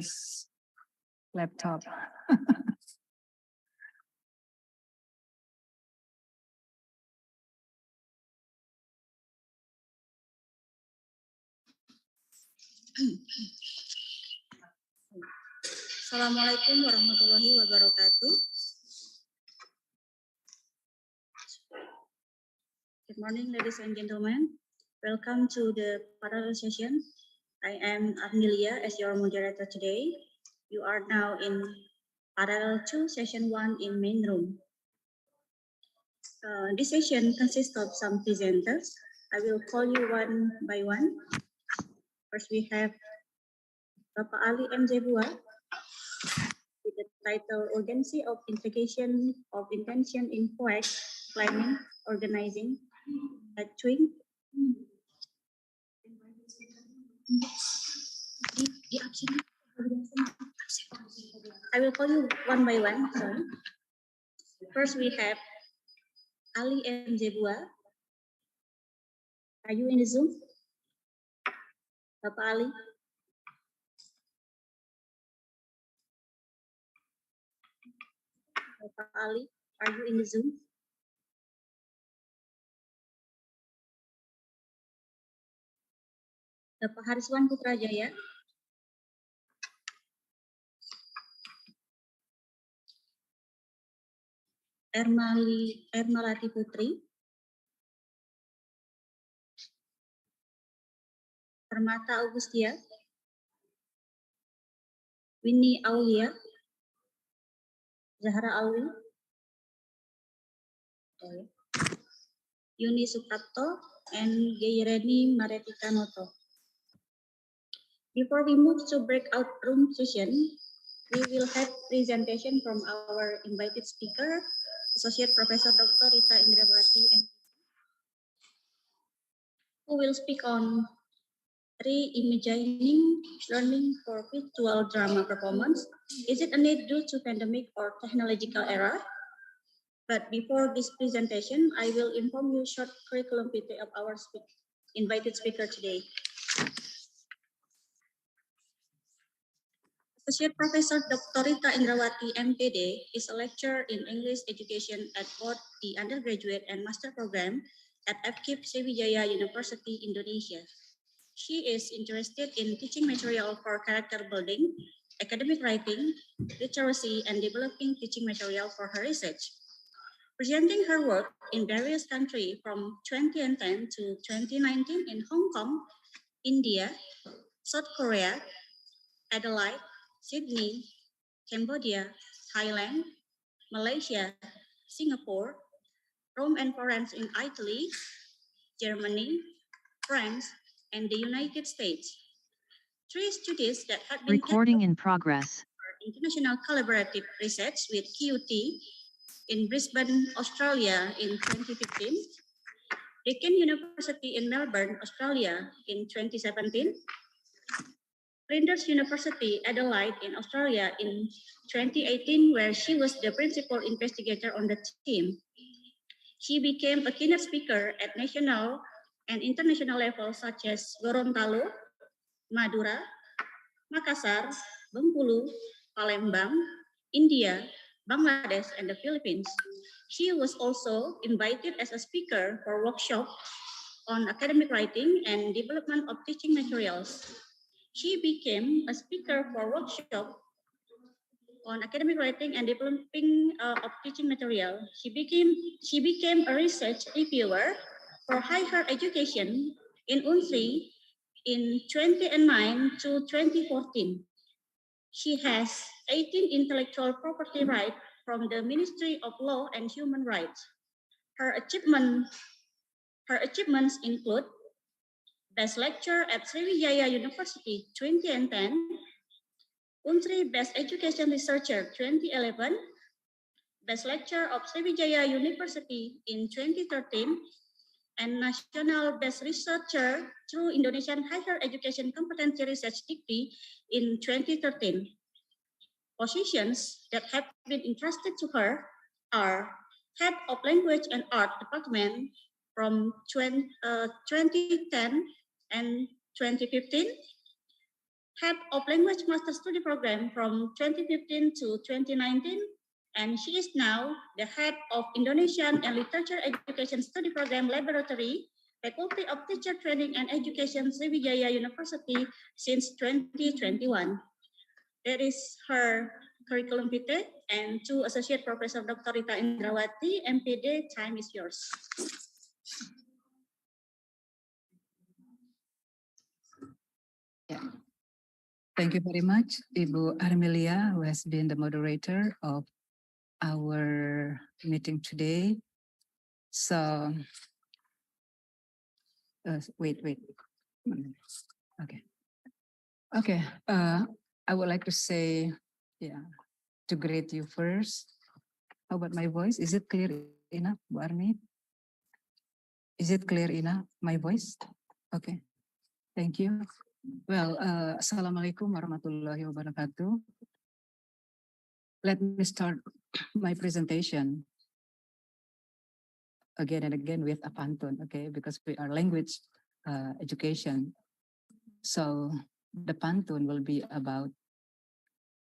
Mas laptop. Assalamualaikum warahmatullahi wabarakatuh. Good morning, ladies and gentlemen. Welcome to the parallel session. I am Amelia as your moderator today. You are now in parallel 2, session 1 in main room. This session consists of some presenters. I will call you one by one. First, we have Bapak Ali M. Zebua with the title Urgency of Integration of Intention in Proact, Planning, Organizing, Actuing. I will call you one by one. Sorry. First, we have Ali M. Zebua. Are you in the Zoom? Bapak Ali? Bapak Ali, are you in the Zoom? Bapak Hariswan Putrajaya? Ermalati Putri? Permata Augustia? Winnie Aulia? Zahra Alwi? Yuni Suprapto and Gaireni Maretika Noto. Before we move to breakout room session, we will have presentation from our invited speaker, Associate Professor Dr. Rita Indrawati, who will speak on reimagining learning for virtual drama performance. Is it a need due to pandemic or technological era? But before this presentation, I will inform you short curriculum PT of our invited speaker today. Associate Professor Dr. Rita Indrawati, MPD, is a lecturer in English education at both the undergraduate and master program at FKIP Sriwijaya University, Indonesia. She is interested in teaching material for character building, academic writing, literacy, and developing teaching material for her research. Presenting her work in various countries from 2010 to 2019 in Hong Kong, India, South Korea, Adelaide, Sydney, Cambodia, Thailand, Malaysia, Singapore, Rome and Florence in Italy, Germany, France, and the United States. 3 studies that have been recording in progress. International collaborative research with QT in Brisbane, Australia in 2015, Deakin University in Melbourne, Australia in 2017, Flinders University, Adelaide in Australia in 2018, where she was the principal investigator on the team. She became a keynote speaker at national and international levels such as Gorontalo, Madura, Makassar, Bengkulu, Palembang, India, Bangladesh, and the Philippines. She was also invited as a speaker for workshop on academic writing and development of teaching materials. She became a speaker for workshop on academic writing and developing of teaching material. She became a research reviewer for higher education in UNSRI in 2009 to 2014. She has 18 intellectual property rights from the Ministry of Law and Human Rights. Her achievements include Best Lecturer at Sriwijaya University 2010, UNSRI Best Education Researcher 2011, Best Lecturer of Sriwijaya University in 2013, and National Best Researcher through Indonesian Higher Education Competency Research Degree in 2013. Positions that have been entrusted to her are Head of Language and Art Department from 2010 and 2015, Head of Language Master Study Program from 2015 to 2019, and she is now the head of Indonesian and Literature Education Study Program Laboratory, Faculty of Teacher Training and Education, Sriwijaya University since 2021. That is her curriculum vitae, and to Associate Professor Dr. Rita Indrawati, MPD, time is yours. Yeah. Thank you very much, Ibu Armelia, who has been the moderator of our meeting today. So, wait. Okay. I would like to say, to greet you first. How about my voice? Is it clear enough, Bu Armi? Is it clear enough, my voice? Okay. Thank you. Well, Assalamualaikum warahmatullahi wabarakatuh. Let me start my presentation again and again with a pantun, okay? Because we are language education. So the pantun will be about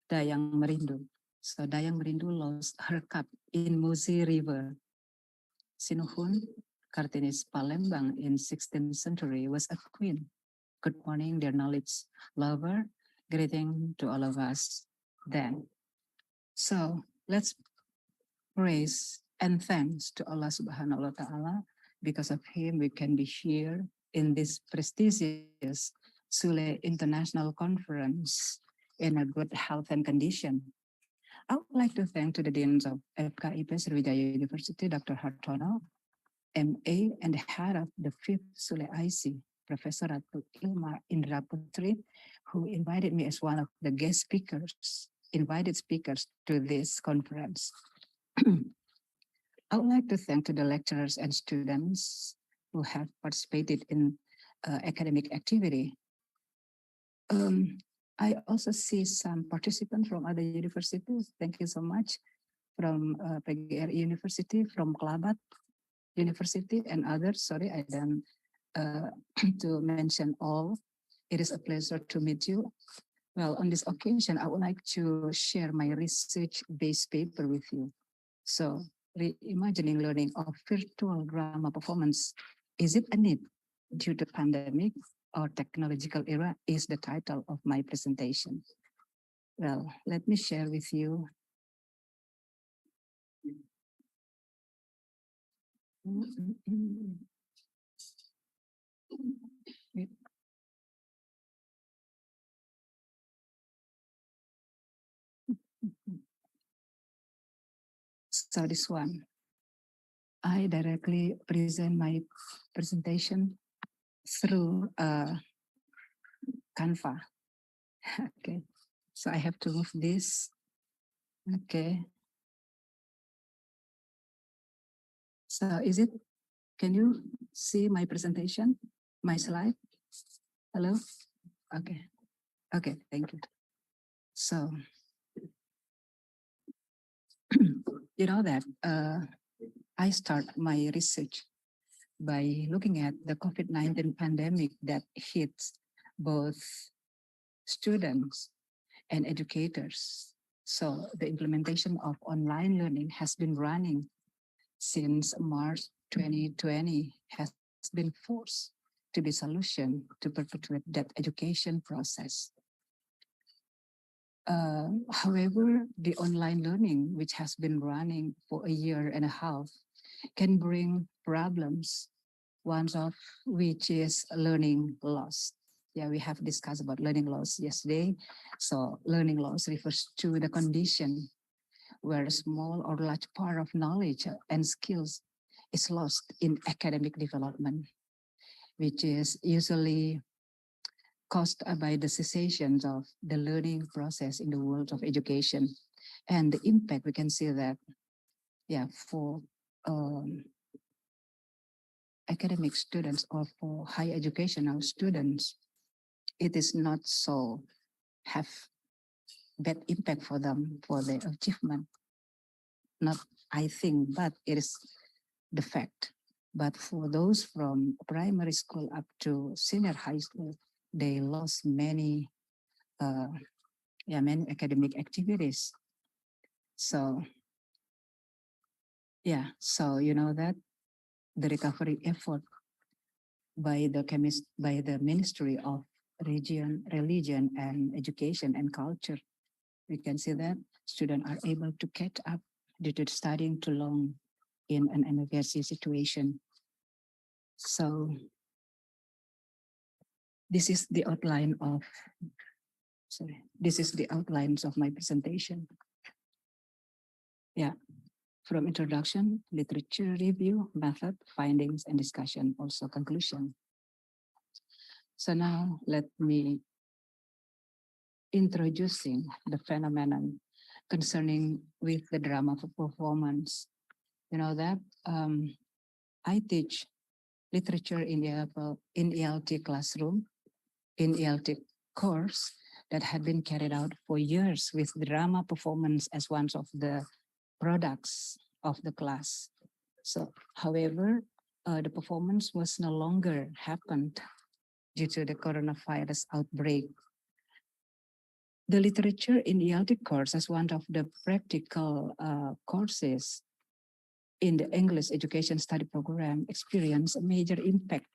Dayang Merindu. So Dayang Merindu lost her cup in Musi River. Sinuhun, Kartini Palembang in 16th century was a queen. Good morning, dear knowledge lover. Greeting to all of us then. So let's praise and thanks to Allah Subhanahu wa Ta'ala. Because of him, we can be here in this prestigious SULE International Conference in a good health and condition. I would like to thank to the deans of FKIP Sriwijaya University, Dr. Hartono, MA, and the head of the 5th SULE IC, Professor Ratu Ilma Indra Putri, who invited me as one of the guest speakers, invited speakers to this conference. I would like to thank to the lecturers and students who have participated in academic activity. I also see some participants from other universities. Thank you so much. From PGRI University, from Klabat University and others. Sorry, I don't to mention all. It is a pleasure to meet you. Well, on this occasion, I would like to share my research-based paper with you. So, reimagining learning of virtual drama performance, is it a need due to pandemic or technological era is the title of my presentation. Well, let me share with you. So this one, I directly present my presentation through Canva. Okay, so I have to move this. Okay. So is it, can you see my presentation, my slide? Hello? Okay. Okay, thank you. So, you know that I start my research by looking at the COVID-19 pandemic that hits both students and educators. So the implementation of online learning has been running since March 2020, has been forced to be solution to perpetuate that education process. However, the online learning, which has been running for a year and a half, can bring problems, one of which is learning loss. Yeah, we have discussed about learning loss yesterday. So learning loss refers to the condition where a small or large part of knowledge and skills is lost in academic development, which is usually caused by the cessation of the learning process in the world of education. And the impact, we can see that, yeah, for academic students or for high educational students, it is not so have bad impact for them for their achievement. Not, I think, but it is the fact. But for those from primary school up to senior high school, they lost many many academic activities. So, so you know that the recovery effort by the Ministry of Religion and Education and Culture, we can see that students are able to catch up due to studying too long in an emergency situation. So this is the outline of, this is the outlines of my presentation. Yeah, from introduction, literature review, method, findings, and discussion, also conclusion. So now let me introducing the phenomenon concerning with the drama performance. You know that I teach literature in ELT classroom, in ELT course that had been carried out for years with drama performance as one of the products of the class. So, however, the performance was no longer happened due to the coronavirus outbreak. The literature in the ELT course as one of the practical courses in the English education study program experienced a major impact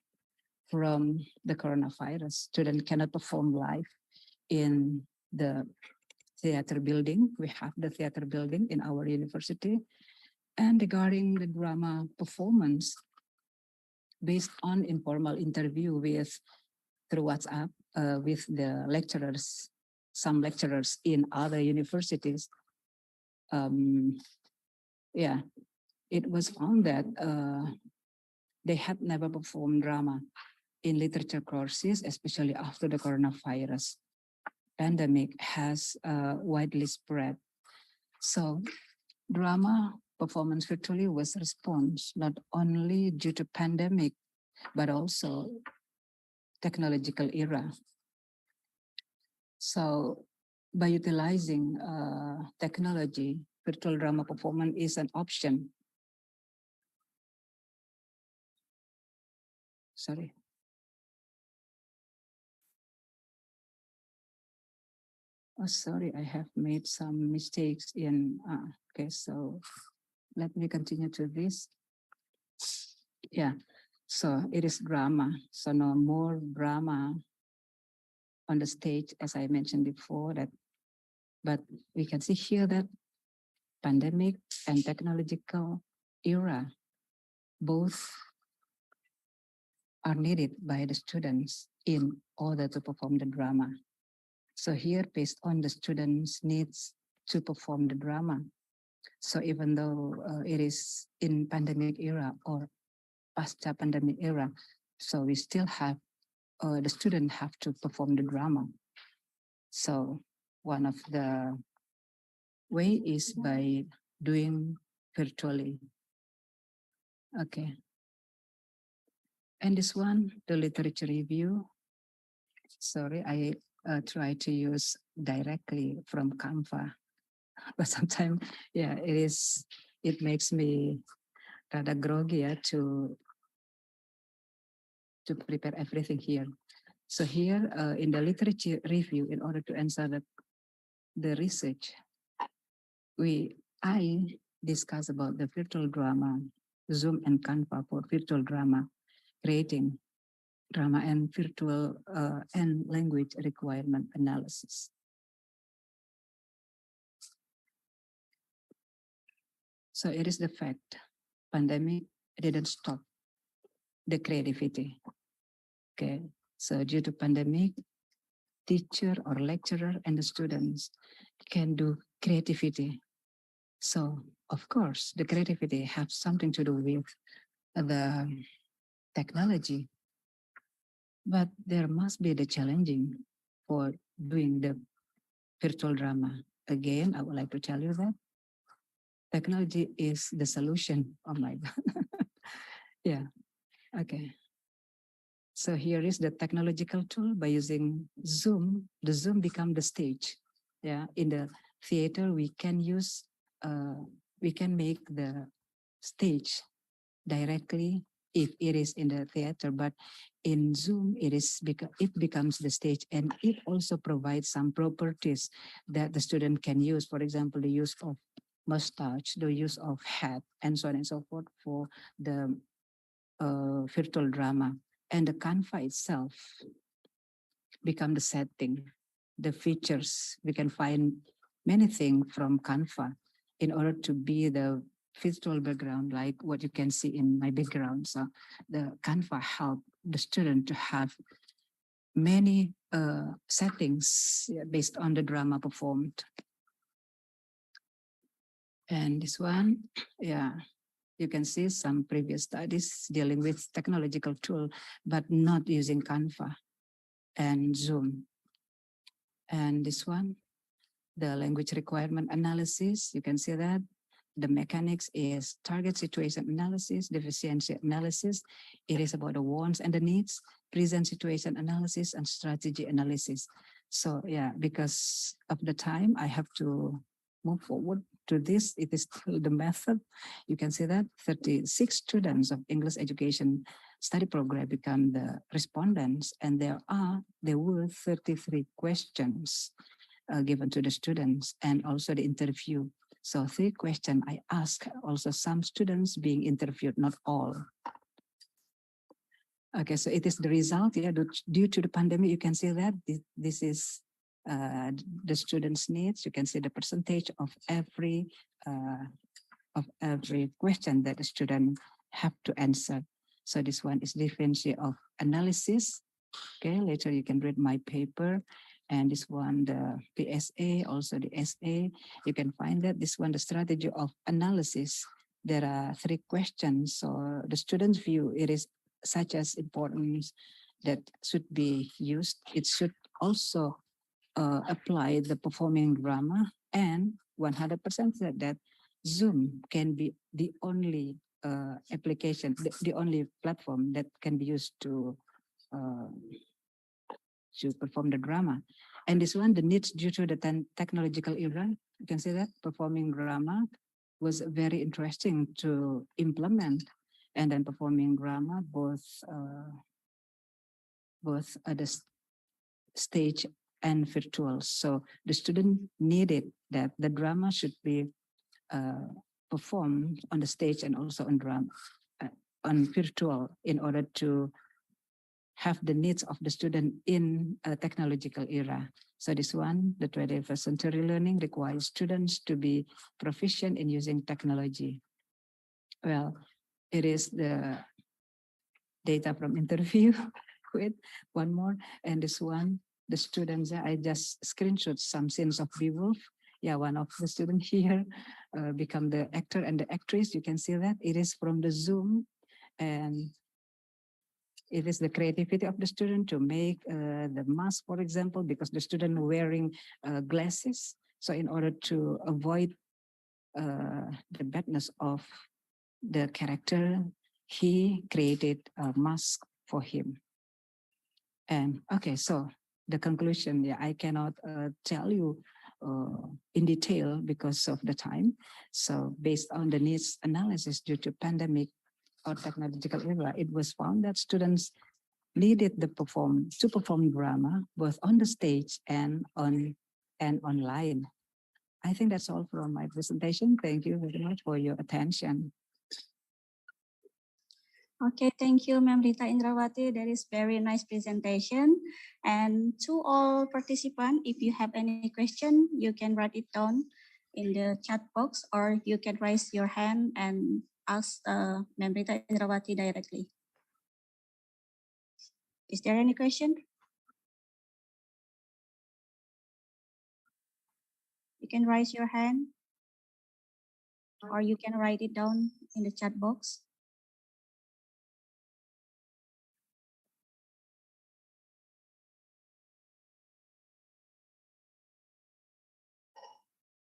from the coronavirus. Students cannot perform live in the theater building. We have the theater building in our university. And regarding the drama performance, based on informal interview through WhatsApp with the lecturers, some lecturers in other universities, it was found that they had never performed drama in literature courses, especially after the coronavirus pandemic has widely spread. So drama performance virtually was a response not only due to pandemic, but also technological era. So by utilizing technology, virtual drama performance is an option. Sorry. Oh, sorry, I have made some mistakes in, okay, so let me continue to this. Yeah, so it is drama. So no more drama on the stage, as I mentioned before, but we can see here that pandemic and technological era, both are needed by the students in order to perform the drama. So here, based on the students' needs to perform the drama. So even though it is in pandemic era or past pandemic era, so we still have, the student have to perform the drama. So one of the way is by doing virtually. Okay. And this one, the literature review. Sorry, I try to use directly from Canva, but sometimes, it makes me rather groggy to prepare everything here. So here in the literature review, in order to answer the research, I discuss about the virtual drama, Zoom and Canva for virtual drama, creating drama and virtual and language requirement analysis. So it is the fact, pandemic didn't stop the creativity. Okay, so due to pandemic, teacher or lecturer and the students can do creativity. So of course, the creativity has something to do with the technology, but there must be the challenging for doing the virtual drama. Again, I would like to tell you that technology is the solution. Oh my God. Yeah, okay. So here is the technological tool. By using Zoom, the Zoom become the stage. Yeah, in the theater, we can make the stage directly if it is in the theater, but in Zoom, it becomes the stage, and it also provides some properties that the student can use. For example, the use of mustache, the use of hat, and so on and so forth for the virtual drama. And the Canva itself become the setting, the features. We can find many things from Canva in order to be the virtual background, like what you can see in my background. So the Canva help the student to have many settings based on the drama performed. And this one, yeah, you can see some previous studies dealing with technological tool, but not using Canva and Zoom. And this one, the language requirement analysis, you can see that the mechanics is target situation analysis, deficiency analysis. It is about the wants and the needs, present situation analysis, and strategy analysis. So yeah, because of the time, I have to move forward to this. It is still the method. You can see that 36 students of English education study program become the respondents, and there were 33 questions given to the students, and also the interview. So 3 questions I asked, also some students being interviewed, not all. Okay, so it is the result, yeah, due to the pandemic, you can see that this is the students' needs. You can see the percentage of every question that the student have to answer. So this one is differential of analysis. Okay, later you can read my paper. And this one, the PSA, also the SA, you can find that this one, the strategy of analysis. There are 3 questions. So the student's view, it is such as importance that should be used. It should also apply the performing drama, and 100% said that Zoom can be the only application, the only platform that can be used to perform the drama. And this one, the needs due to the technological era, you can see that performing drama was very interesting to implement. And then performing drama, both at the stage and virtual. So the student needed that the drama should be performed on the stage and also on drama, on virtual, in order to have the needs of the student in a technological era. So this one, the 21st century learning requires students to be proficient in using technology. Well, it is the data from interview. Wait, one more. And this one, the students, I just screenshot some scenes of Beowulf. Yeah, one of the students here become the actor and the actress. You can see that it is from the Zoom, and it is the creativity of the student to make the mask, for example, because the student wearing glasses. So in order to avoid the badness of the character, he created a mask for him. And okay, so the conclusion, yeah, I cannot tell you in detail because of the time. So based on the needs analysis due to pandemic or technological era, it was found that students needed to perform drama both on the stage and online. I think that's all from my presentation. Thank you very much for your attention. Okay, thank you, Ma'am Rita Indrawati. That is very nice presentation. And to all participants, if you have any question, you can write it down in the chat box, or you can raise your hand and ask Ma'am Rita Indrawati directly. Is there any question? You can raise your hand, or you can write it down in the chat box.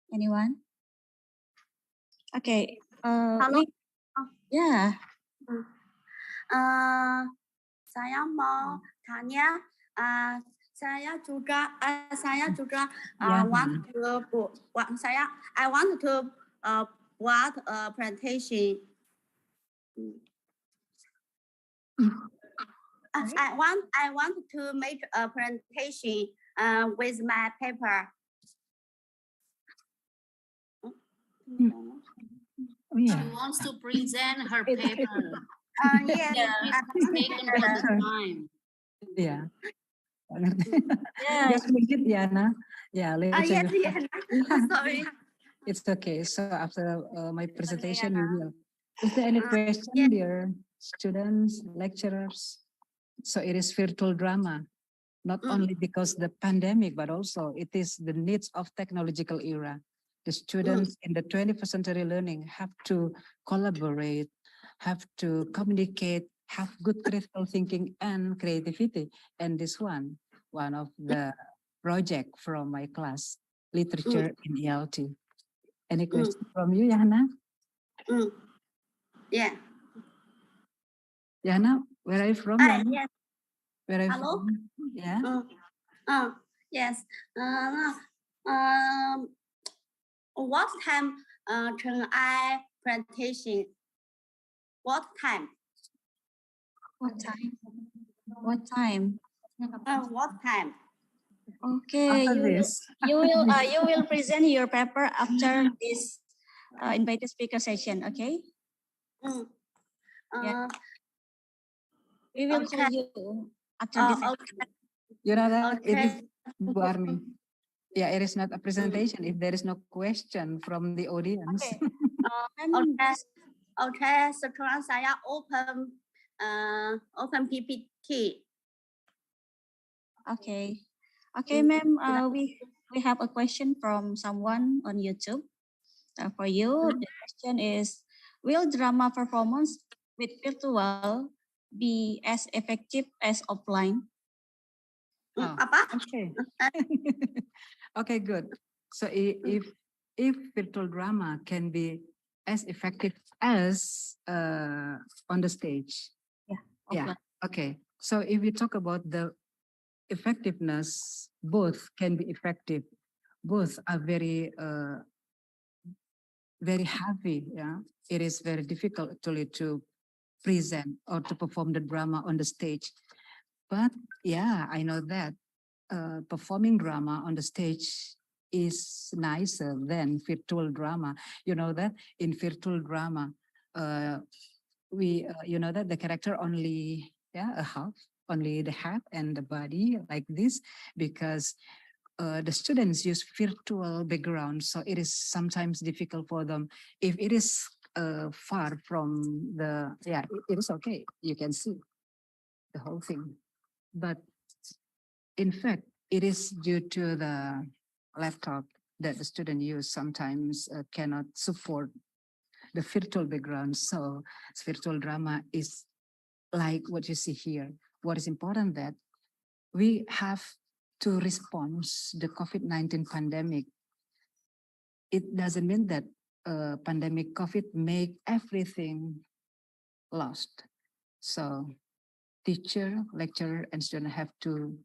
Anyone? Okay. Halo. Yeah. Saya mau tanya, saya juga Yeah. I want to buat a presentation. I want to make a presentation with my paper. Oh, yeah. She wants to present her paper. Yes, Yeah, it's taken for the time. Yeah. Yeah. Just make it, Yana. Yeah, later. yes, sorry. It's okay. So after my presentation, we Yana. will. Is there any question, yes. dear students, lecturers? So it is virtual drama, not only because the pandemic, but also it is the needs of technological era. The students in the 21st century learning have to collaborate, have to communicate, have good critical thinking and creativity. And this one of the project from my class, literature in ELT. Any question from you, Yana? Yeah. Yana, where are you from? Yes. Where are you Hello? from? Yeah. Yes. What time can I presentation? What time? What time? What time? What time? Okay, After you this. you will present your paper after this invited speaker session. Okay. Yeah. We will call you after this. Okay. You know that it is Okay. Bu Army. Yeah, it is not a presentation if there is no question from the audience. Okay. Okay. Okay. Sekarang saya open PPT. Okay. Okay, ma'am. We have a question from someone on YouTube. For you, the question is: will drama performance with virtual be as effective as offline? Apa? Okay. Okay, good. So if virtual drama can be as effective as on the stage. Yeah. Okay. So if we talk about the effectiveness, both can be effective. Both are very very heavy. Yeah. It is very difficult actually to present or to perform the drama on the stage. But yeah, I know that performing drama on the stage is nicer than virtual drama. You know that in virtual drama, you know that the character only a half, only the head and the body like this, because the students use virtual background, so it is sometimes difficult for them. If it is far from the, it is okay. You can see the whole thing, but in fact, it is due to the laptop that the student use sometimes cannot support the virtual background. So virtual drama is like what you see here. What is important that we have to respond the COVID-19 pandemic. It doesn't mean that pandemic COVID make everything lost. So teacher, lecturer, and student have to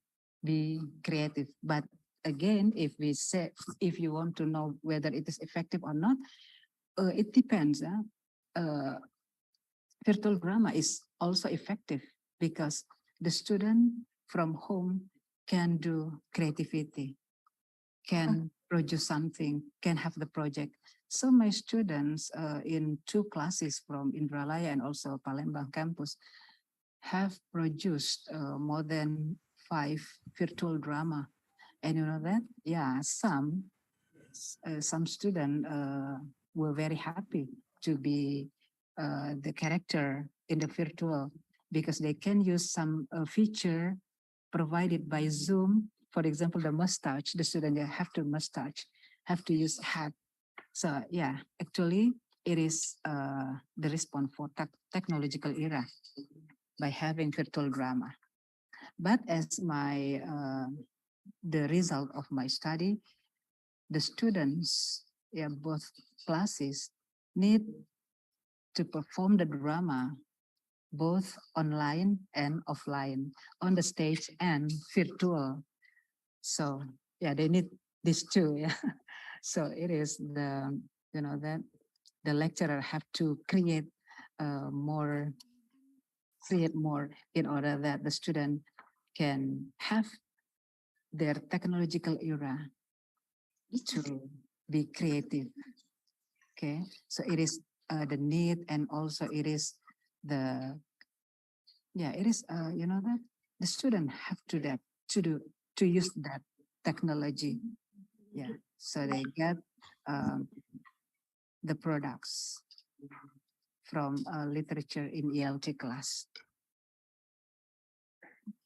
be creative. But again, if you want to know whether it is effective or not, it depends. Virtual drama is also effective because the student from home can do creativity, can produce something, can have the project. So my students in 2 classes from Indralaya and also Palembang campus have produced more than 5 virtual drama. And you know that? Yeah, some students were very happy to be the character in the virtual because they can use some feature provided by Zoom. For example, the mustache, the student have to mustache, have to use hat. So yeah, actually it is the response for technological era by having virtual drama. But as the result of my study, the students, both classes need to perform the drama both online and offline, on the stage and virtual. So yeah, they need these two. Yeah. So it is that the lecturer have to create more create more in order that the student can have their technological era to be creative. Okay, so it is the need, and also it is the, yeah, it is you know, that the student have to that to use that technology, yeah, so they get the products from literature in ELT class.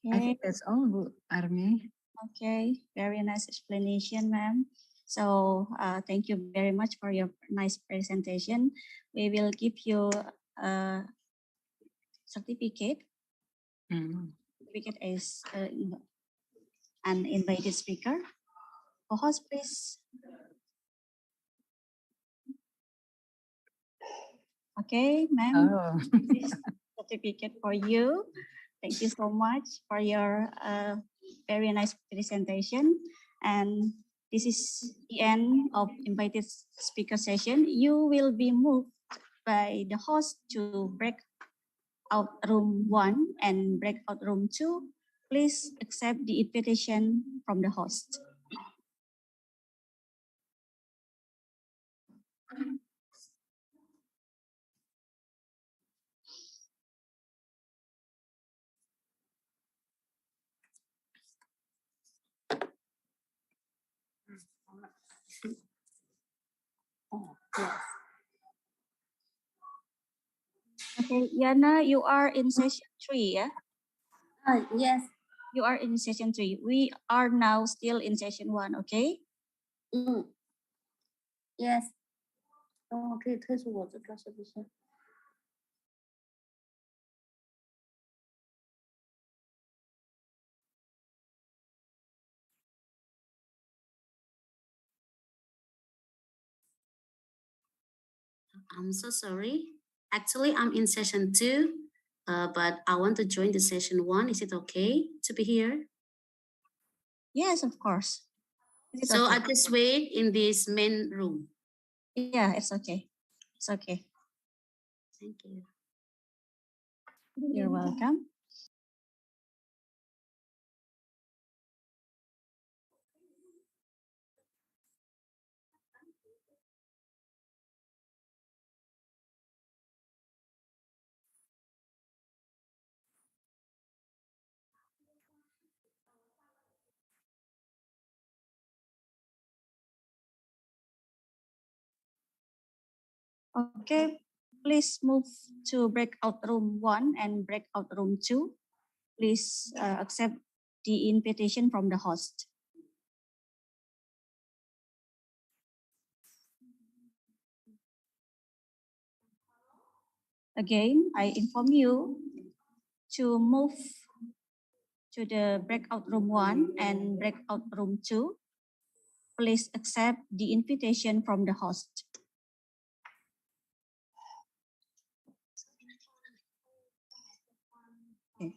I Okay. think that's all, Bu Army. Okay, very nice explanation, ma'am. So thank you very much for your nice presentation. We will give you a certificate. Certificate is an invited speaker. Co-host, please. Okay, ma'am. Oh. This certificate for you. Thank you so much for your very nice presentation. And this is the end of invited speaker session. You will be moved by the host to breakout room 1 and breakout room 2. Please accept the invitation from the host. Oh, yes. Okay, Yana, you are in session 3, yeah? Yes. You are in session 3. We are now still in session 1, okay? Yes. 等我可以退出我这个是不是？ I'm so sorry. Actually, I'm in session 2, but I want to join the session 1. Is it okay to be here? Yes, of course. So okay? I just wait in this main room. Yeah, it's okay. It's okay. Thank you. You're welcome. Okay, please move to breakout room 1 and breakout room 2. Please accept the invitation from the host. Again, I inform you to move to the breakout room 1 and breakout room 2. Please accept the invitation from the host. Okay.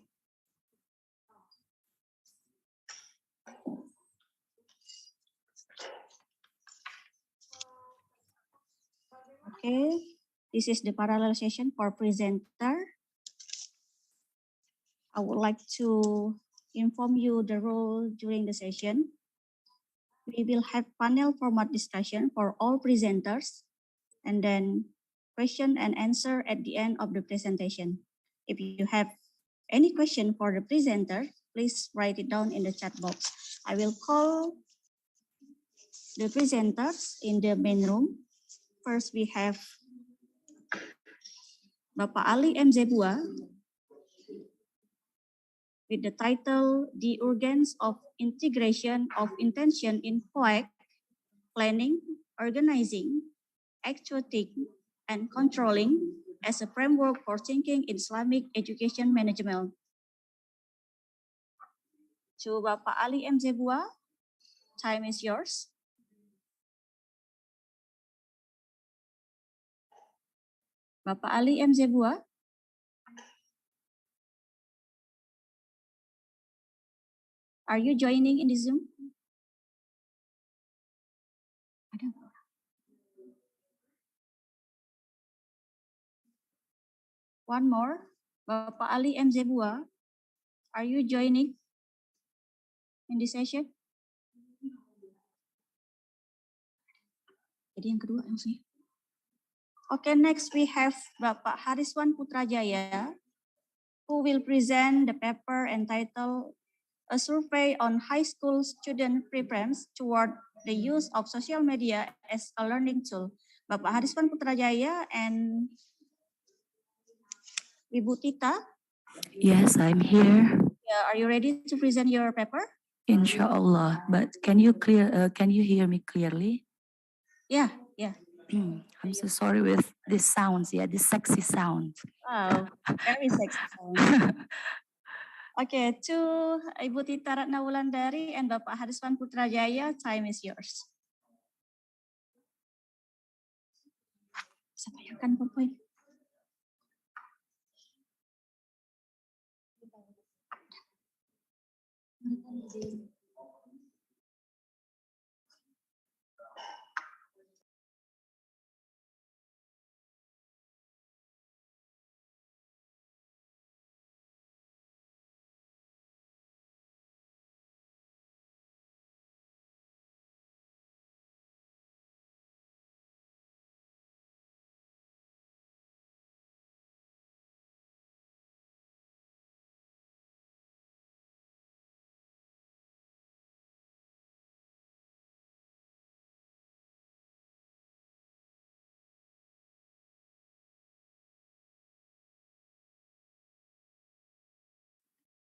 Okay, this is the parallel session for presenter. I would like to inform you the role during the session. We will have panel format discussion for all presenters, and then question and answer at the end of the presentation. If you have any question for the presenter, please write it down in the chat box. I will call the presenters in the main room. First, we have Bapak Ali M. Zebua with the title, The Organs of Integration of Intention in FOEC, Planning, Organizing, Actuating, and Controlling as a Framework for Thinking Islamic Education Management. To Bapak Ali M. Zebua, time is yours. Bapak Ali M. Zebua. Are you joining in the Zoom? One more. Bapak Ali M. Zebua, are you joining in this session? Jadi yang kedua maksudnya. Okay, next we have Bapak Hariswan Putrajaya, who will present the paper entitled A Survey on High School Student Preference Toward the Use of Social Media as a Learning Tool. Bapak Hariswan Putrajaya and Ibu Tita. Yes, I'm here. Yeah, are you ready to present your paper? Inshallah. But can you hear me clearly? Yeah, yeah. I'm so sorry with this sounds, this sexy sound. Wow, very sexy sound. Okay, to Ibu Tita Ratna Wulandari and Bapak Hariswan Putrajaya, time is yours. Bisa bayangkan PowerPoint.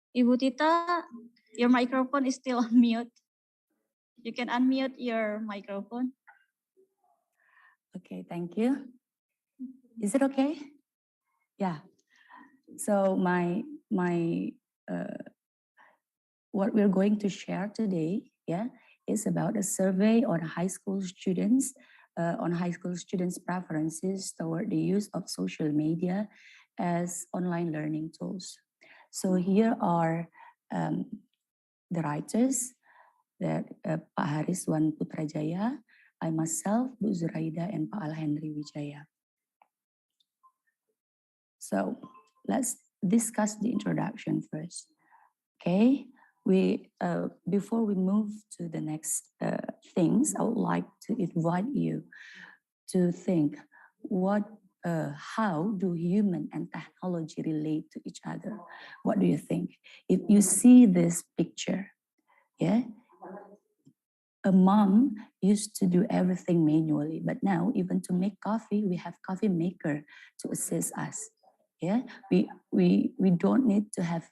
Ibu Tita, your microphone is still on mute. You can unmute your microphone. Okay, thank you. Is it okay? Yeah. So what we're going to share today, is about a survey on high school students, preferences toward the use of social media as online learning tools. So here are the writers, that Pak Hariswan Putrajaya, I myself, Bu Zuraida, and Pak Al Henry Wijaya. So let's discuss the introduction first. Okay, before we move to the next things, I would like to invite you to think how do human and technology relate to each other? What do you think? If you see this picture, a mom used to do everything manually, but now even to make coffee, we have coffee maker to assist us. We don't need to have.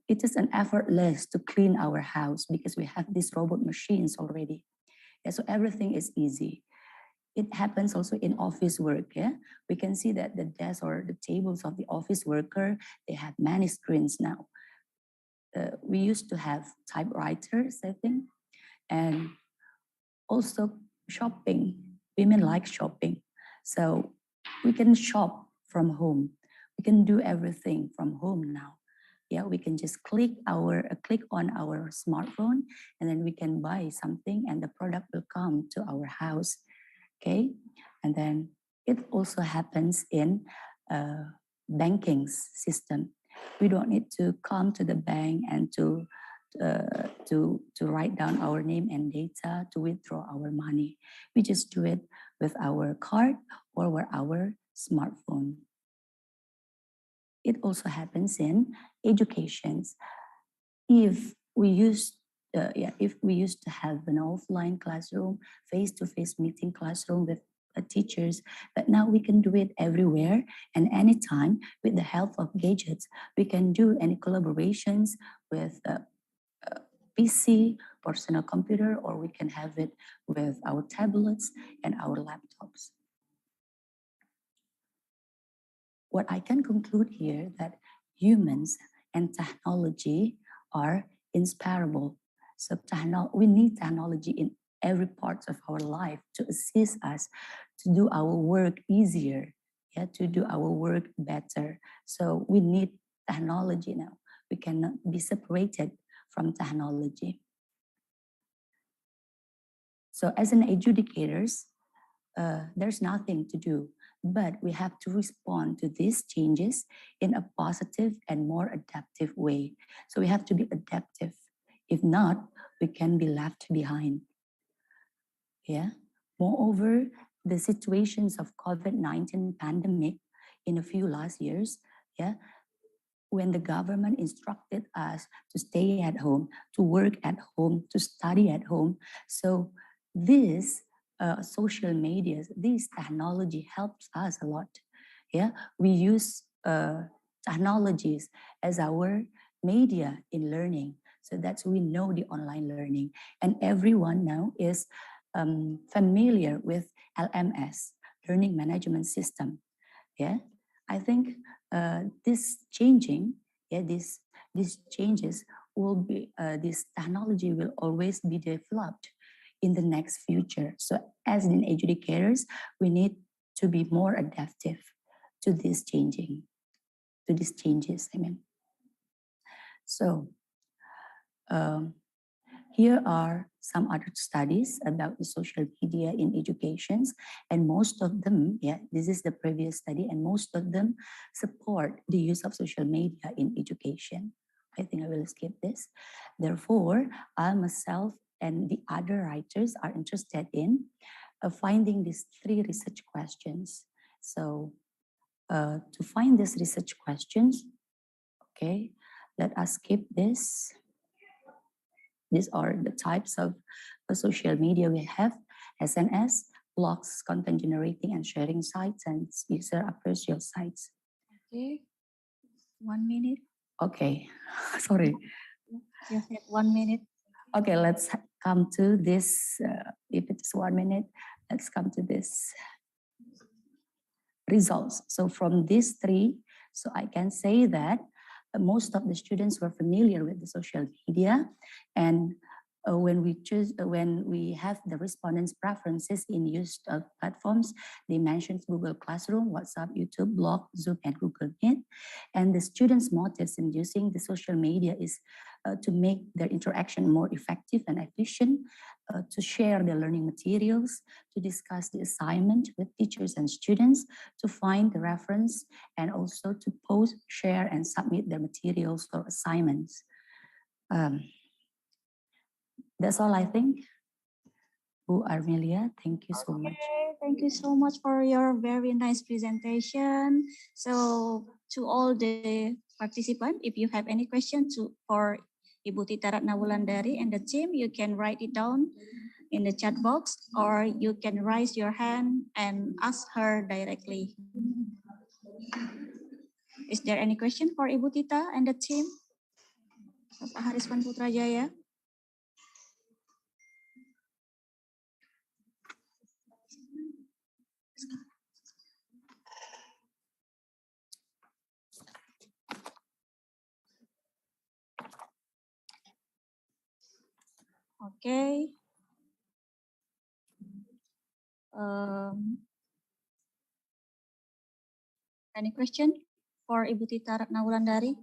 It is an effortless to clean our house because we have these robot machines already. So everything is easy. It happens also in office work. We can see that the desks or the tables of the office worker, they have many screens now. We used to have typewriters, I think, and also shopping. Women like shopping, so we can shop from home. We can do everything from home now. We can just click on our smartphone, and then we can buy something, and the product will come to our house. Okay, and then it also happens in banking system. We don't need to come to the bank and to write down our name and data to withdraw our money. We just do it with our card or with our smartphone. It also happens in educations. If we used to have an offline classroom, face-to-face meeting classroom with teachers, but now we can do it everywhere and anytime with the help of gadgets. We can do any collaborations with PC, personal computer, or we can have it with our tablets and our laptops. What I can conclude here that humans and technology are inseparable. So we need technology in every part of our life to assist us to do our work easier, to do our work better. So we need technology now. We cannot be separated from technology. So as an educators, there's nothing to do but we have to respond to these changes in a positive and more adaptive way. So we have to be adaptive. If not, we can be left behind. Yeah. Moreover, the situations of COVID-19 pandemic in a few last years, yeah, when the government instructed us to stay at home, to work at home, to study at home. So this social media, this technology helps us a lot. Yeah, we use technologies as our media in learning. So that's we know the online learning, and everyone now is familiar with LMS, Learning Management System. Yeah, I think this changing, yeah, these changes will be, this technology will always be developed in the next future. So as an educators, we need to be more adaptive to this changing, to these changes, I mean. So here are some other studies about the social media in educations, and most of them, yeah, this is the previous study, and most of them support the use of social media in education. I think I will skip this. Therefore, I myself and the other writers are interested in finding these 3 research questions. So to find these research questions, okay, let us skip this. These are the types of social media we have: SNS, blogs, content generating and sharing sites, and user appraisal sites. Okay, 1 minute. Okay, sorry. You have 1 minute. Okay, let's come to this. If it's 1 minute, let's come to this results. So from these 3, so I can say that most of the students were familiar with the social media, and when we have the respondents' preferences in use of platforms, they mentioned Google Classroom, WhatsApp, YouTube, Blog, Zoom, and Google Meet. And the students' motives in using the social media is to make their interaction more effective and efficient, to share their learning materials, to discuss the assignment with teachers and students, to find the reference, and also to post, share, and submit their materials or assignments. That's all I think. Bu Armelia, thank you so much. Thank you so much for your very nice presentation. So to all the participants, if you have any questions for Ibu Tita Ratna Wulandari and the team, you can write it down in the chat box, or you can raise your hand and ask her directly. Is there any question for Ibu Tita and the team? Bapak Harisman Putrajaya. Okay. Any question for Ibu Tita Ratna Wulandari?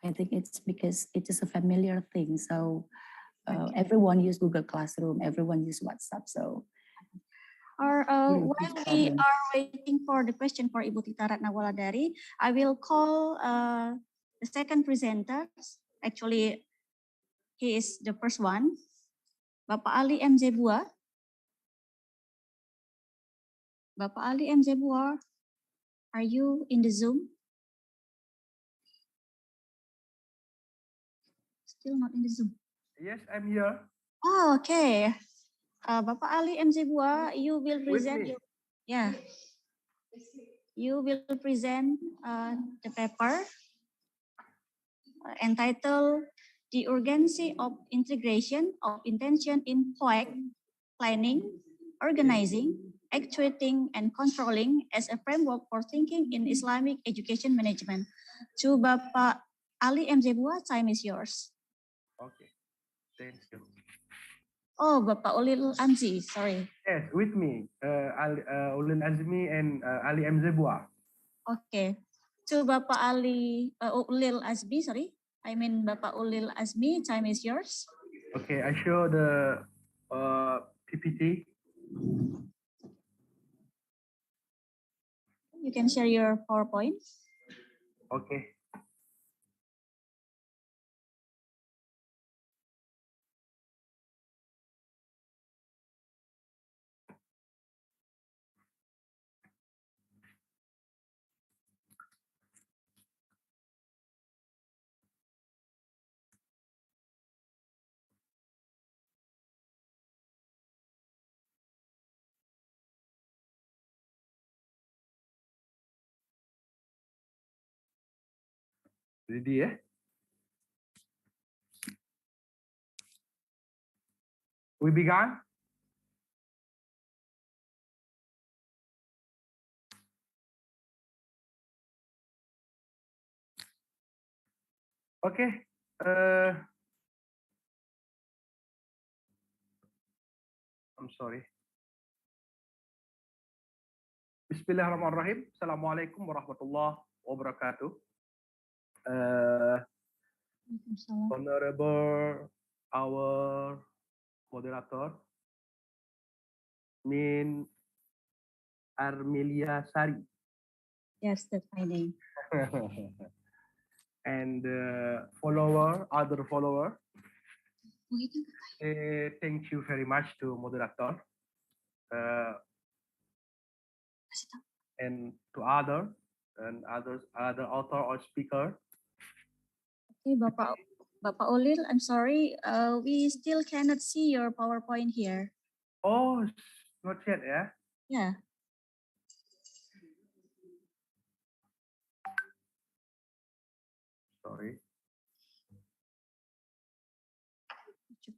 I think it's because it is a familiar thing. So everyone use Google Classroom, everyone use WhatsApp. So Or while we are waiting for the question for Ibu Tita Ratna Wulandari, I will call the second presenter. Actually, he is the first one. Bapak Ali M. Zebua. Bapak Ali M. Zebua, are you in the Zoom? Still not in the Zoom. Yes, I'm here. Oh, okay. Bapak Ali M. Zebua, you will present your, yeah. You will present the paper entitled The Urgency of Integration of Intention in POEC Planning, Organizing, Actuating, and Controlling as a Framework for Thinking in Islamic Education Management. To Bapak Ali M. Zebua, time is yours. Okay, thank you. Oh, Bapak Ulil Anzi, sorry. Yes, with me, Ulil Azmi and Ali M. Zebua. Okay. To Bapak Ali Ulil Azmi, sorry. I mean Bapak Ulil Azmi, time is yours. Okay, I show the PPT. You can share your PowerPoint. Okay. Ready ya? We began. Okay. I'm sorry. Bismillahirrahmanirrahim. Assalamualaikum warahmatullahi wabarakatuh. Honorable our moderator, Min Armilia Sari. Yes, that's my name. And other follower. Thank you very much to moderator. And to other author or speaker. Okay, Bapak Ulil, I'm sorry, we still cannot see your PowerPoint here. Oh, not yet, yeah? Yeah. Sorry.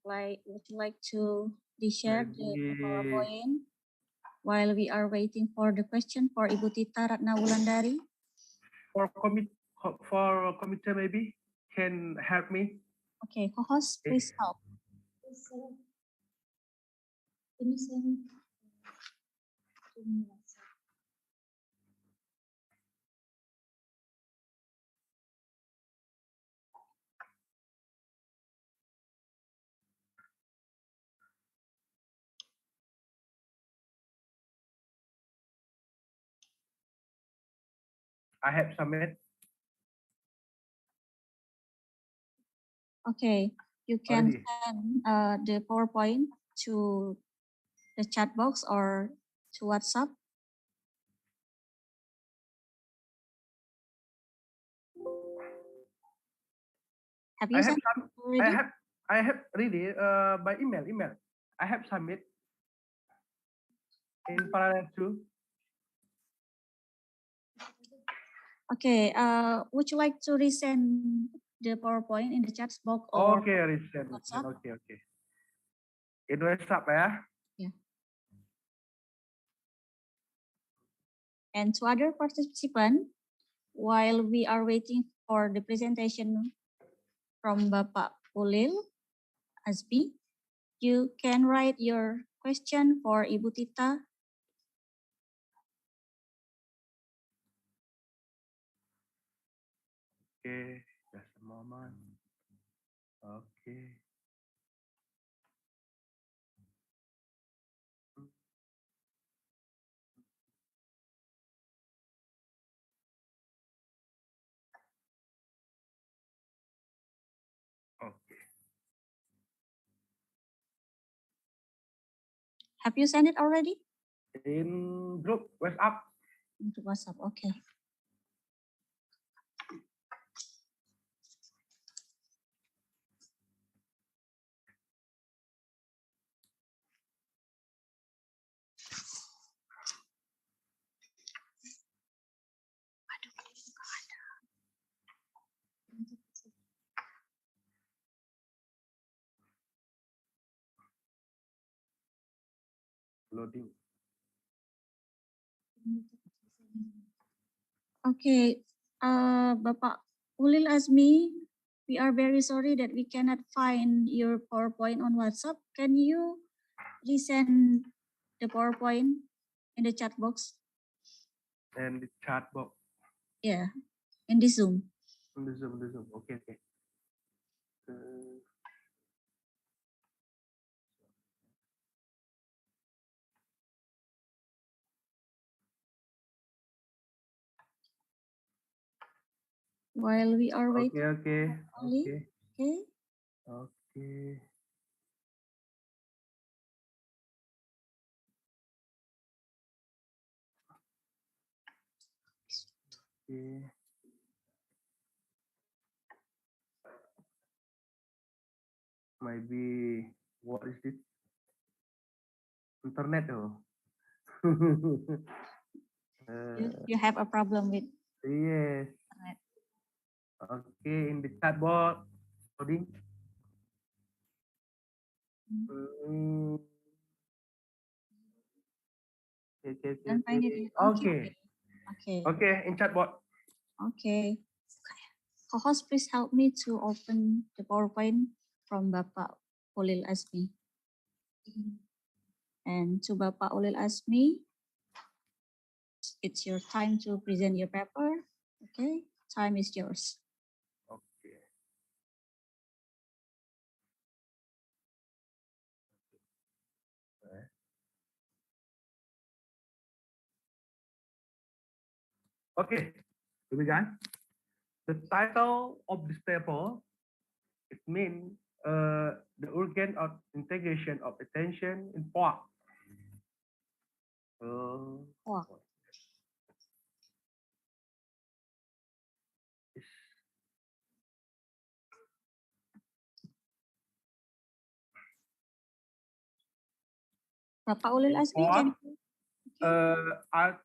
Would you like to share the PowerPoint while we are waiting for the question for Ibu Tita Ratna Wulandari? For committee maybe can help me. Okay, co-host, please help. I have submit. Okay, you can send the PowerPoint to the chat box or to WhatsApp. Have you sent already? I have ready by email. I have submit in parallel too. Okay, would you like to resend the PowerPoint in the chat box or okay, resend. WhatsApp? Okay. In WhatsApp ya. Yeah. And to other participants, while we are waiting for the presentation from Bapak Ulil Azmi, you can write your question for Ibu Tita. Okay, just a moment. Okay. Okay. Have you sent it already? In group WhatsApp. Into WhatsApp, okay. Loading. Okay, Bapak Ulil Azmi, we are very sorry that we cannot find your PowerPoint on WhatsApp. Can you resend the PowerPoint in the chat box? And the chat box. Yeah, in the Zoom. In the Zoom. Okay. while we are Okay, waiting. okay, Ali, okay, okay. okay. Okay. Maybe what is this? Internet oh. You have a problem with Yes. internet. Okay, in the chat box. Loading. Mm, okay, okay, Don't find it okay. yet. Okay. Okay. Okay, in chat box. Okay. Co-host, please help me to open the PowerPoint from Bapak Ulil Azmi. And to Bapak Ulil Azmi, it's your time to present your paper. Okay, time is yours. Okay. Okay, we begin. The title of this paper, it means the organ of integration of attention in part. Wah. Bapak Ulil Azmi, can a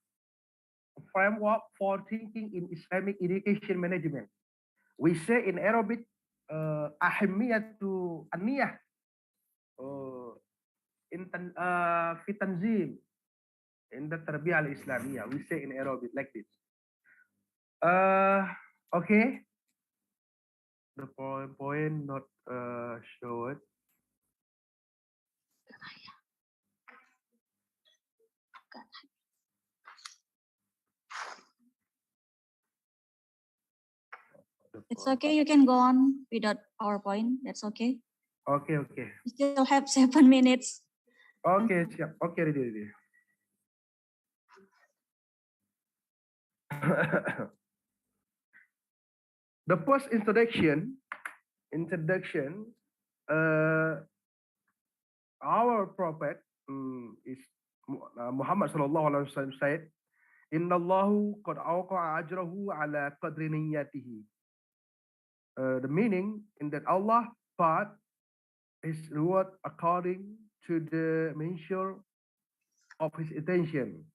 framework for thinking in Islamic education management. We say in Arabic, أهمية النية في تنظيم in the tarbiyah al-Islamiyah. We say in Arabic like this. Okay. The point not showed. It's okay, you can go on without PowerPoint. That's okay. Okay, okay. You still have 7 minutes. Okay, siap. Okay, ready. The first introduction, our prophet is Muhammad sallallahu alaihi wasallam said, "Inna Allahu qad awqa'a ajrahu ala qadri niyyatihi." The meaning in that Allah part his reward according to the measure of his attention.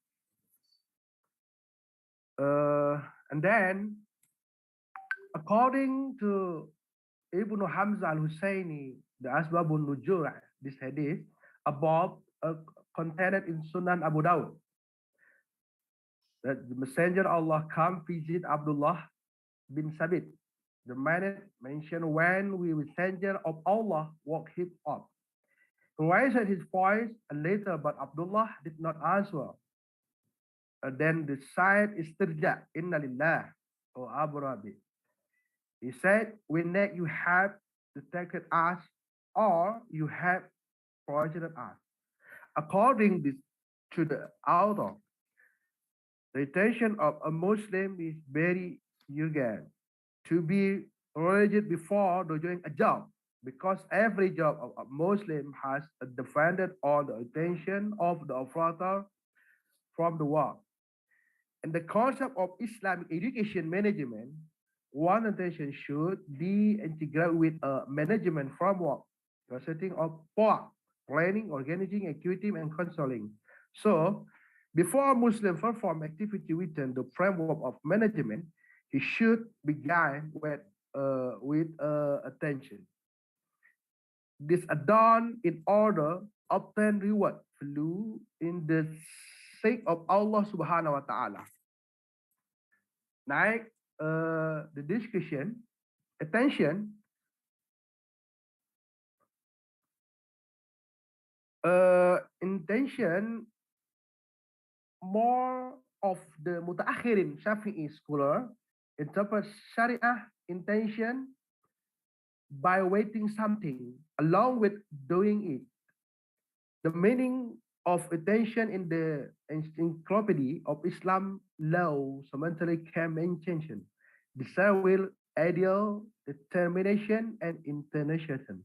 And then, according to Ibn Hamza al-Husayni, the Asbabun Nujur, this hadith, above contained in Sunan Abu Dawud, that the messenger Allah come visit Abdullah bin Sabit. The man mentioned when we messenger of Allah woke him up. He raised his voice and later, but Abdullah did not answer. Then the side istirja, inna lillah, or Abu Rabi. He said, when that you have detected us or you have poisoned us. According to the author, the intention of a Muslim is very urgent to be religious before doing a job, because every job of a Muslim has defended all the attention of the operator from the work. And the concept of Islamic education management, one attention should be integrated with a management framework, setting of planning, organizing, activity, and controlling. So, before a Muslim perform activity within the framework of management, he should begin with attention. This are done in order obtain reward flew in the sake of Allah Subhanahu wa Taala. Now, the discussion, attention, intention, more of the mutaakhirin Shafi'i scholar interpret Sharia intention by waiting something along with doing it. The meaning of attention in the encyclopedia of Islam law cemetery came intention. desire, will, ideal, determination, and intention.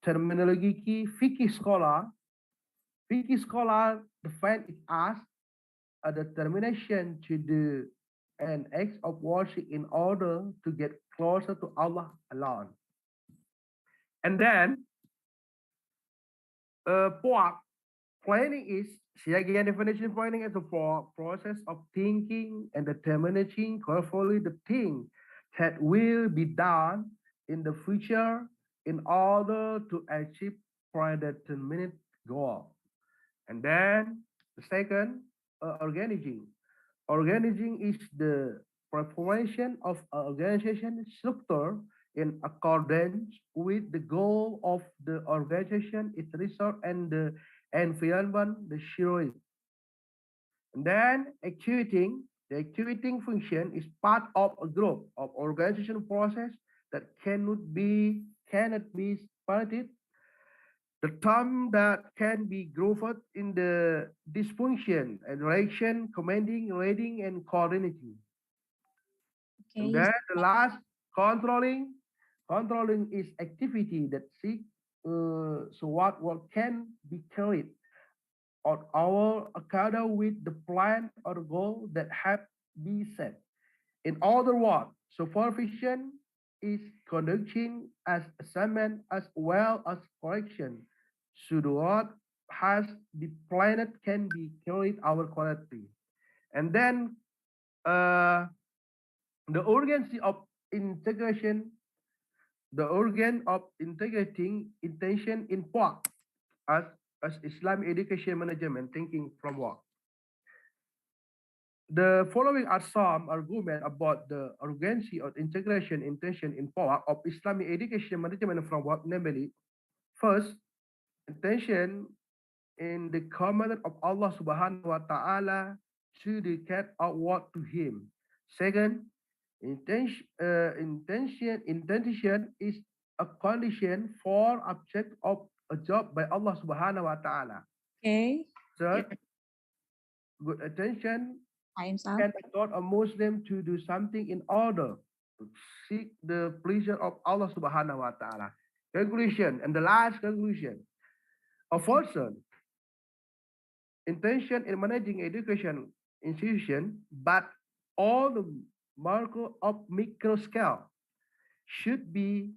Terminologi fikih scholar define it as a determination to do an act of worship in order to get closer to Allah alone. And then, planning is, see again definition, planning is a process of thinking and determining carefully the thing that will be done in the future in order to achieve predetermined goal. And then the second, organizing. Organizing is the preparation of an organization structure in accordance with the goal of the organization, its resource, and the environment, the sharing. And then executing, the executing function is part of a group of organization process that cannot be separated. The term that can be grouped in the dysfunction and direction, commanding, reading, and coordinating. Okay. And then the last, controlling. Controlling is activity that seek so what can be carried on our account with the plan or goal that have been set. In other words, supervision is conducting as assignment as well as correction. So the what has the planet can be carried out correctly. And then the urgency of integration, the organ of integrating intention in work as Islamic education management thinking from work. The following are some arguments about the urgency of integration intention in power of Islamic education management from work, namely, first, intention in the command of Allah subhanahu wa ta'ala to dedicate our work to him. Second, intention is a condition for object of a job by Allah subhanahu wa ta'ala. Okay. Third, good attention Time's up. can exhort a Muslim to do something in order to seek the pleasure of Allah subhanahu wa ta'ala. Conclusion, and the last conclusion. A person intention in managing education institution, but all the marker of micro scale should be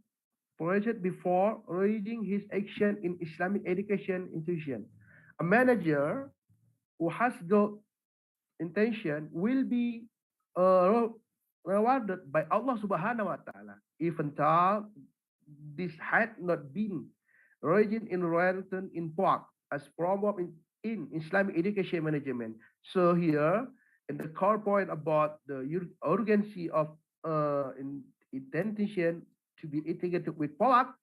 projected before reading his action in Islamic education institution. A manager who has got intention will be rewarded by Allah subhanahu wa ta'ala, even though this had not been origin in reality in part as promoted in Islamic education management. So here, in the core point about the urgency of intention to be integrated with Polak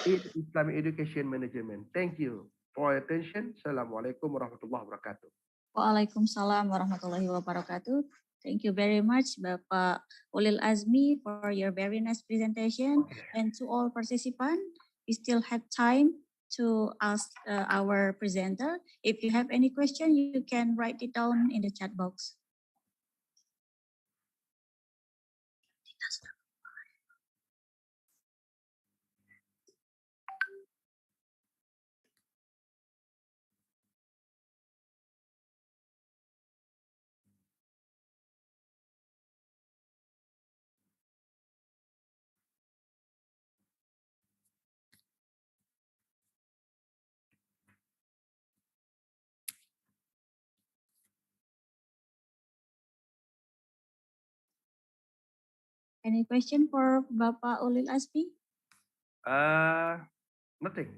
in Islamic education management. Thank you for your attention. Assalamualaikum warahmatullahi wabarakatuh. Waalaikumsalam warahmatullahi wabarakatuh. Thank you very much, Bapak Ulil Azmi, for your very nice presentation. And to all participants, we still have time to ask our presenter. If you have any question, you can write it down in the chat box. Any question for Bapak Ulil Azmi? Nothing.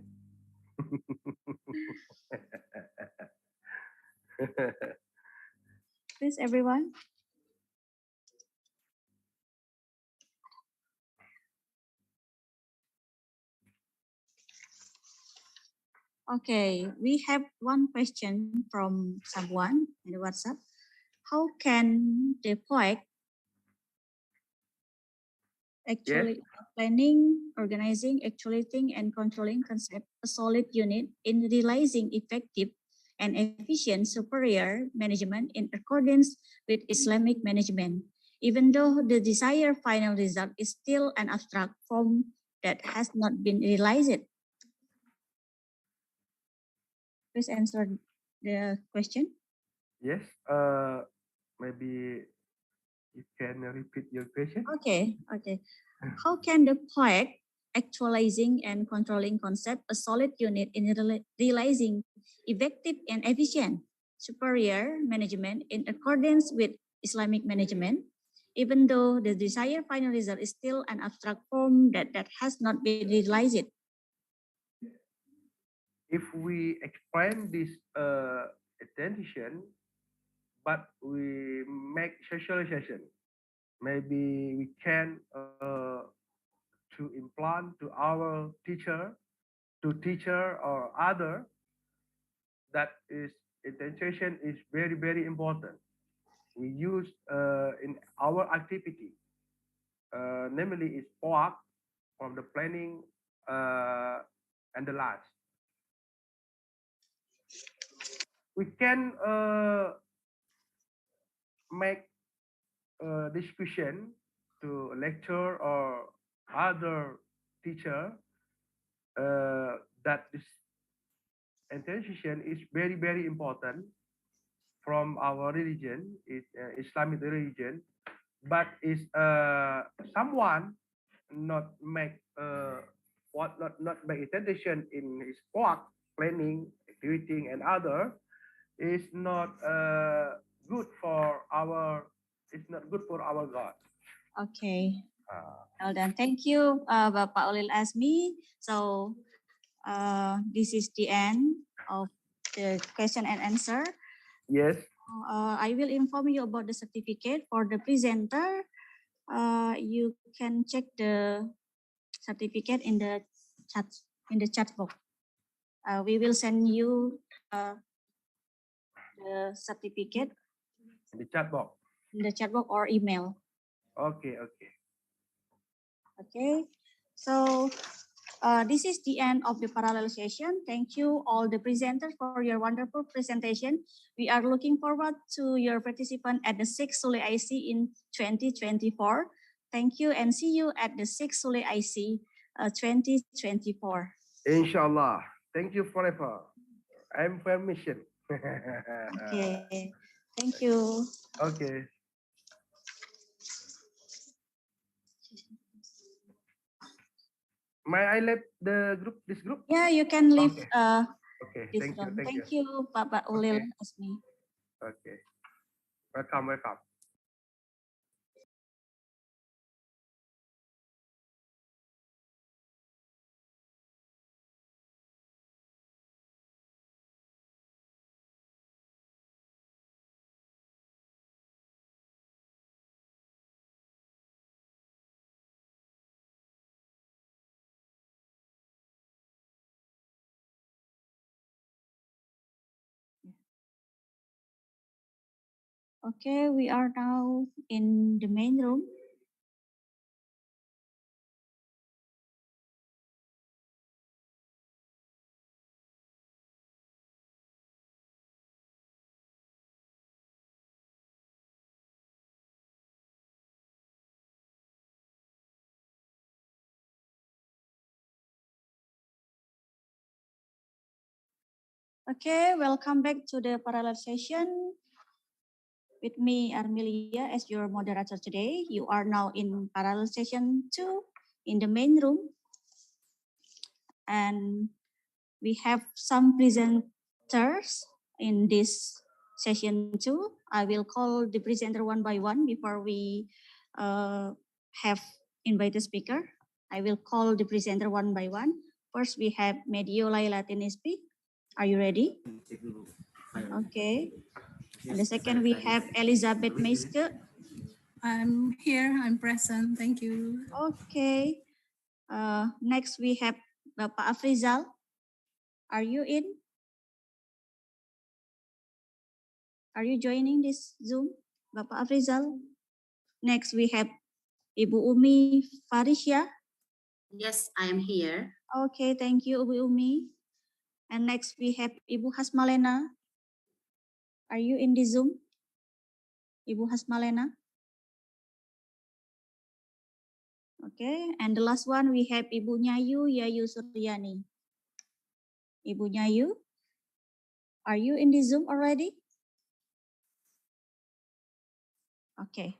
Please, everyone. Okay, we have one question from someone in the WhatsApp. How can the poet actually planning, organizing, actuating, and controlling concept a solid unit in realizing effective and efficient superior management in accordance with Islamic management? even though the desired final result is still an abstract form that has not been realized. Please answer the question. Yes. Maybe you can repeat your question. Okay. How can the poet actualizing and controlling concept a solid unit in realizing effective and efficient superior management in accordance with Islamic management, even though the desired final result is still an abstract form that has not been realized? If we explain this attention, but we make socialization, maybe we can to implant to our teacher, to teacher or other, that is attention is very, very important. We use in our activity, namely is POAC from the planning and the last. We can make discussion to lecture or other teacher that this intention is very, very important from our religion, is Islamic religion, but is someone not make not make intention in his work, planning, activity, and other, is not good for our. It's not good for our God. Okay. Well done. Thank you, Bapak Ulil Azmi. So this is the end of the question and answer. Yes. I will inform you about the certificate for the presenter. You can check the certificate in the chat box. We will send you the certificate in the chat box. In the chat box or email. Okay. Okay. So this is the end of the parallel session. Thank you all the presenters for your wonderful presentation. We are looking forward to your participation at the 6th SULE IC in 2024. Thank you and see you at the 6th SULE IC 2024. Inshallah. Thank you forever. I'm permission. Okay. Thank you. Okay. May I leave the group? This group? Yeah, you can leave. Okay. This Thank room. you. Thank you, Bapak Ulil Azmi. Okay. Welcome. Okay, we are now in the main room. Okay, welcome back to the parallel session. With me, Armilia, as your moderator today. You are now in parallel session 2 in the main room. And we have some presenters in this session 2. I will call the presenter one by one before we have invited speaker. I will call the presenter one by one. First, we have Medio Laila Tinispi. Are you ready? Okay. And the second, we have Elizabeth Meiske. I'm here, I'm present, thank you. Okay. Next, we have Bapak Afrizal. Are you in? Are you joining this Zoom, Bapak Afrizal? Next, we have Ibu Umi Farisya. Yes, I am here. Okay, thank you, Ibu Umi. And next, we have Ibu Hasmalena. Are you in the Zoom? Ibu Hasmalena? Okay, and the last one we have Ibu Nyayu Yayu Suryani. Ibu Nyayu, are you in the Zoom already? Okay.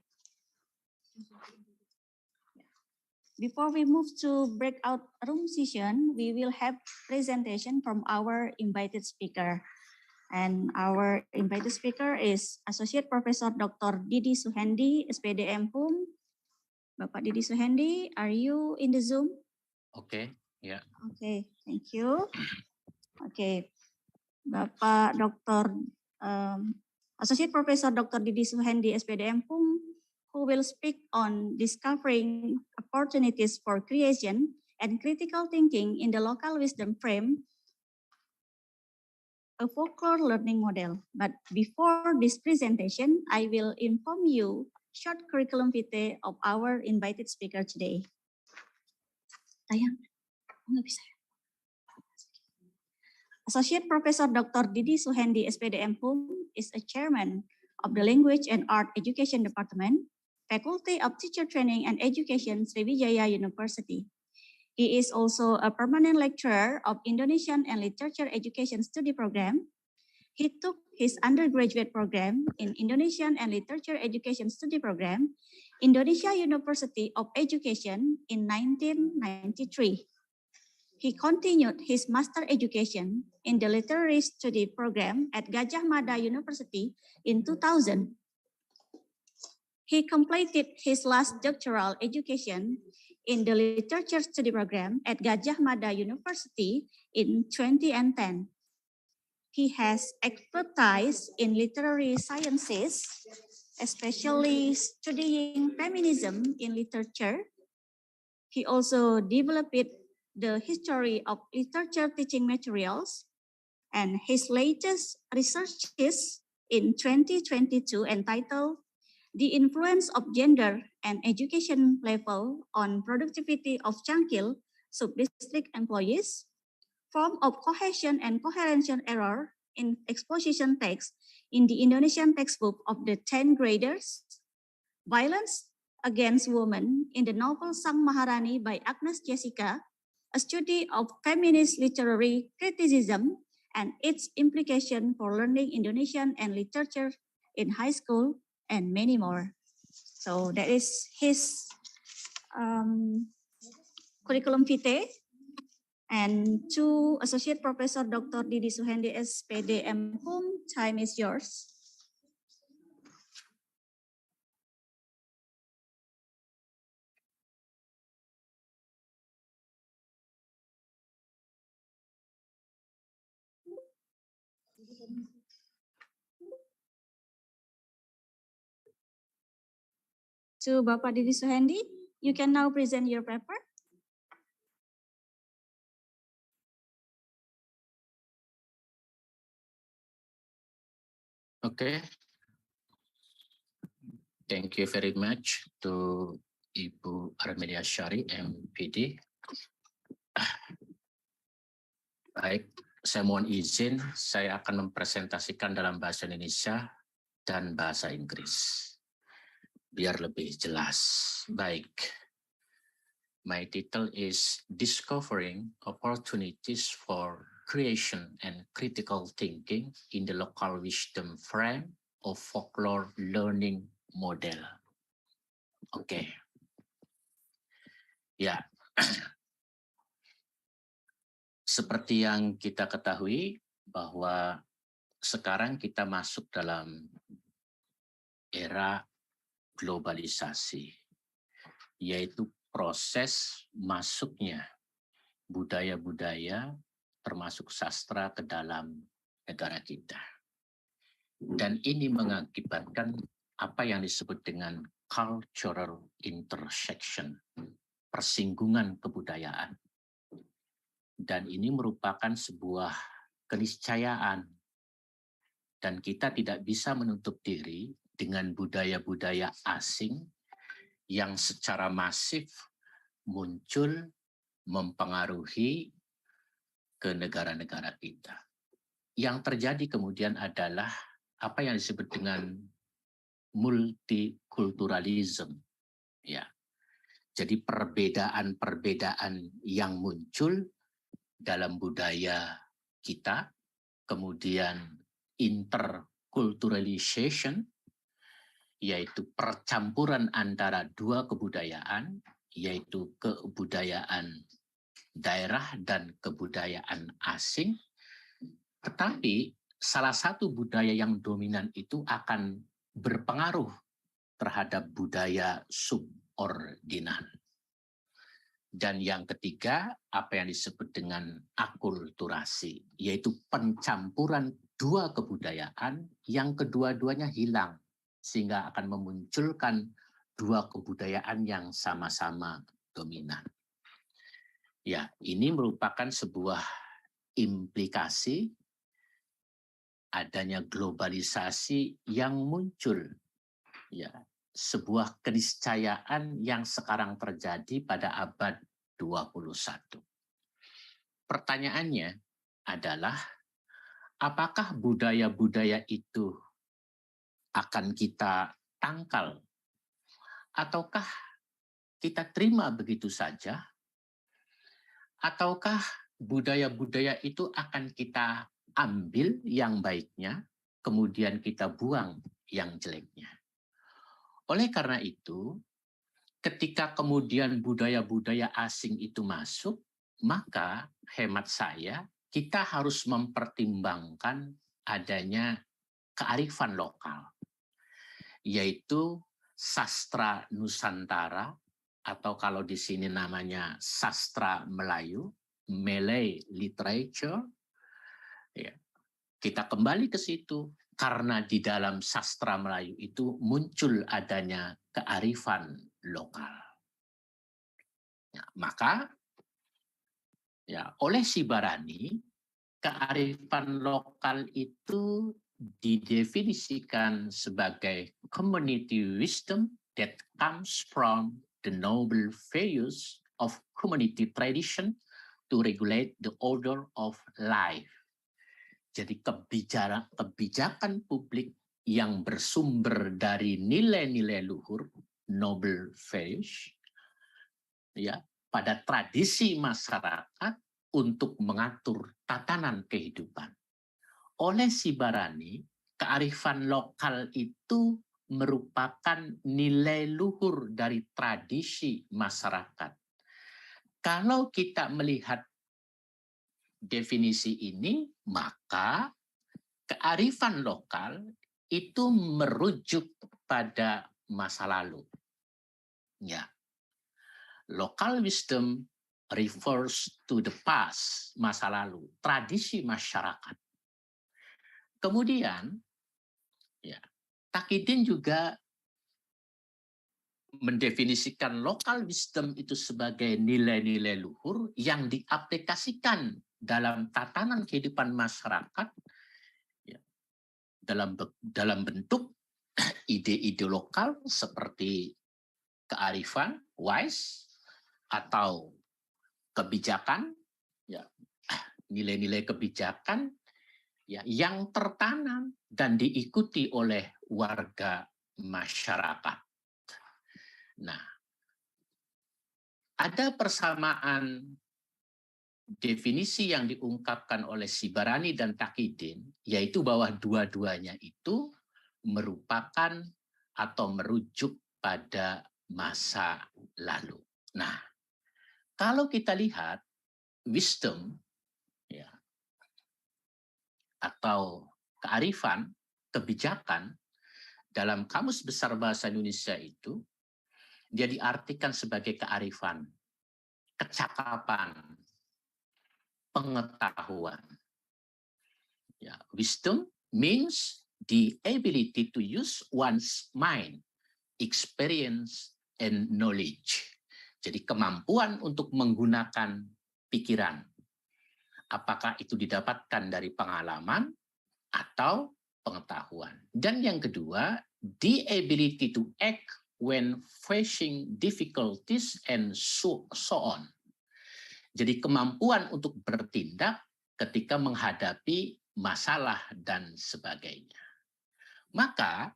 Before we move to breakout room session, we will have presentation from our invited speaker. And our invited speaker is Associate Professor Dr. Didi Suhendi, SPD MHUM. Bapak Didi Suhendi, are you in the Zoom? Okay, yeah. Okay, thank you. Okay, Bapak Dr. Associate Professor Dr. Didi Suhendi, SPD MHUM, who will speak on discovering opportunities for creation and critical thinking in the local wisdom frame, a folklore learning model. But before this presentation, I will inform you short curriculum vitae of our invited speaker today. Associate Professor Dr. Didi Suhendi, SPD MHUM, is a chairman of the Language and Art Education Department, Faculty of Teacher Training and Education, Sriwijaya University. He is also a permanent lecturer of Indonesian and Literature Education Study Program. He took his undergraduate program in Indonesian and Literature Education Study Program, Indonesia University of Education in 1993. He continued his master education in the literary study program at Gajah Mada University in 2000. He completed his last doctoral education in the literature study program at Gajah Mada University in 2010. He has expertise in literary sciences, especially studying feminism in literature. He also developed the history of literature teaching materials, and his latest research is in 2022 entitled The Influence of Gender and Education Level on Productivity of Changkil Subdistrict Employees, Form of Cohesion and Coherention Error in Exposition Text in the Indonesian Textbook of the 10th Graders, Violence Against Women in the novel Sang Maharani by Agnes Jessica, a study of feminist literary criticism and its implication for learning Indonesian and literature in high school, and many more. So that is his curriculum vitae. And to Associate Professor Dr. Didi Suhendi, SPD MHUM, time is yours. To Bapak Didi Suhendi, you can now present your paper. Okay. Thank you very much to Ibu Armelia Syari, MPD. Baik, saya mohon izin, saya akan mempresentasikan dalam bahasa Indonesia dan bahasa Inggris, biar lebih jelas. Baik, my title is Discovering Opportunities for Creation and Critical Thinking in the Local Wisdom Frame of Folklore Learning Model. Oke. Ya. Seperti yang kita ketahui bahwa sekarang kita masuk dalam era globalisasi, yaitu proses masuknya budaya-budaya termasuk sastra ke dalam negara kita. Dan ini mengakibatkan apa yang disebut dengan cultural intersection, persinggungan kebudayaan. Dan ini merupakan sebuah keniscayaan. Dan kita tidak bisa menutup diri dengan budaya-budaya asing yang secara masif muncul mempengaruhi ke negara-negara kita. Yang terjadi kemudian adalah apa yang disebut dengan multikulturalisme. Ya. Jadi perbedaan-perbedaan yang muncul dalam budaya kita, kemudian interculturalization, yaitu percampuran antara dua kebudayaan, yaitu kebudayaan daerah dan kebudayaan asing. Tetapi salah satu budaya yang dominan itu akan berpengaruh terhadap budaya subordinan. Dan yang ketiga, apa yang disebut dengan akulturasi, yaitu pencampuran dua kebudayaan yang kedua-duanya hilang, sehingga akan memunculkan dua kebudayaan yang sama-sama dominan. Ya, ini merupakan sebuah implikasi adanya globalisasi yang muncul. Ya, sebuah keniscayaan yang sekarang terjadi pada abad 21. Pertanyaannya adalah, apakah budaya-budaya itu akan kita tangkal? Ataukah kita terima begitu saja? Ataukah budaya-budaya itu akan kita ambil yang baiknya, kemudian kita buang yang jeleknya? Oleh karena itu, ketika kemudian budaya-budaya asing itu masuk, maka hemat saya, kita harus mempertimbangkan adanya kearifan lokal, yaitu sastra Nusantara, atau kalau di sini namanya sastra Melayu, Malay literature. Ya, kita kembali ke situ. Karena di dalam sastra Melayu itu muncul adanya kearifan lokal. Ya, maka ya, oleh Sibarani, kearifan lokal itu didefinisikan sebagai community wisdom that comes from the noble values of community tradition to regulate the order of life. Jadi kebijakan publik yang bersumber dari nilai-nilai luhur, noble values, ya, pada tradisi masyarakat untuk mengatur tatanan kehidupan. Oleh Sibarani, kearifan lokal itu merupakan nilai luhur dari tradisi masyarakat. Kalau kita melihat definisi ini, maka kearifan lokal itu merujuk pada masa lalu. Ya. Local wisdom refers to the past, masa lalu, tradisi masyarakat. Kemudian, ya, Takidin juga mendefinisikan local wisdom itu sebagai nilai-nilai luhur yang diaplikasikan dalam tatanan kehidupan masyarakat, ya, dalam bentuk ide-ide lokal seperti kearifan, wise, atau kebijakan, ya, nilai-nilai kebijakan, ya, yang tertanam dan diikuti oleh warga masyarakat. Nah, ada persamaan definisi yang diungkapkan oleh Sibarani dan Takidin, yaitu bahwa dua-duanya itu merupakan atau merujuk pada masa lalu. Nah, kalau kita lihat wisdom, ya, atau kearifan, kebijakan, dalam Kamus Besar Bahasa Indonesia itu, dia diartikan sebagai kearifan, kecakapan, pengetahuan. Ya, wisdom means the ability to use one's mind, experience, and knowledge. Jadi kemampuan untuk menggunakan pikiran. Apakah itu didapatkan dari pengalaman atau pengetahuan. Dan yang kedua, the ability to act when facing difficulties and so on. Jadi kemampuan untuk bertindak ketika menghadapi masalah dan sebagainya. Maka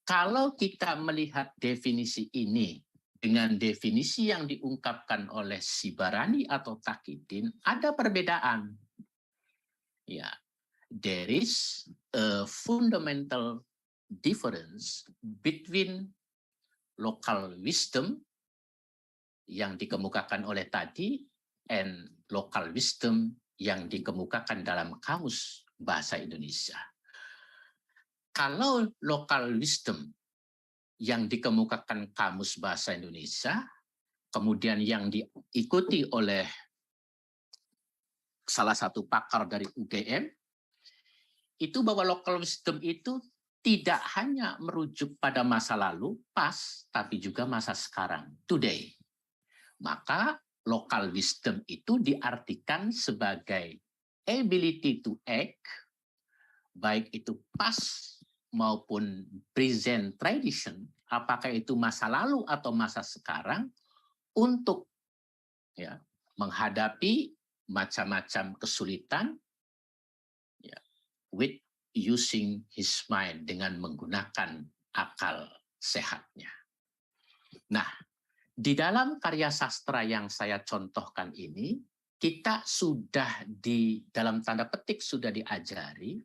kalau kita melihat definisi ini dengan definisi yang diungkapkan oleh Sibarani atau Takiddin ada perbedaan. Ya, there is a fundamental difference between local wisdom yang dikemukakan oleh tadi and local wisdom yang dikemukakan dalam kamus bahasa Indonesia. Kalau local wisdom yang dikemukakan kamus bahasa Indonesia, kemudian yang diikuti oleh salah satu pakar dari UGM, itu bahwa local wisdom itu tidak hanya merujuk pada masa lalu, past, tapi juga masa sekarang, today. Maka local wisdom itu diartikan sebagai ability to act, baik itu past maupun present tradition, apakah itu masa lalu atau masa sekarang, untuk ya, menghadapi macam-macam kesulitan ya, with using his mind, dengan menggunakan akal sehatnya. Nah, di dalam karya sastra yang saya contohkan ini, kita sudah dalam tanda petik sudah diajari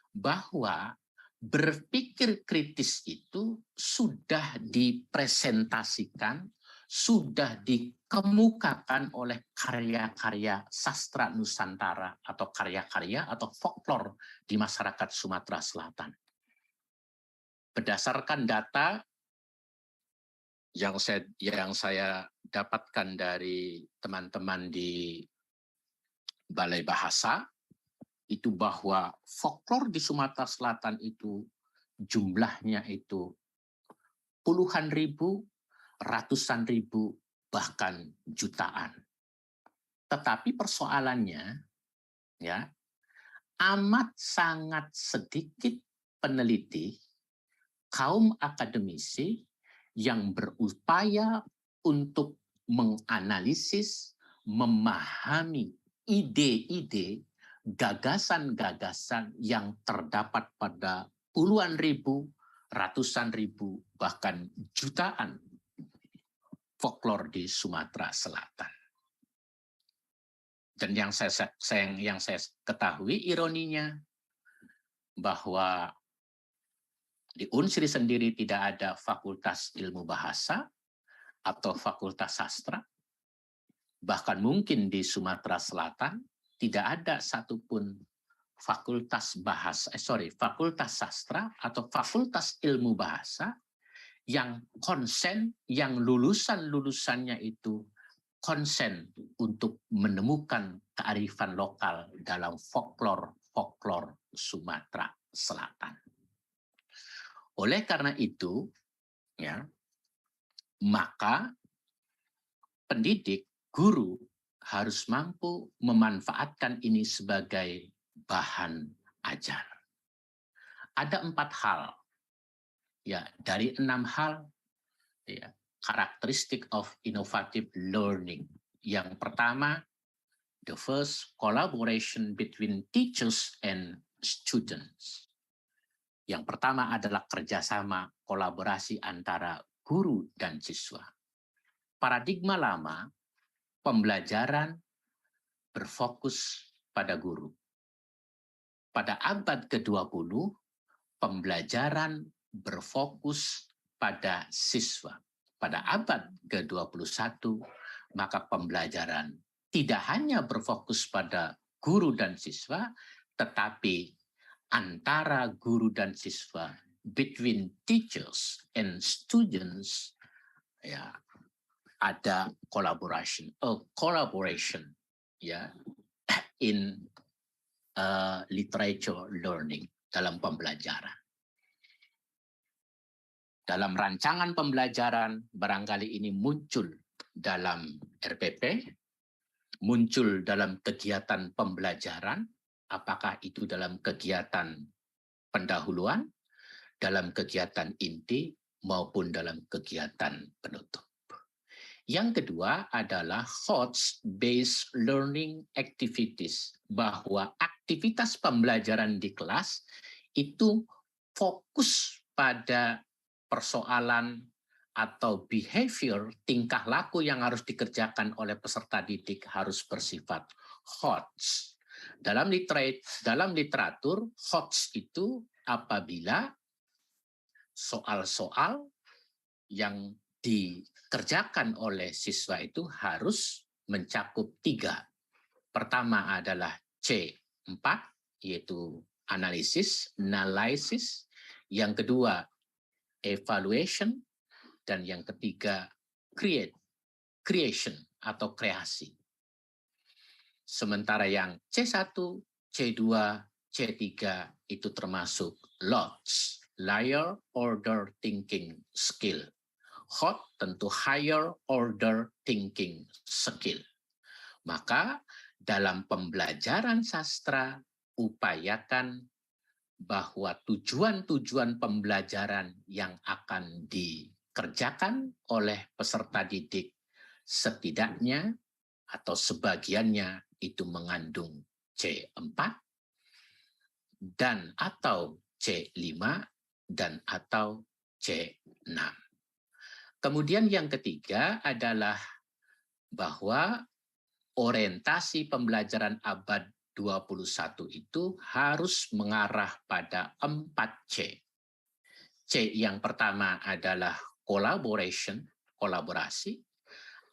bahwa berpikir kritis itu sudah dipresentasikan, sudah dikemukakan oleh karya-karya sastra Nusantara atau karya-karya atau folklore di masyarakat Sumatera Selatan. Berdasarkan data yang saya dapatkan dari teman-teman di Balai Bahasa, itu bahwa folklore di Sumatera Selatan itu jumlahnya itu puluhan ribu, ratusan ribu, bahkan jutaan. Tetapi persoalannya ya, amat sangat sedikit peneliti, kaum akademisi yang berupaya untuk menganalisis, memahami ide-ide, gagasan-gagasan yang terdapat pada puluhan ribu, ratusan ribu, bahkan jutaan folklore di Sumatera Selatan. Dan yang saya ketahui ironinya bahwa di Unsri sendiri tidak ada Fakultas Ilmu Bahasa atau Fakultas Sastra. Bahkan mungkin di Sumatera Selatan tidak ada satupun Fakultas Sastra atau Fakultas Ilmu Bahasa yang konsen, yang lulusan-lulusannya itu konsen untuk menemukan kearifan lokal dalam folklore Sumatera Selatan. Oleh karena itu, ya, maka pendidik, guru harus mampu memanfaatkan ini sebagai bahan ajar. Ada 4 hal, ya, dari 6 hal, ya, karakteristik of innovative learning. Yang pertama, the first, collaboration between teachers and students. Yang pertama adalah kerjasama kolaborasi antara guru dan siswa. Paradigma lama, pembelajaran berfokus pada guru. Pada abad ke-20, pembelajaran berfokus pada siswa. Pada abad ke-21, maka pembelajaran tidak hanya berfokus pada guru dan siswa, tetapi antara guru dan siswa, between teachers and students, ya, ada collaboration ya, in literature learning, dalam pembelajaran. Dalam rancangan pembelajaran barangkali ini muncul dalam RPP, muncul dalam kegiatan pembelajaran, apakah itu dalam kegiatan pendahuluan, dalam kegiatan inti, maupun dalam kegiatan penutup. Yang kedua adalah thoughts-based learning activities, bahwa aktivitas pembelajaran di kelas itu fokus pada persoalan atau behavior, tingkah laku yang harus dikerjakan oleh peserta didik harus bersifat HOTS. Dalam literatur, HOTS itu apabila soal-soal yang dikerjakan oleh siswa itu harus mencakup 3. Pertama adalah C4, yaitu analisis. Yang kedua, evaluation. Dan yang ketiga, creation atau kreasi. Sementara yang C1, C2, C3 itu termasuk LOTS, Higher Order Thinking Skill. HOT tentu Higher Order Thinking Skill. Maka dalam pembelajaran sastra, upayakan bahwa tujuan-tujuan pembelajaran yang akan dikerjakan oleh peserta didik setidaknya atau sebagiannya itu mengandung C4 dan atau C5 dan atau C6. Kemudian yang ketiga adalah bahwa orientasi pembelajaran abad 21 itu harus mengarah pada 4C. C yang pertama adalah kolaborasi.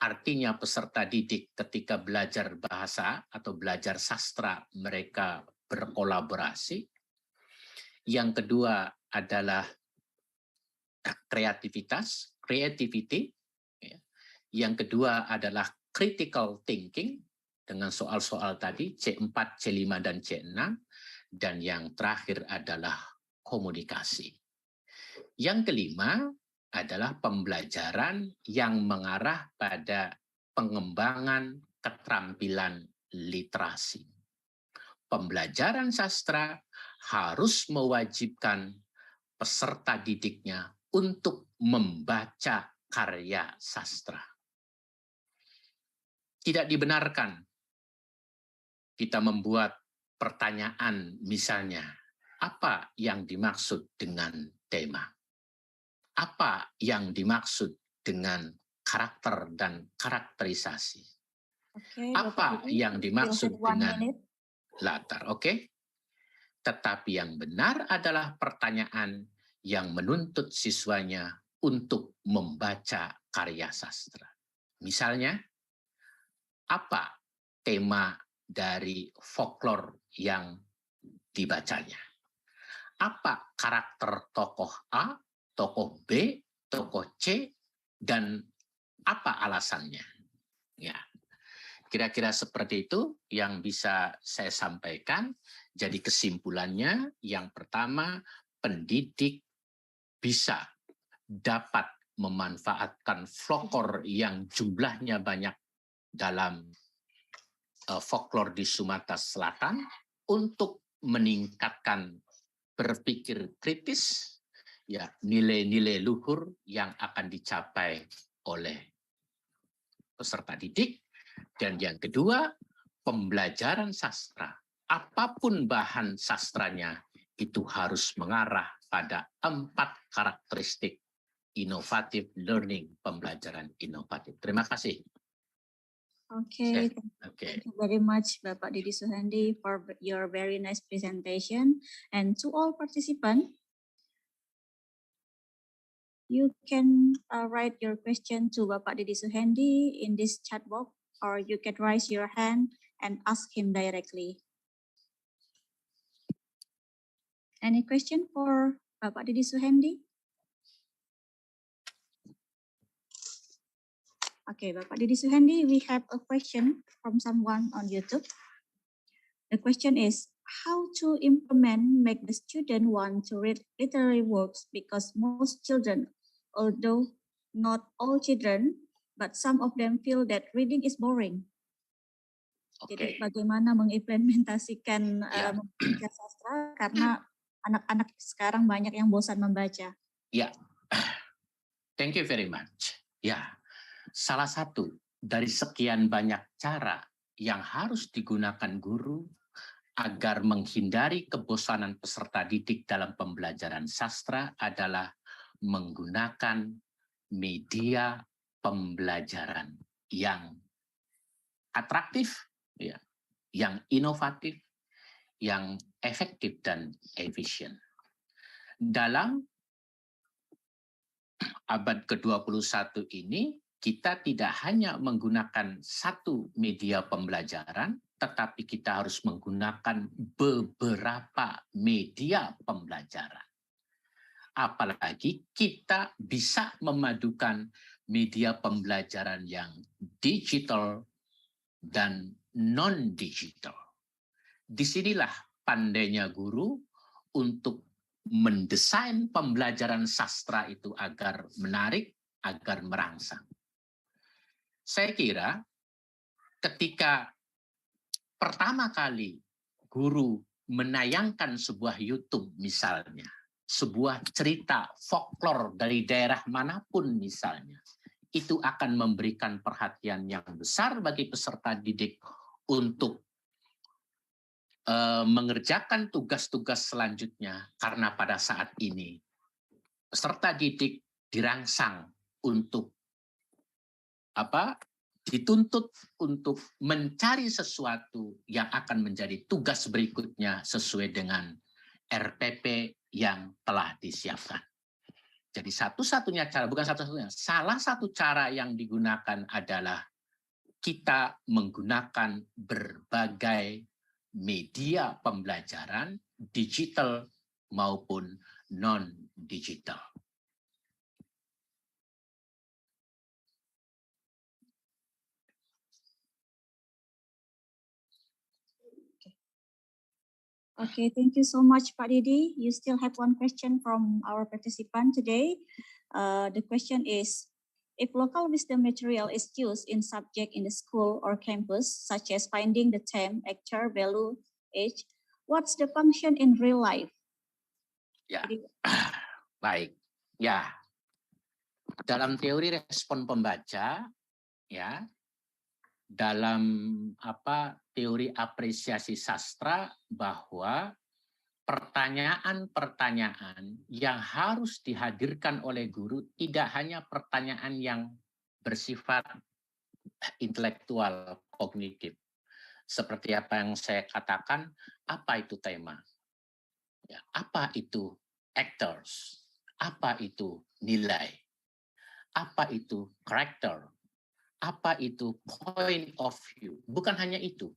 Artinya peserta didik ketika belajar bahasa atau belajar sastra mereka berkolaborasi. Yang kedua adalah creativity. Yang kedua adalah critical thinking dengan soal-soal tadi C4, C5, dan C6. Dan yang terakhir adalah komunikasi. Yang kelima adalah pembelajaran yang mengarah pada pengembangan keterampilan literasi. Pembelajaran sastra harus mewajibkan peserta didiknya untuk membaca karya sastra. Tidak dibenarkan kita membuat pertanyaan misalnya, apa yang dimaksud dengan tema? Apa yang dimaksud dengan karakter dan karakterisasi? Apa yang dimaksud dengan latar? Oke. Tetapi yang benar adalah pertanyaan yang menuntut siswanya untuk membaca karya sastra. Misalnya, apa tema dari folklore yang dibacanya? Apa karakter tokoh A, tokoh B, tokoh C, dan apa alasannya? Ya, kira-kira seperti itu yang bisa saya sampaikan. Jadi kesimpulannya, yang pertama, pendidik bisa dapat memanfaatkan folklore yang jumlahnya banyak dalam folklore di Sumatera Selatan untuk meningkatkan berpikir kritis, ya, nilai-nilai luhur yang akan dicapai oleh peserta didik. Dan yang kedua, pembelajaran sastra, apapun bahan sastranya, itu harus mengarah pada 4 karakteristik inovatif learning, pembelajaran inovatif. Terima kasih. Okay, thank you very much, Bapak Didi Suhandi, for your very nice presentation. And to all participants, you can write your question to Bapak Didi Suhandi in this chat box, or you can raise your hand and ask him directly. Any question for Bapak Didi Suhandi? Okay, Bapak Didi Suhandi, we have a question from someone on YouTube. The question is, how to implement make the student want to read literary works, because most children, although not all children, but some of them feel that reading is boring. Jadi bagaimana mengimplementasikan membaca sastra karena anak-anak sekarang banyak yang bosan membaca. Ya, thank you very much. Ya, salah satu dari sekian banyak cara yang harus digunakan guru agar menghindari kebosanan peserta didik dalam pembelajaran sastra adalah menggunakan media pembelajaran yang atraktif, ya, yang inovatif, yang efektif dan efisien. Dalam abad ke-21 ini, kita tidak hanya menggunakan satu media pembelajaran, tetapi kita harus menggunakan beberapa media pembelajaran. Apalagi kita bisa memadukan media pembelajaran yang digital dan non-digital. Disinilah pandainya guru untuk mendesain pembelajaran sastra itu agar menarik, agar merangsang. Saya kira ketika pertama kali guru menayangkan sebuah YouTube misalnya, sebuah cerita folklore dari daerah manapun misalnya, itu akan memberikan perhatian yang besar bagi peserta didik untuk mengerjakan tugas-tugas selanjutnya, karena pada saat ini peserta didik dirangsang untuk dituntut untuk mencari sesuatu yang akan menjadi tugas berikutnya sesuai dengan RPP yang telah disiapkan. Jadi satu-satunya cara, bukan satu-satunya, salah satu cara yang digunakan adalah kita menggunakan berbagai media pembelajaran digital maupun non-digital. Okay, thank you so much, Pak Didi. You still have one question from our participant today. The question is, if local wisdom material is used in subject in the school or campus, such as finding the time, actor, value, age, what's the function in real life? Ya, baik. Ya, dalam teori respon pembaca, ya, dalam teori apresiasi sastra, bahwa pertanyaan-pertanyaan yang harus dihadirkan oleh guru tidak hanya pertanyaan yang bersifat intelektual, kognitif. Seperti apa yang saya katakan, apa itu tema? Ya, apa itu actors? Apa itu nilai? Apa itu karakter? Apa itu point of view? Bukan hanya itu,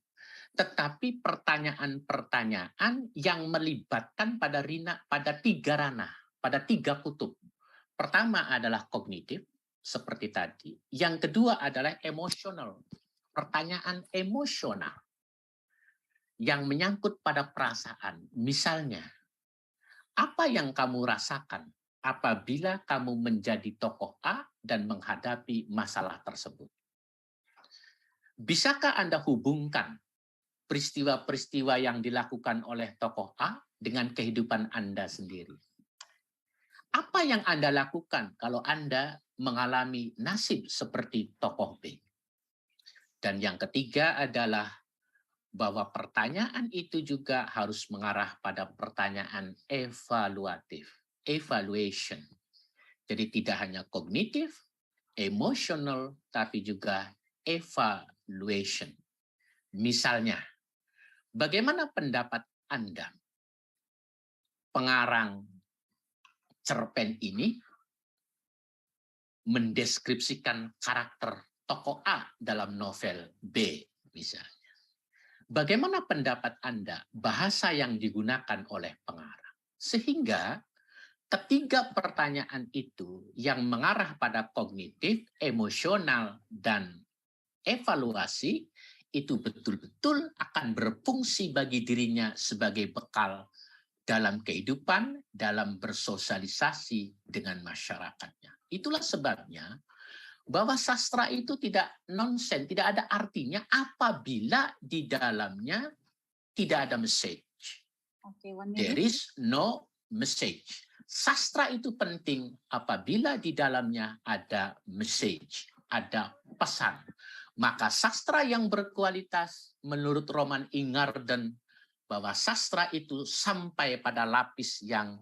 tetapi pertanyaan-pertanyaan yang melibatkan pada tiga ranah, pada tiga kutub. Pertama adalah kognitif, seperti tadi. Yang kedua adalah emosional, pertanyaan emosional yang menyangkut pada perasaan. Misalnya, apa yang kamu rasakan apabila kamu menjadi tokoh A dan menghadapi masalah tersebut? Bisakah Anda hubungkan peristiwa-peristiwa yang dilakukan oleh tokoh A dengan kehidupan Anda sendiri? Apa yang Anda lakukan kalau Anda mengalami nasib seperti tokoh B? Dan yang ketiga adalah bahwa pertanyaan itu juga harus mengarah pada pertanyaan evaluatif, evaluation. Jadi tidak hanya kognitif, emosional, tapi juga evaluation. Misalnya, bagaimana pendapat Anda? Pengarang cerpen ini mendeskripsikan karakter tokoh A dalam novel B, misalnya. Bagaimana pendapat Anda bahasa yang digunakan oleh pengarang? Sehingga ketiga pertanyaan itu yang mengarah pada kognitif, emosional, dan evaluasi itu betul-betul akan berfungsi bagi dirinya sebagai bekal dalam kehidupan, dalam bersosialisasi dengan masyarakatnya. Itulah sebabnya bahwa sastra itu tidak nonsen, tidak ada artinya apabila di dalamnya tidak ada message. There is no message. Sastra itu penting apabila di dalamnya ada message, ada pesan. Maka sastra yang berkualitas menurut Roman Ingarden bahwa sastra itu sampai pada lapis yang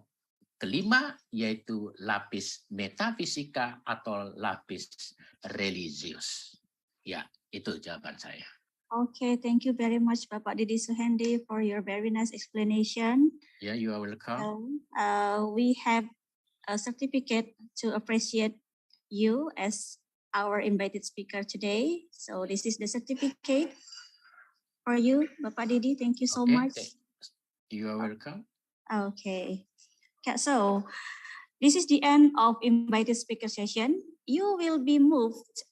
kelima yaitu lapis metafisika atau lapis religius. Ya, itu jawaban saya. Okay, thank you very much, Bapak Didi Suhendi, for your very nice explanation. Yeah, you are welcome. We have a certificate to appreciate you as our invited speaker today. So this is the certificate for you, Bapak Didi. Thank you so much. You are welcome. Okay. So this is the end of invited speaker session. You will be moved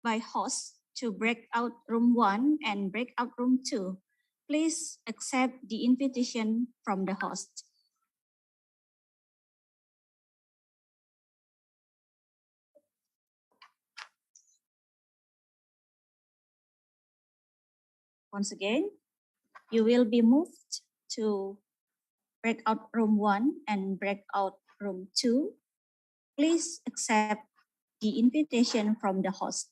by host to breakout room 1 and breakout room 2. Please accept the invitation from the host. Once again, you will be moved to breakout room 1 and breakout room 2. Please accept the invitation from the host.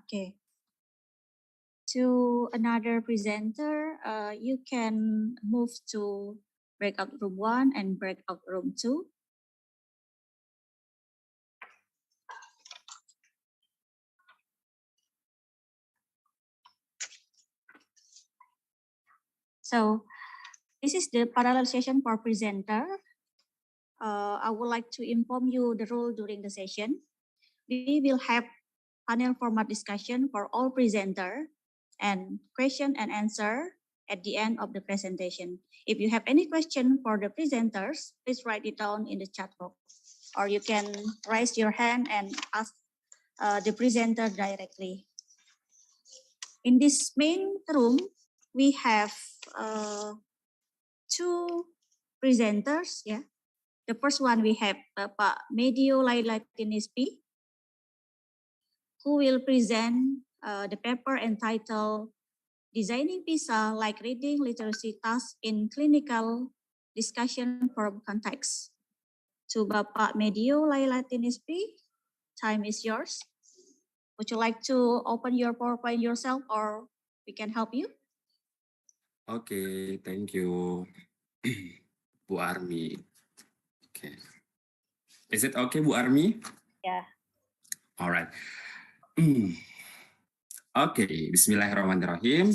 Okay. To another presenter, you can move to breakout room 1 and breakout room 2. So this is the parallel session for presenter. I would like to inform you the rule during the session. We will have panel format discussion for all presenter and question and answer at the end of the presentation. If you have any question for the presenters, please write it down in the chat box, or you can raise your hand and ask the presenter directly. In this main room, we have 2 presenters. Yeah, the first one we have Pak Medio Lailatinispi, who will present the paper entitled Designing PISA like Reading Literacy Tasks in Clinical Discussion from Context. To Bapak Medio Lailatinispi, time is yours. Would you like to open your PowerPoint yourself, or we can help you? Okay, thank you, Bu Armi. Okay. Is it okay, Bu Armi? Yeah. All right. Okay, bismillahirrahmanirrahim.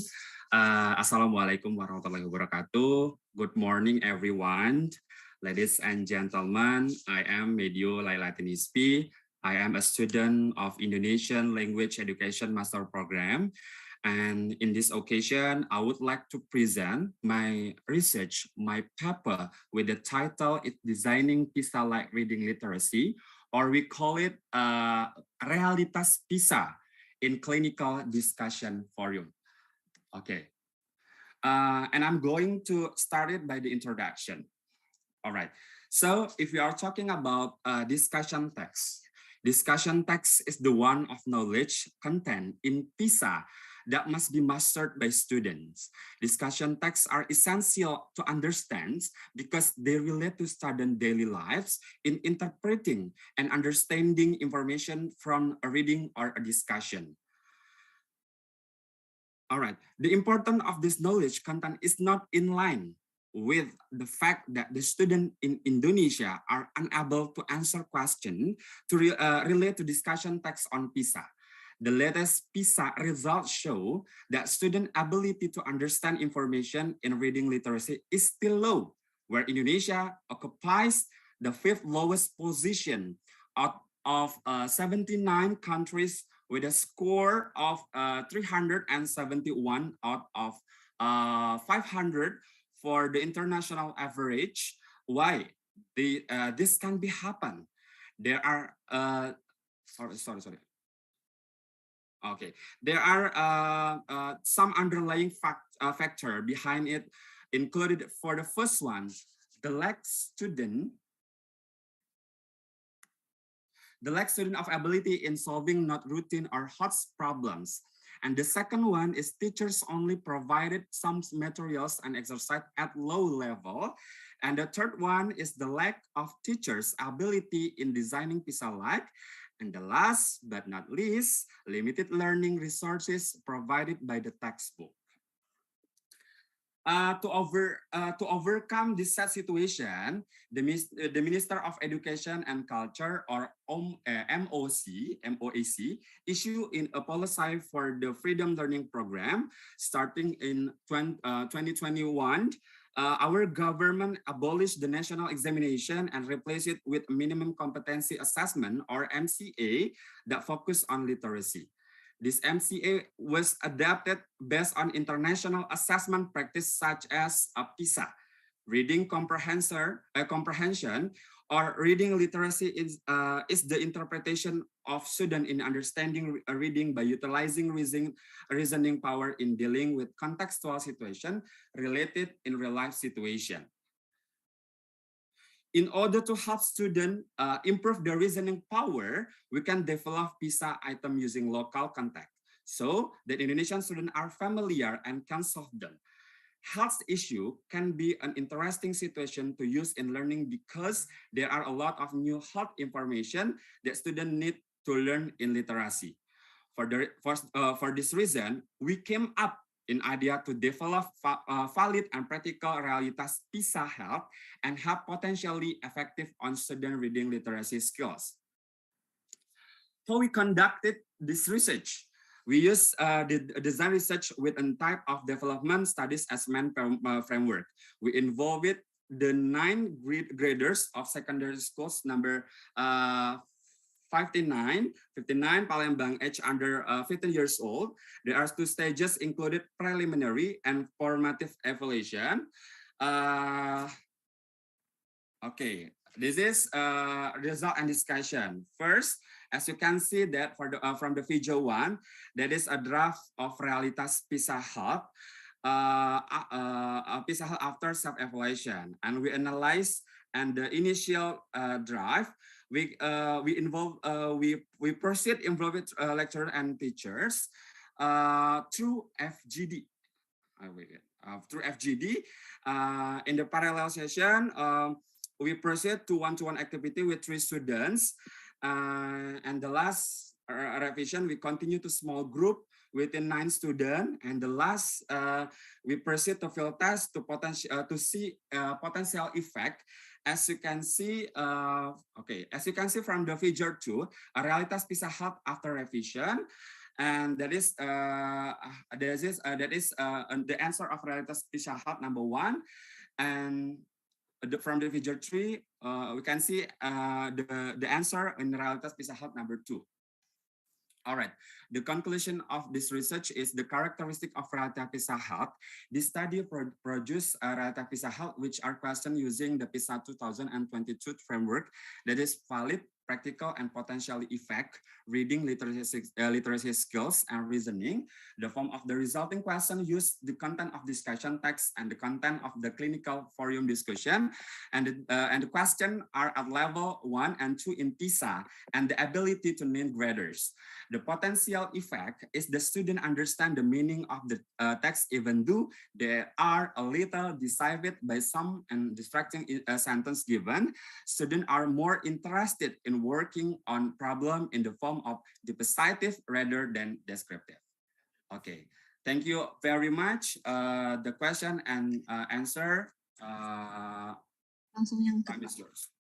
Assalamualaikum warahmatullahi wabarakatuh. Good morning, everyone. Ladies and gentlemen, I am Medio Lailatinispi. I am a student of Indonesian Language Education Master Program. And in this occasion, I would like to present my research, my paper with the title, It's Designing PISA Like Reading Literacy, or we call it Realitas PISA in Clinical Discussion Forum. Okay. And I'm going to start it by the introduction. All right. So if we are talking about discussion text is the one of knowledge content in PISA that must be mastered by students. Discussion texts are essential to understand because they relate to student daily lives in interpreting and understanding information from a reading or a discussion. All right, the importance of this knowledge content is not in line with the fact that the students in Indonesia are unable to answer questions to relate to discussion text on PISA. The latest PISA results show that student ability to understand information in reading literacy is still low, where Indonesia occupies the 5th lowest position out of 79 countries with a score of 371 out of 500 for the international average. Why? This can be happen. There are sorry. Okay, there are some underlying factor behind it, included for the first one, the lack student the lack student of ability in solving not routine or hot problems. And the second one is teachers only provided some materials and exercise at low level. And the third one is the lack of teachers' ability in designing PISA-like. And the last but not least, limited learning resources provided by the textbook. To overcome this sad situation, the Minister of Education and Culture, or MOAC, issued a policy for the Freedom Learning Program starting in 2021. Our government abolished the national examination and replaced it with minimum competency assessment, or MCA, that focused on literacy. This MCA was adapted based on international assessment practice such as PISA, reading comprehension, or reading literacy is the interpretation of student in understanding reading by utilizing reasoning power in dealing with contextual situation related in real life situation. In order to help students improve their reasoning power, we can develop PISA item using local context so that Indonesian students are familiar and can solve them. Health issue can be an interesting situation to use in learning because there are a lot of new health information that students need to learn in literacy. For this reason, we came up an idea to develop valid and practical realitas PISA health and have potentially effective on student reading literacy skills. So we conducted this research. We used the design research with a type of development studies assessment framework. We involved the 9 graders of secondary schools number 59 Palembang, age under 15 years old. There are 2 stages included: preliminary and formative evaluation. Okay, this is result and discussion. First, as you can see that for the from the video 1, that is a draft of realitas PISA health. PISA health after self-evaluation, and we analyze and the initial draft. We proceed involved lecturers and teachers through FGD. Through FGD, in the parallel session, we proceed to one-to-one activity with 3 students, and the last revision we continue to small group within 9 students, and the last we proceed to field test to see potential effect. As you can see, as you can see from the figure 2, a realitas PISA health after revision, and that is the answer of realitas PISA health number 1, and from the figure 3, we can see the answer in realitas PISA health number 2. All right, the conclusion of this research is the characteristic of realitas PISA health. This study produced realitas PISA health, which are questioned using the PISA 2022 framework that is valid, practical, and potentially effect reading, literacy skills, and reasoning. The form of the resulting question used the content of discussion text and the content of the clinical forum discussion, and the question are at level 1 and 2 in PISA, and the ability to name graders. The potential effect is the student understand the meaning of the text even though they are a little deceived by some and distracting sentence given. Students are more interested in working on problem in the form of dispositive rather than descriptive. Okay, thank you very much. The question and answer Langsung yang time is yours.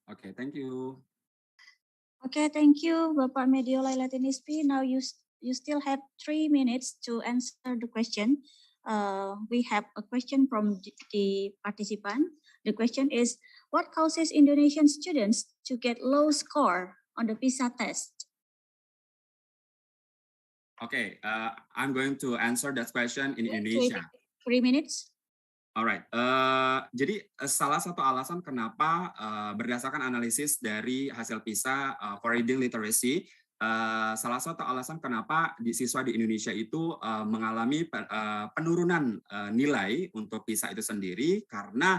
Okay, thank you. Okay, thank you, Bapak Medio Lailatinispi. Now you still have 3 minutes to answer the question. We have a question from the participant. The question is, what causes Indonesian students to get low score on the PISA test? Okay, I'm going to answer that question in Indonesia. 3 minutes. Alright, jadi salah satu alasan kenapa berdasarkan analisis dari hasil PISA for reading literacy salah satu alasan kenapa siswa di Indonesia itu mengalami penurunan nilai untuk PISA itu sendiri, karena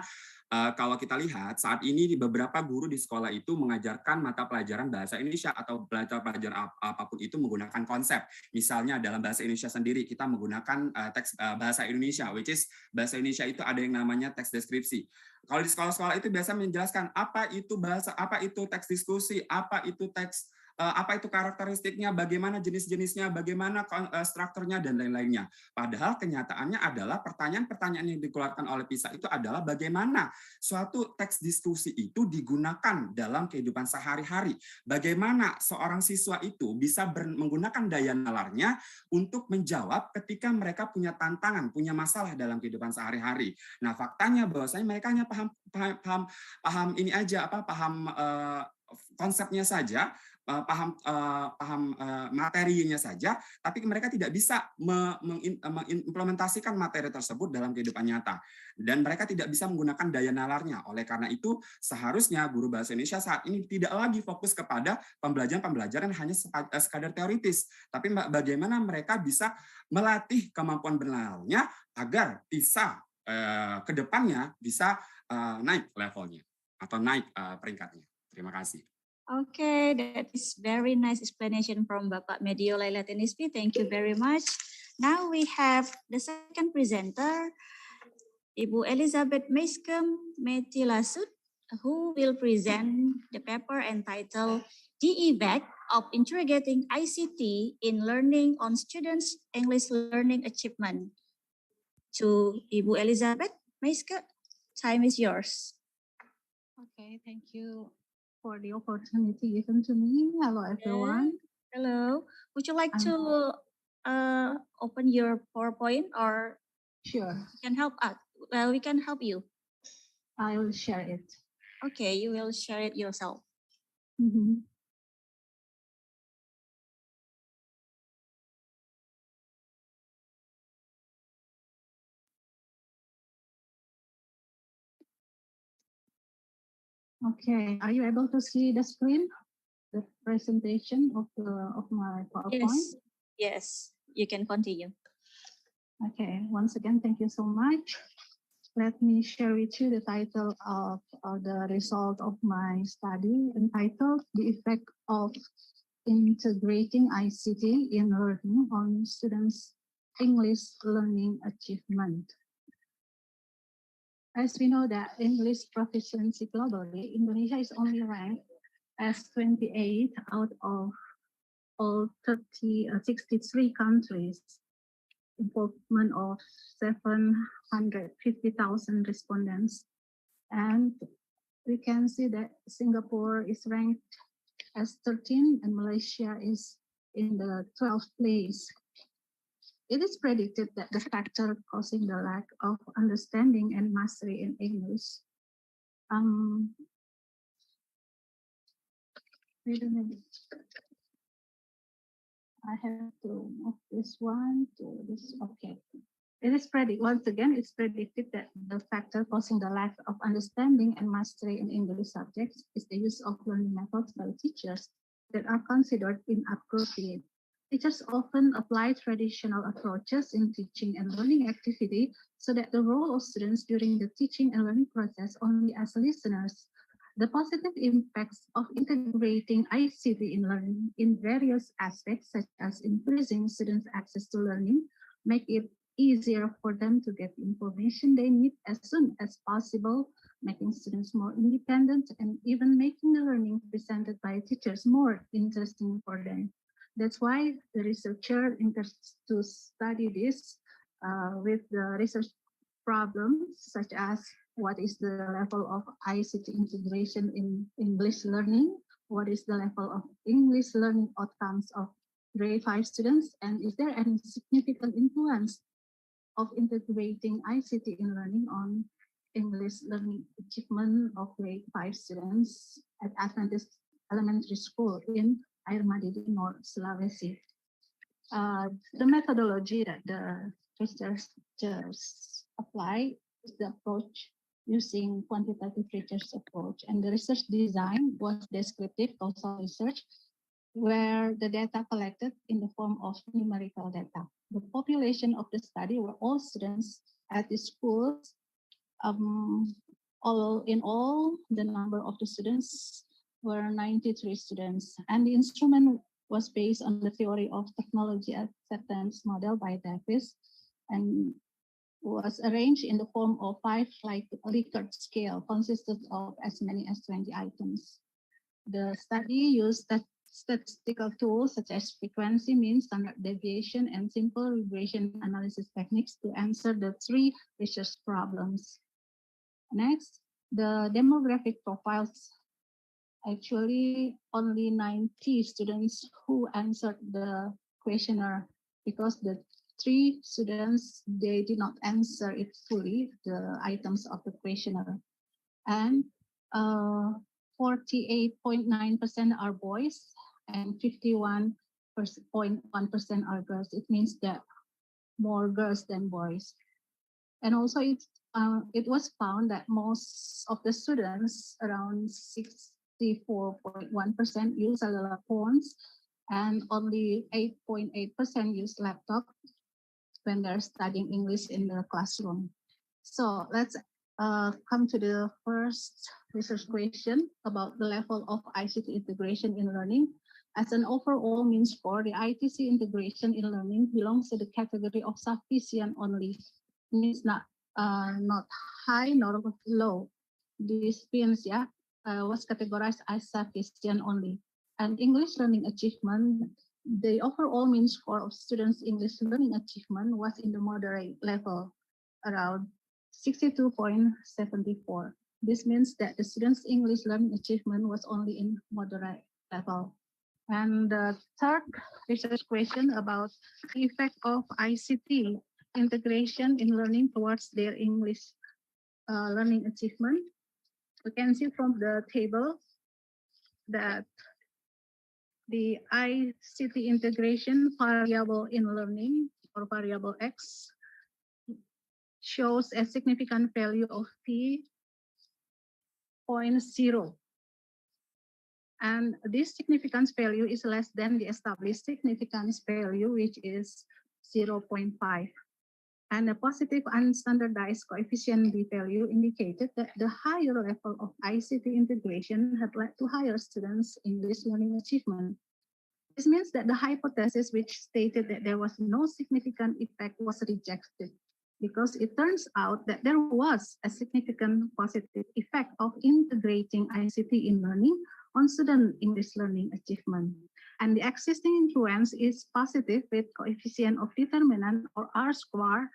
kalau kita lihat saat ini di beberapa guru di sekolah itu mengajarkan mata pelajaran bahasa Indonesia atau mata pelajaran apapun itu menggunakan konsep. Misalnya dalam bahasa Indonesia sendiri kita menggunakan teks bahasa Indonesia, which is bahasa Indonesia itu ada yang namanya teks deskripsi. Kalau di sekolah-sekolah itu biasa menjelaskan apa itu bahasa, apa itu teks diskusi, apa itu teks, apa itu karakteristiknya, bagaimana jenis-jenisnya, bagaimana strukturnya, dan lain-lainnya. Padahal kenyataannya adalah pertanyaan-pertanyaan yang dikeluarkan oleh PISA itu adalah bagaimana suatu teks diskusi itu digunakan dalam kehidupan sehari-hari. Bagaimana seorang siswa itu bisa menggunakan daya nalarnya untuk menjawab ketika mereka punya tantangan, punya masalah dalam kehidupan sehari-hari. Nah, faktanya bahwasanya mereka hanya paham ini aja, paham konsepnya saja, paham materinya saja, tapi mereka tidak bisa mengimplementasikan materi tersebut dalam kehidupan nyata, dan mereka tidak bisa menggunakan daya nalarnya. Oleh karena itu, seharusnya guru bahasa Indonesia saat ini tidak lagi fokus kepada pembelajaran hanya sekadar teoritis, tapi bagaimana mereka bisa melatih kemampuan bernalarnya agar bisa ke depannya bisa naik levelnya atau naik peringkatnya. Terima kasih. Okay, that is very nice explanation from Bapak Medio Lailatinispi. Thank you very much. Now we have the second presenter, Ibu Elizabeth Meiskem Metilasut, who will present the paper entitled The Effect of Integrating ICT in Learning on Students' English Learning Achievement. To Ibu Elizabeth Meiskem, time is yours. Okay, thank you for the opportunity given to me. Hello, everyone. Hello. Would you like to open your PowerPoint, or Sure, can help us? Well, we can help you. I will share it. Okay, you will share it yourself. Mhm. Okay, are you able to see the screen, the presentation of my PowerPoint? Yes, you can continue. Okay, once again, thank you so much. Let me share with you the title of the result of my study, entitled The Effect of Integrating ICT in Learning on Students' English Learning Achievement. As we know that English proficiency globally, Indonesia is only ranked as 28 out of all 63 countries. Involvement of 750,000 respondents. And we can see that Singapore is ranked as 13 and Malaysia is in the 12th place. It is predicted that the factor causing the lack of understanding and mastery in English. Wait a minute. I have to move this one to this. Okay. It is predicted, once again, it's predicted that the factor causing the lack of understanding and mastery in English subjects is the use of learning methods by teachers that are considered inappropriate. Teachers often apply traditional approaches in teaching and learning activity so that the role of students during the teaching and learning process only as listeners. The positive impacts of integrating ICT in learning in various aspects, such as increasing students' access to learning, make it easier for them to get information they need as soon as possible, making students more independent, and even making the learning presented by teachers more interesting for them. That's why the researcher interested to study this with the research problems, such as what is the level of ICT integration in English learning, what is the level of English learning outcomes of grade 5 students, and is there any significant influence of integrating ICT in learning on English learning achievement of grade 5 students at Adventist Elementary School in Air Madidi, North Sulawesi. The methodology that the researchers apply is the approach using quantitative research approach, and the research design was descriptive causal research where the data collected in the form of numerical data. The population of the study were all students at the schools. All in all, the number of the students were 93 students, and the instrument was based on the theory of technology acceptance model by Davis, and was arranged in the form of 5 Likert scale, consisted of as many as 20 items. The study used statistical tools such as frequency, mean, standard deviation, and simple regression analysis techniques to answer the 3 research problems. Next, the demographic profiles. Actually, only 90 students who answered the questionnaire, because the 3 students, they did not answer it fully, the items of the questionnaire. And 48.9% are boys and 51.1% are girls. It means that more girls than boys. And also it was found that most of the students, around 64.1%, use cellular phones, and only 8.8% use laptop when they're studying English in the classroom. So let's come to the first research question about the level of ICT integration in learning. As an overall mean score, the ITC integration in learning belongs to the category of sufficient only. Means not high nor low. This means was categorized as sufficient only. And English learning achievement, the overall mean score of students' English learning achievement was in the moderate level, around 62.74. This means that the students' English learning achievement was only in moderate level. And the third research question about the effect of ICT integration in learning towards their English learning achievement. We can see from the table that the ICT integration variable in learning, or variable X, shows a significant value of p.0. And this significance value is less than the established significance value, which is 0.5. And a positive unstandardized coefficient B value indicated that the higher level of ICT integration had led to higher students' English learning achievement. This means that the hypothesis which stated that there was no significant effect was rejected, because it turns out that there was a significant positive effect of integrating ICT in learning on student English learning achievement. And the existing influence is positive with coefficient of determinant, or R square,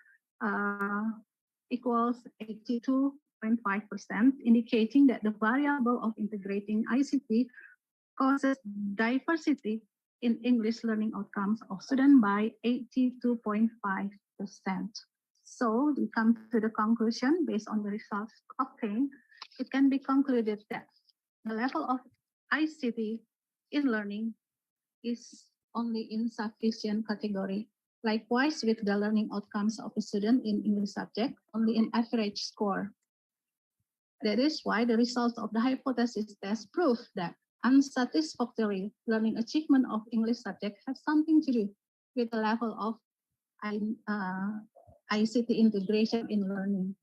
equals 82.5%, indicating that the variable of integrating ICT causes diversity in English learning outcomes of students by 82.5%. So we come to the conclusion based on the results obtained. It can be concluded that the level of ICT in learning is only insufficient category. Likewise, with the learning outcomes of a student in English subject, only an average score. That is why the results of the hypothesis test prove that unsatisfactory learning achievement of English subject have something to do with the level of ICT integration in learning.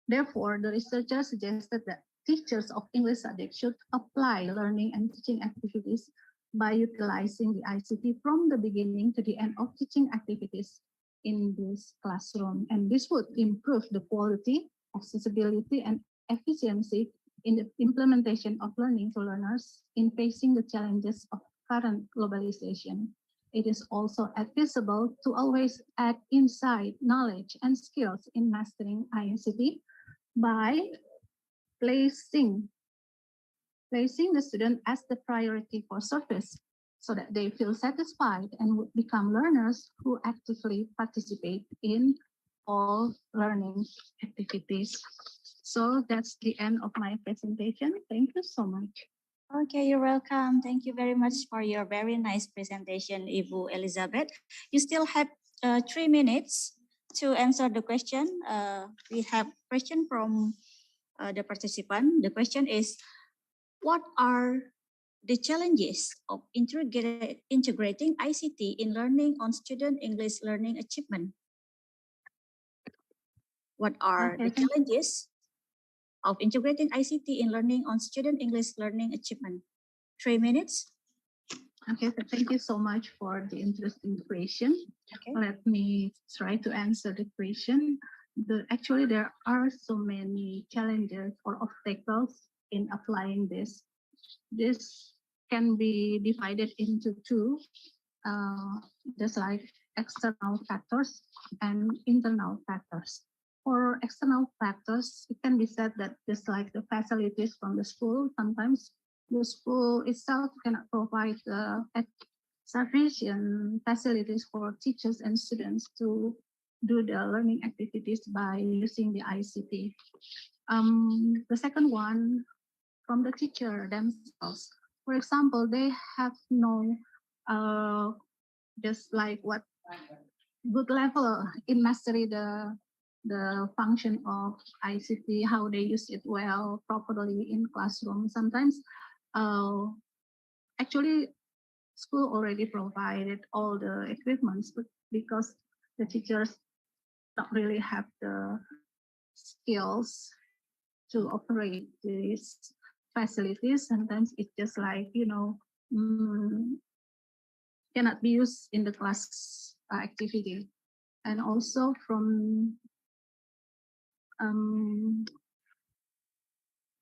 Therefore, the researchers suggested that teachers of English subject should apply learning and teaching activities by utilizing the ICT from the beginning to the end of teaching activities in this classroom. And this would improve the quality, accessibility, and efficiency in the implementation of learning to learners in facing the challenges of current globalization. It is also advisable to always add insight, knowledge, and skills in mastering ICT by placing the student as the priority for service, so that they feel satisfied and would become learners who actively participate in all learning activities. So that's the end of my presentation. Thank you so much. Okay, you're welcome. Thank you very much for your very nice presentation, Ibu Elizabeth. You still have 3 minutes to answer the question. We have a question from the participant. The question is, what are the challenges of integrating ICT in learning on student English learning achievement. What are the challenges of integrating ICT in learning on student English learning achievement? 3 minutes. Okay, so thank you so much for the interesting question. Okay. Let me try to answer the question. Actually, there are so many challenges or obstacles in applying this. This can be divided into two, just like external factors and internal factors. For external factors, it can be said that just like the facilities from the school, sometimes the school itself cannot provide sufficient facilities for teachers and students to do the learning activities by using the ICT. The second one, from the teacher themselves. For example, they have no, just like what good level in mastery the function of ICT, how they use it well, properly in classroom. Sometimes, actually, school already provided all the equipments, but because the teachers don't really have the skills to operate these facilities, sometimes it's just like, cannot be used in the class activity. And also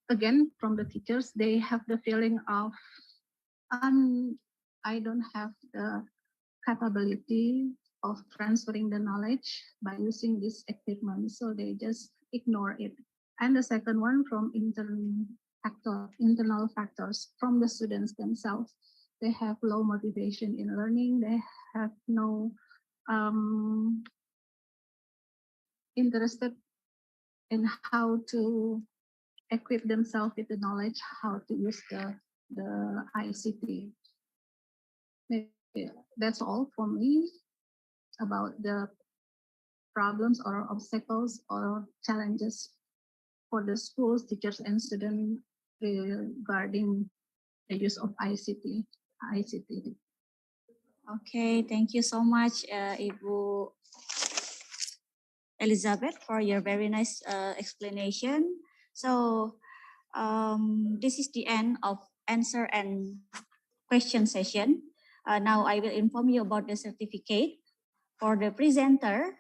again, from the teachers, they have the feeling of, I don't have the capability of transferring the knowledge by using this equipment, so they just ignore it. And the second one, from internal factors from the students themselves. They have low motivation in learning. They have no interested in how to equip themselves with the knowledge, how to use the ICT. That's all for me about the problems or obstacles or challenges for the schools, teachers, and students regarding the use of ICT. Okay, thank you so much, Ibu Elizabeth, for your very nice explanation. So this is the end of answer and question session. Now I will inform you about the certificate. For the presenter,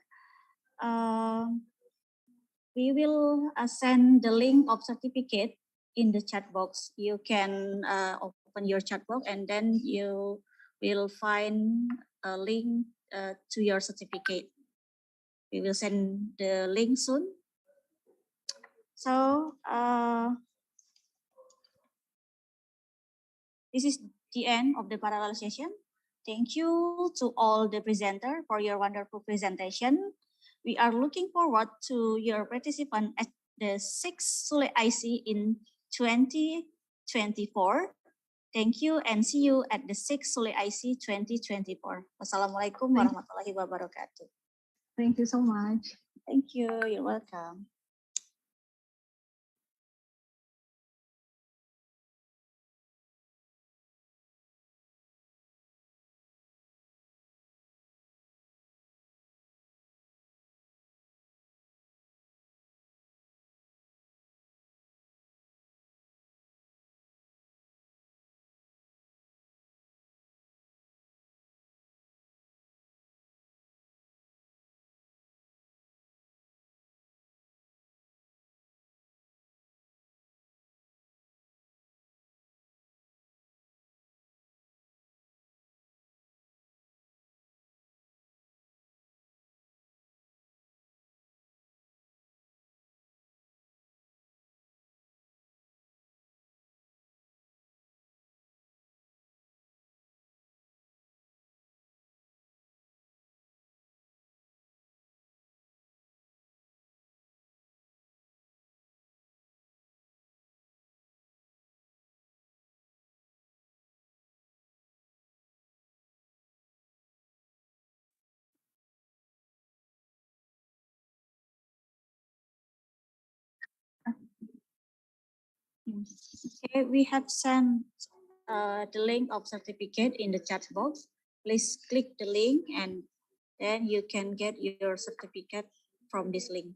we will send the link of certificate in the chat box. You can open your chat box and then you will find a link to your certificate. We will send the link soon. So this is the end of the parallel session. Thank you to all the presenter for your wonderful presentation. We are looking forward to your participation at the 6th SULE IC in 2024. Thank you and see you at the 6th SULE IC 2024. Wassalamualaikum warahmatullahi wabarakatuh. Thank you so much. Thank you. You're welcome. Okay, we have sent the link of certificate in the chat box. Please click the link and then you can get your certificate from this link.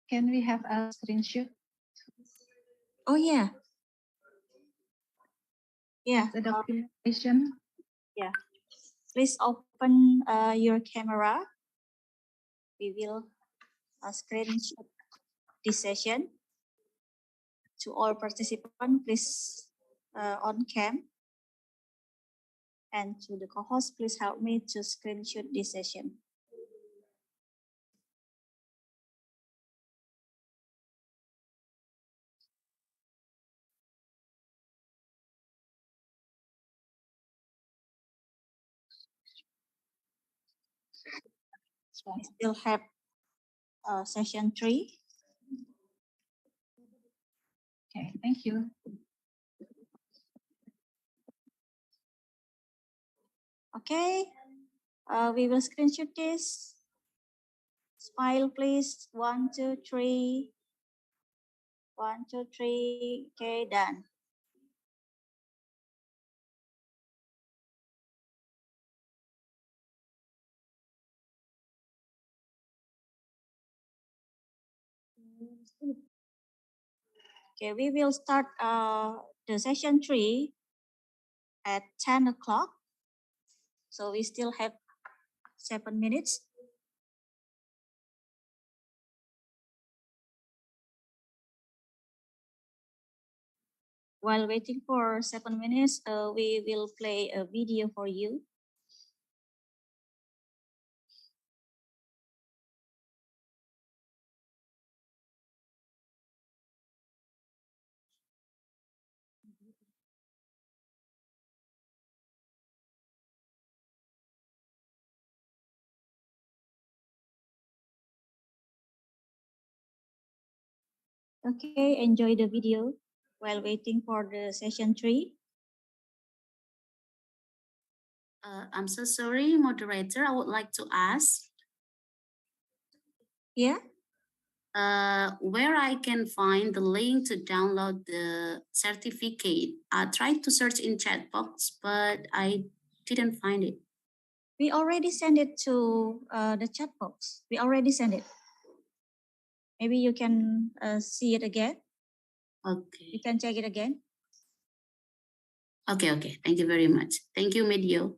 Can we have a screenshot? Oh yeah. Yeah. The documentation. Yeah. Please open your camera. We will screenshot this session. To all participants, please on cam. And to the co-host, please help me to screenshot this session. We still have session 3. Okay, thank you. Okay, we will screenshot this. Smile, please. 1, 2, 3. 1, 2, 3. Okay, done. Okay, we will start the session 3 at 10 o'clock. So we still have 7 minutes. While waiting for 7 minutes, we will play a video for you. Okay, enjoy the video while waiting for the session 3. I'm so sorry, moderator. I would like to ask. Yeah. Where I can find the link to download the certificate. I tried to search in chat box, but I didn't find it. We already sent it to the chat box. We already sent it. Maybe you can see it again. Okay. You can check it again. Okay. Thank you very much. Thank you, Medio.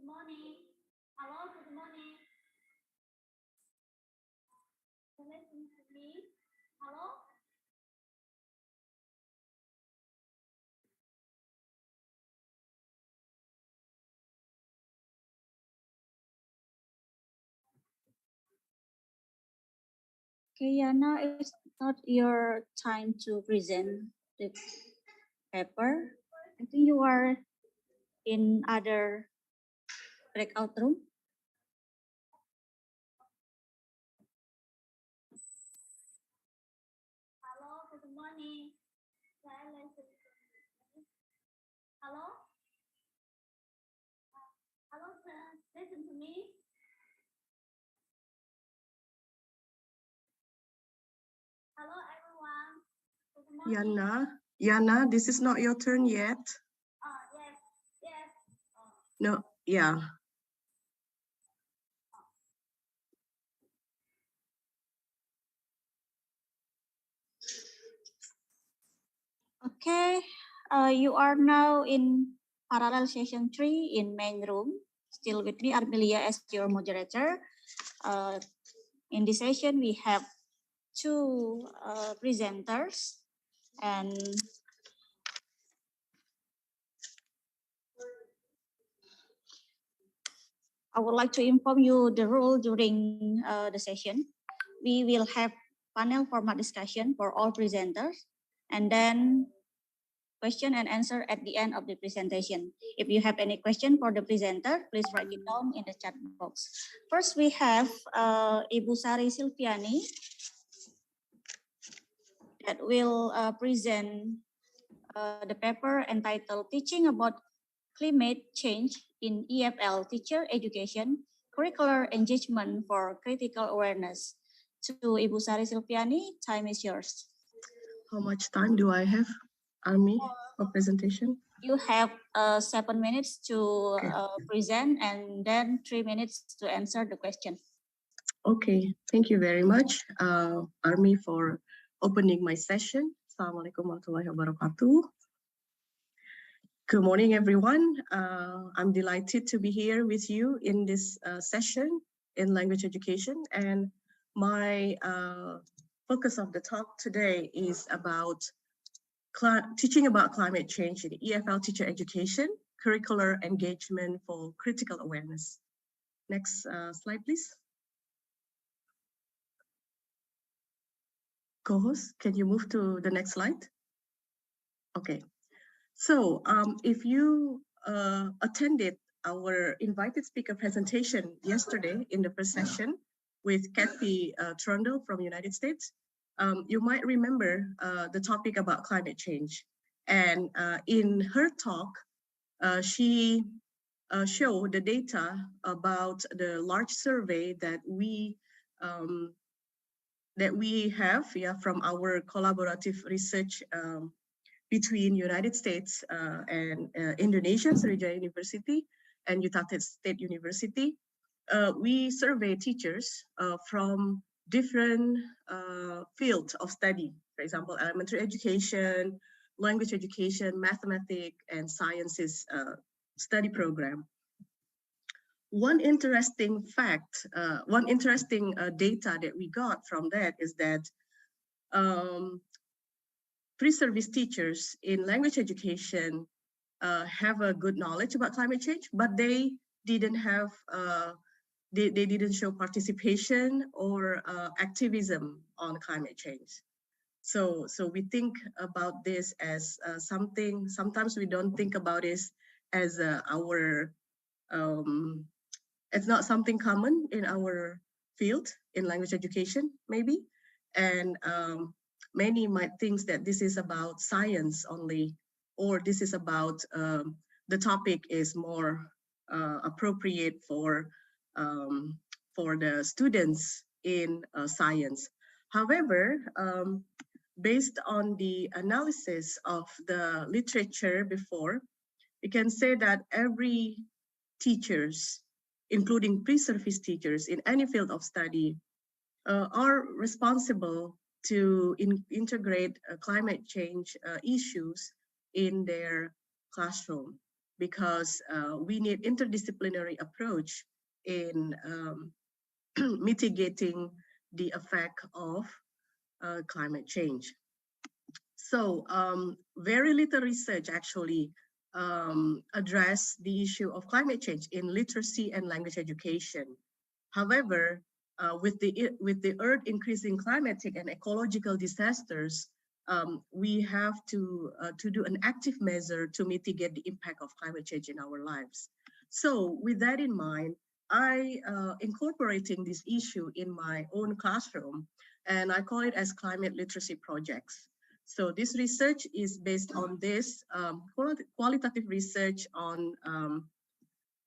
morning. Hello, good morning. Listen to me. Hello. Okay, Yana, it's not your time to present the paper. I think you are in other breakout room. Hello, good morning. Hello. Hello, sir. Listen to me. Hello, everyone. Good morning. Yana, this is not your turn yet. Yes, yes. No, yeah. Okay, you are now in parallel session 3 in main room. Still with me, Armelia, as your moderator. In this session, we have two presenters, and I would like to inform you the rule during the session. We will have panel format discussion for all presenters, and then question and answer at the end of the presentation. If you have any question for the presenter, please write it down in the chat box. First, we have Ibu Sari Silviani that will present the paper entitled Teaching About Climate Change in EFL Teacher Education, Curricular Engagement for Critical Awareness. To Ibu Sari Silviani, time is yours. How much time do I have, Army, for presentation? You have 7 minutes to Okay. Present and then 3 minutes to answer the question. Okay, thank you very much, Army, for opening my session. Assalamualaikum warahmatullahi wabarakatuh. Good morning, everyone. I'm delighted to be here with you in this session in language education. And my focus of the talk today is about teaching about climate change in EFL teacher education, curricular engagement for critical awareness. Next slide, please. Co-host, can you move to the next slide? Okay. So if you attended our invited speaker presentation yesterday in the first session with Kathy Trundle from United States, you might remember the topic about climate change. And in her talk, she showed the data about the large survey that we have from our collaborative research between United States and Indonesia, Sriwijaya University and Universitas State University. We survey teachers from different fields of study, for example, elementary education, language education, mathematics, and sciences study program. One interesting fact, one interesting data that we got from that is that pre-service teachers in language education have a good knowledge about climate change, but they didn't have, they didn't show participation or activism on climate change. So we think about this as something, sometimes we don't think about it as it's not something common in our field in language education, maybe. And many might think that this is about science only, or this is about the topic is more appropriate for the students in science. However, based on the analysis of the literature before, we can say that every teachers, including pre-service teachers in any field of study, are responsible to integrate climate change issues in their classroom. because we need interdisciplinary approach in mitigating the effect of climate change. So very little research actually address the issue of climate change in literacy and language education. However, with the Earth increasing climatic and ecological disasters, we have to do an active measure to mitigate the impact of climate change in our lives. So with that in mind, I incorporating this issue in my own classroom, and I call it as climate literacy projects. So this research is based on this qualitative research on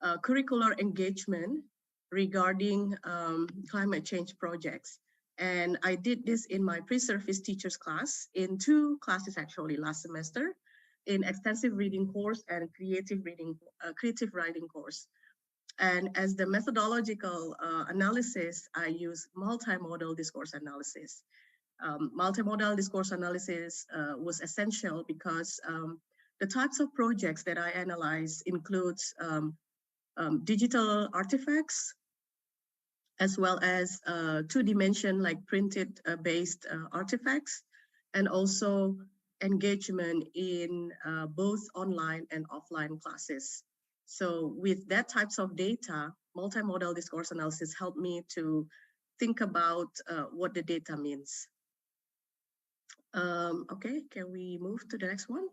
curricular engagement regarding climate change projects. And I did this in my pre-service teachers class, in 2 classes actually last semester, in extensive reading course and creative writing course. And as the methodological analysis, I use multimodal discourse analysis. Multimodal discourse analysis was essential because the types of projects that I analyze includes digital artifacts, as well as 2-dimension like printed based artifacts, and also engagement in both online and offline classes. So with that types of data, multimodal discourse analysis helped me to think about what the data means. Okay, can we move to the next one?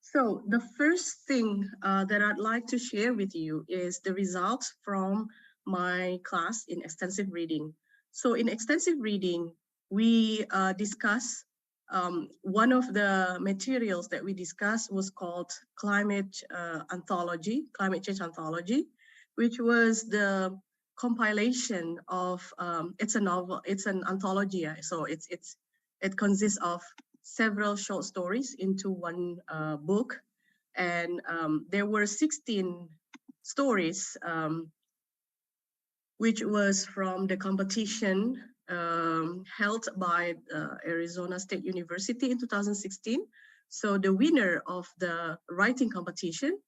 So the first thing that I'd like to share with you is the results from my class in extensive reading. So in extensive reading, we discuss one of the materials that we discussed was called climate change anthology, which was the compilation of it's a novel, it's an anthology. So it consists of several short stories into one book, and there were 16 stories, which was from the competition held by Arizona State University in 2016. So the winner of the writing competition,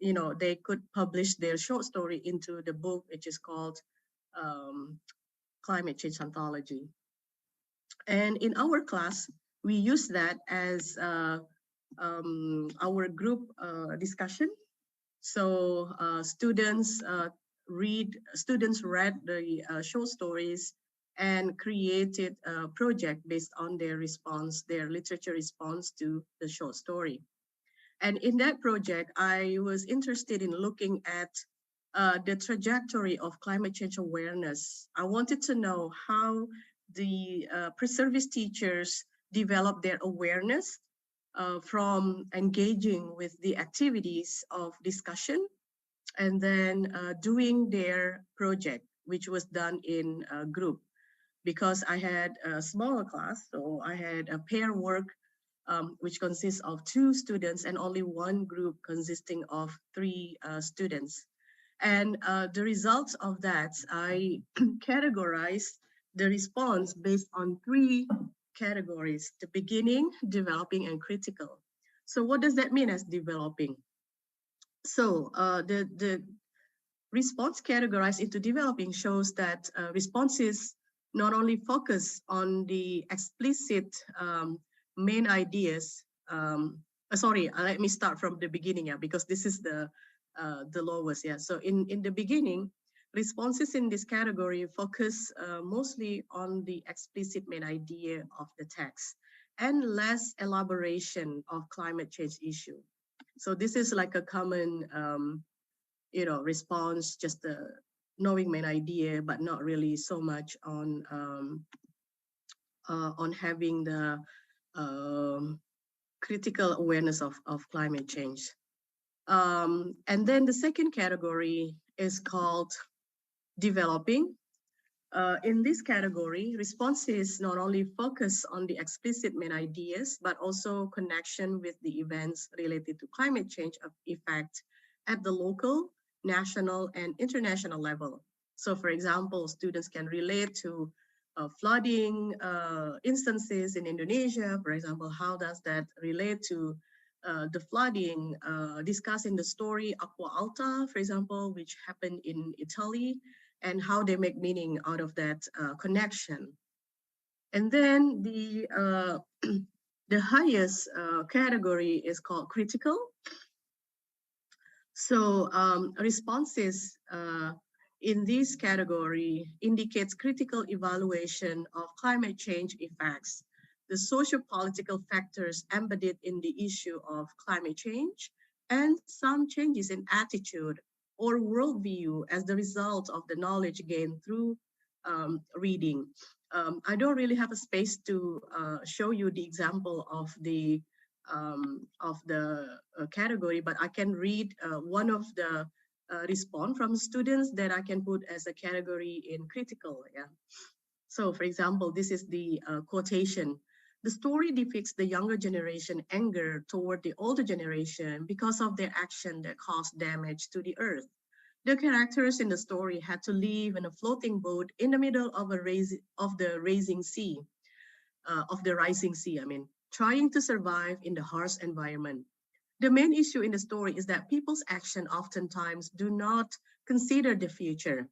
you know, they could publish their short story into the book, which is called Climate Change Anthology. And in our class, we use that as our group discussion. So students read the short stories and created a project based on their response, their literature response to the short story. And in that project, I was interested in looking at the trajectory of climate change awareness. I wanted to know how the pre-service teachers develop their awareness from engaging with the activities of discussion and then doing their project, which was done in a group. Because I had a smaller class, so I had a pair work, which consists of 2 students and only one group consisting of 3 students. And the results of that, I categorized the response based on 3 categories: the beginning, developing, and critical. So what does that mean as developing? So the response categorized into developing shows that responses not only focus on the explicit main ideas. Sorry, let me start from the beginning, yeah, because this is the lowest, yeah. So in the beginning, responses in this category focus mostly on the explicit main idea of the text and less elaboration of climate change issue. So this is like a common, you know, response, just knowing main idea, but not really so much on having the critical awareness of climate change. And then the second category is called developing. In this category, responses not only focus on the explicit main ideas, but also connection with the events related to climate change effect at the local, national, and international level. So for example, students can relate to flooding instances in Indonesia. For example, how does that relate to the flooding, discussing the story Aqua Alta, for example, which happened in Italy, and how they make meaning out of that connection. And then the the highest category is called critical. So responses in this category indicates critical evaluation of climate change effects, the socio-political factors embedded in the issue of climate change, and some changes in attitude or worldview as the result of the knowledge gained through reading. I don't really have a space to show you the example of the category, but I can read one of the response from students that I can put as a category in critical. Yeah. So, for example, this is the quotation. The story depicts the younger generation anger toward the older generation because of their action that caused damage to the earth. The characters in the story had to live in a floating boat in the middle of the rising sea, I mean, trying to survive in the harsh environment. The main issue in the story is that people's action oftentimes do not consider the future.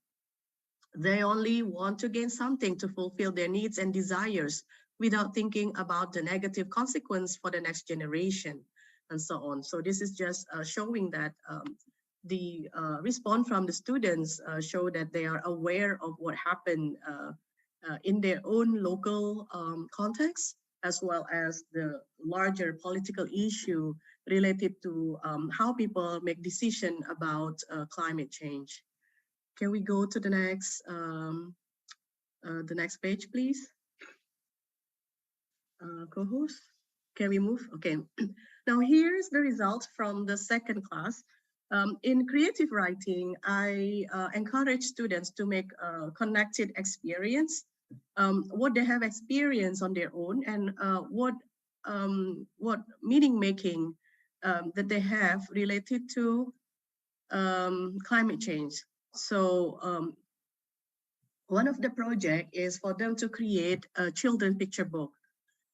They only want to gain something to fulfill their needs and desires without thinking about the negative consequence for the next generation and so on. So this is just showing that the response from the students show that they are aware of what happened in their own local context, as well as the larger political issue related to how people make decisions about climate change. Can we go to the next page, please? Co-host, can we move? Okay. Now here's the result from the second class. In creative writing, I encourage students to make a connected experience, what they have experienced on their own, and what meaning making that they have related to climate change. So one of the project is for them to create a children's picture book.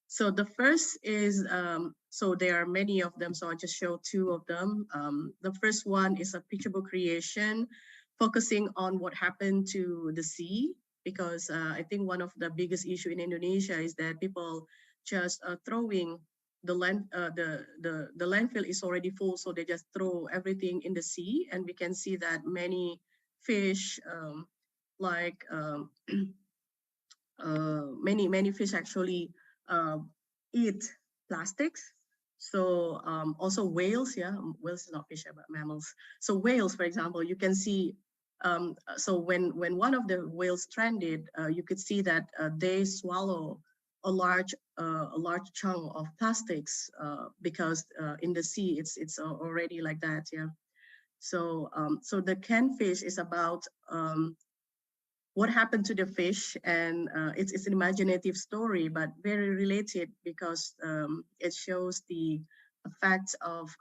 So the first is, so there are many of them, so I'll just show two of them. The first one is a picture book creation, focusing on what happened to the sea, because I think one of the biggest issue in Indonesia is that people just throwing the landfill is already full, so they just throw everything in the sea, and we can see that many fish, many fish actually eat plastics. So also whales, yeah, whales is not fish but mammals. So whales, for example, you can see. So when one of the whales stranded, you could see that they swallow a large chunk of plastics because in the sea it's already like that, yeah. So so the canned fish is about what happened to the fish, and it's an imaginative story, but very related because it shows the effects of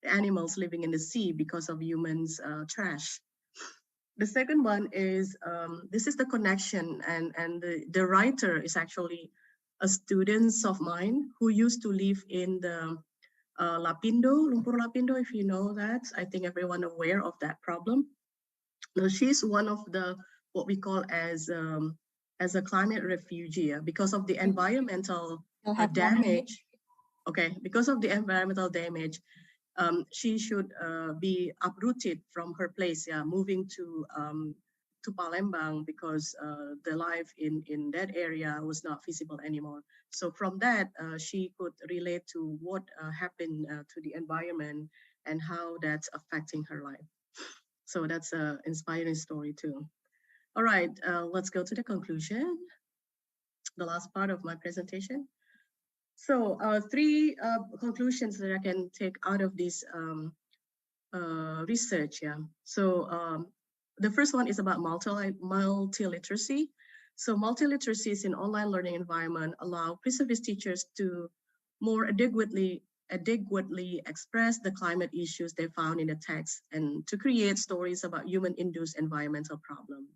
the animals living in the sea because of humans' trash. The second one is, this is the connection, and the writer is actually a student of mine who used to live in the Lapindo, Lumpur Lapindo, if you know that. I think everyone aware of that problem. Now she's one of the what we call as a climate refugee because of the environmental damage. Okay, because of the environmental damage, she should be uprooted from her place, yeah, moving to Palembang because the life in that area was not feasible anymore. So from that, she could relate to what happened to the environment and how that's affecting her life. So that's an inspiring story too. All right, let's go to the conclusion, the last part of my presentation. So three conclusions that I can take out of this research, yeah. So the first one is about multiliteracy. So multiliteracies in online learning environment allow pre-service teachers to more adequately express the climate issues they found in the text and to create stories about human-induced environmental problems.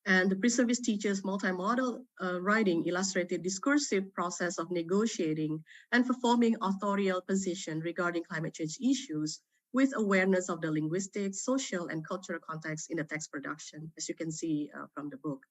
And the pre-service teacher's multimodal writing illustrated discursive process of negotiating and performing authorial position regarding climate change issues with awareness of the linguistic, social, and cultural context in the text production, as you can see from the book.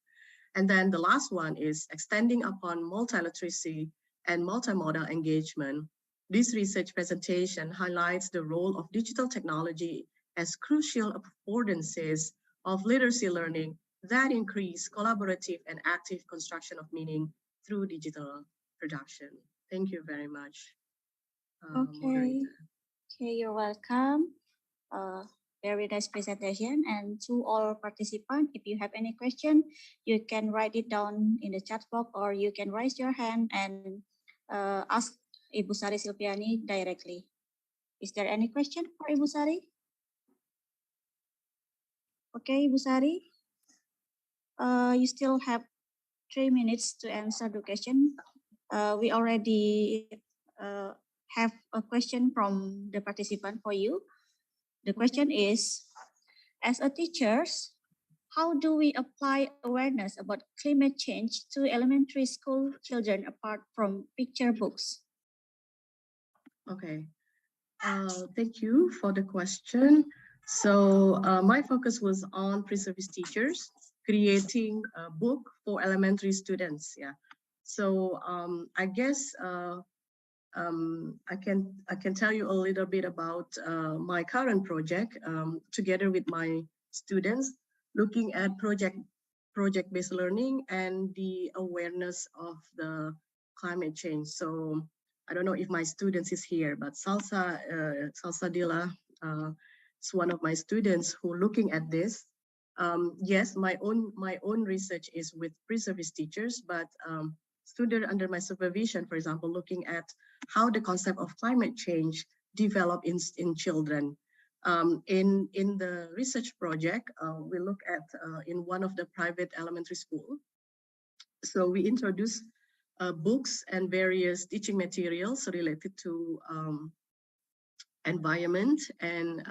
And then the last one is extending upon multilaterality and multimodal engagement. This research presentation highlights the role of digital technology as crucial affordances of literacy learning that increase collaborative and active construction of meaning through digital production. Thank you very much. Okay, you're welcome. Very nice presentation. And to all participants, if you have any question, you can write it down in the chat box, or you can raise your hand and ask Ibu Sari Silpiani directly. Is there any question for Ibu Sari? Okay, Ibu Sari, you still have 3 minutes to answer the question. We already have a question from the participant for you. The question is, as a teachers, how do we apply awareness about climate change to elementary school children apart from picture books? Okay, thank you for the question. So my focus was on pre-service teachers creating a book for elementary students. Yeah. So I guess I can tell you a little bit about my current project together with my students, looking at project-based learning and the awareness of the climate change. So I don't know if my students is here, but Salsa Dila is one of my students who looking at this. Yes, my own research is with pre-service teachers, but student under my supervision, for example, looking at how the concept of climate change develop in children. In the research project, we look at in one of the private elementary school. So we introduce books and various teaching materials related to environment and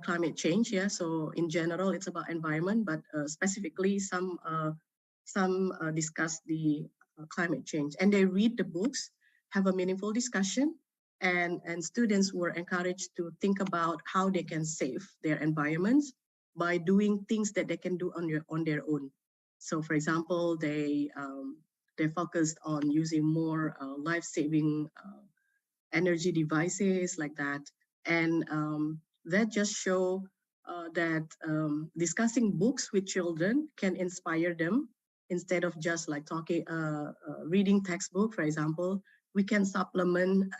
climate change. Yeah, so in general, it's about environment, but specifically some discuss the climate change, and they read the books, have a meaningful discussion, and students were encouraged to think about how they can save their environments by doing things that they can do on their own. So, for example, they focused on using more life-saving energy devices like that, and that just show that discussing books with children can inspire them. Instead of just like talking, reading textbook, for example, we can supplement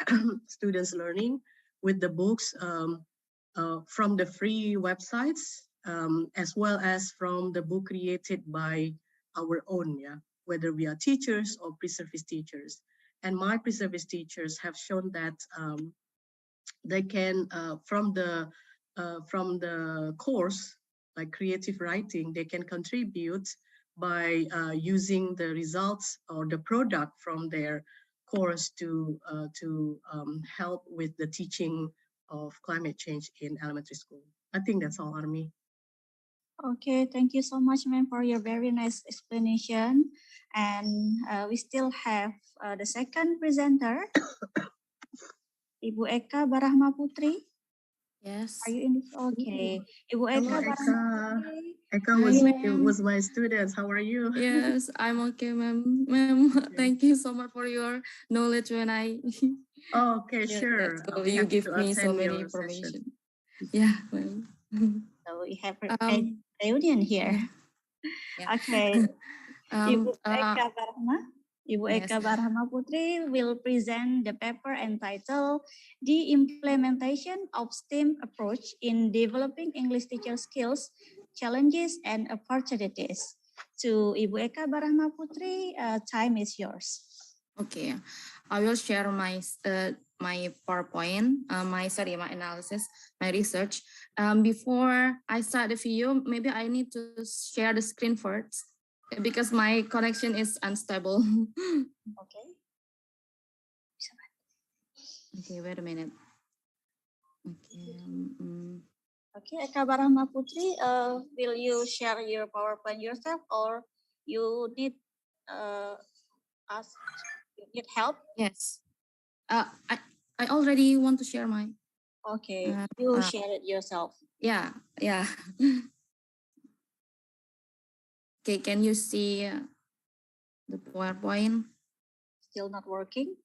students' learning with the books from the free websites, as well as from the book created by our own, yeah, whether we are teachers or pre-service teachers. And my pre-service teachers have shown that they can, from the course, like creative writing, they can contribute by using the results or the product from their course to help with the teaching of climate change in elementary school. I think that's all, Army. Okay, thank you so much, ma'am, for your very nice explanation. And we still have the second presenter, Ibu Eka Barahma Putri. Yes. Are you in this? Okay. Ibu Eka Barahma Putri. Eka was my student. How are you? Yes, I'm okay, ma'am. Ma'am, thank you so much for your knowledge when I. Oh, okay, sure. You give me so many information. Yeah, ma'am. So we have a reunion here. Yeah. Okay. Ibu Eka Barahma. Ibu Eka Barahma Putri will present the paper entitled The Implementation of STEM Approach in Developing English Teacher Skills, Challenges and Opportunities. To Ibu Eka Barahma Putri, time is yours. Okay, I will share my my PowerPoint, my analysis, my research. Before I start the video, maybe I need to share the screen first, because my connection is unstable. Okay. Okay, wait a minute. Okay. Okay, Eka Barahma Putri, will you share your PowerPoint yourself or you need us, you need help? Yes. I already want to share my. Okay, you share it yourself. Yeah. Okay, can you see the PowerPoint? Still not working?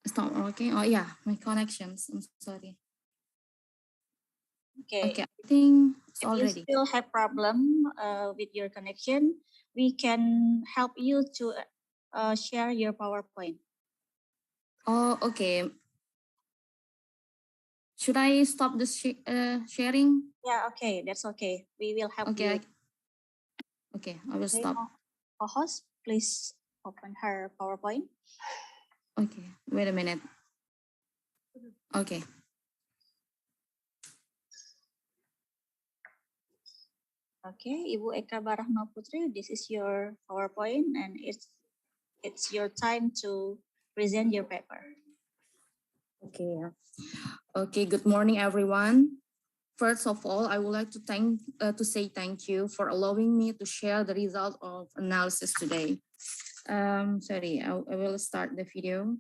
It's not working. Oh yeah, my connections. I'm sorry. Okay, I think it's if already. you still have problem with your connection, we can help you to share your PowerPoint. Oh, okay. Should I stop the sharing? Yeah, okay, that's okay. We will help you. Okay, I will stop. Co-host, please open her PowerPoint. Okay, wait a minute. Okay. Okay, Ibu Eka Barahma Putri, this is your PowerPoint and it's your time to present your paper. Okay. Okay, good morning, everyone. First of all, I would like to say thank you for allowing me to share the result of analysis today. Sorry, I will start the video.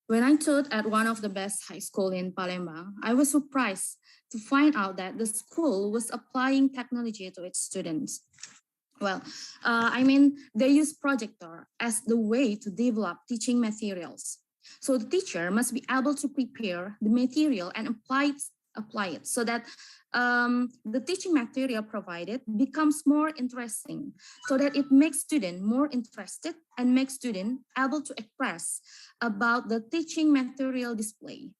When I taught at one of the best high school in Palembang, I was surprised to find out that the school was applying technology to its students. Well, they use projector as the way to develop teaching materials. So the teacher must be able to prepare the material and apply it so that the teaching material provided becomes more interesting, so that it makes student more interested and makes student able to express about the teaching material display.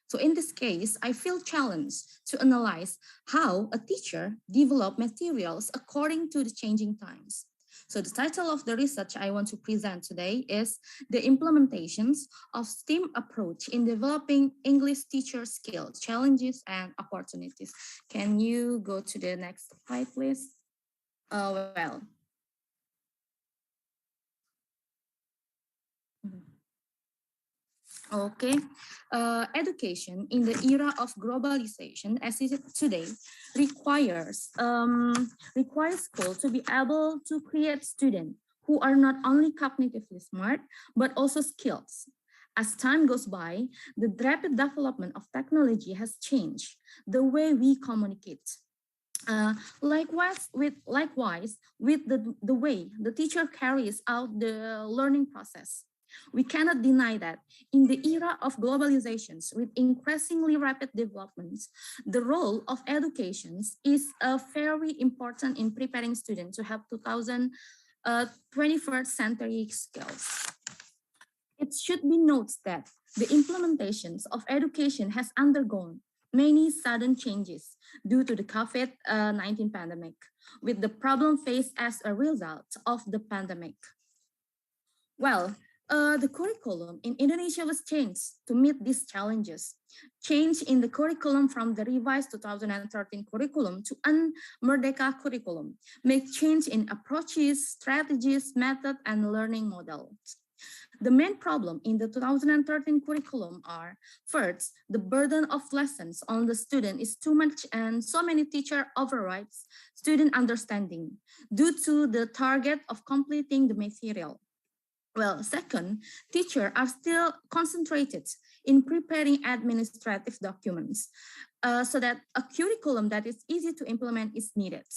So in this case, I feel challenged to analyze how a teacher develop materials according to the changing times. So the title of the research I want to present today is The Implementations of STEAM Approach in Developing English Teacher Skills, Challenges and Opportunities. Can you go to the next slide, please? Okay, education in the era of globalization, as is today, requires school to be able to create students who are not only cognitively smart but also skilled. As time goes by, the rapid development of technology has changed the way we communicate. Likewise, with the way the teacher carries out the learning process. We cannot deny that in the era of globalizations with increasingly rapid developments, the role of education is very important in preparing students to have 21st century skills. It should be noted that the implementations of education has undergone many sudden changes due to the COVID-19 pandemic, with the problem faced as a result of the pandemic. Well, the curriculum in Indonesia was changed to meet these challenges. Change in the curriculum from the revised 2013 curriculum to an Merdeka curriculum, make change in approaches, strategies, method, and learning models. The main problem in the 2013 curriculum are, first, the burden of lessons on the student is too much and so many teacher overrides student understanding due to the target of completing the material. Well, second, teachers are still concentrated in preparing administrative documents so that a curriculum that is easy to implement is needed.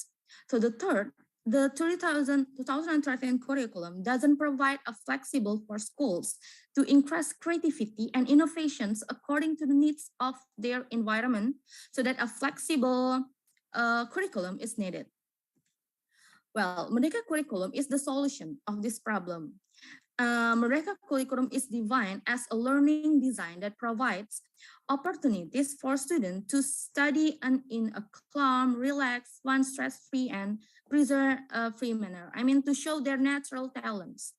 So the third, the 2013 curriculum doesn't provide a flexible for schools to increase creativity and innovations according to the needs of their environment, so that a flexible curriculum is needed. Well, Merdeka curriculum is the solution of this problem. Merdeka curriculum is defined as a learning design that provides opportunities for students to study in a calm, relaxed, fun, stress-free, and pressure-free manner. To show their natural talents.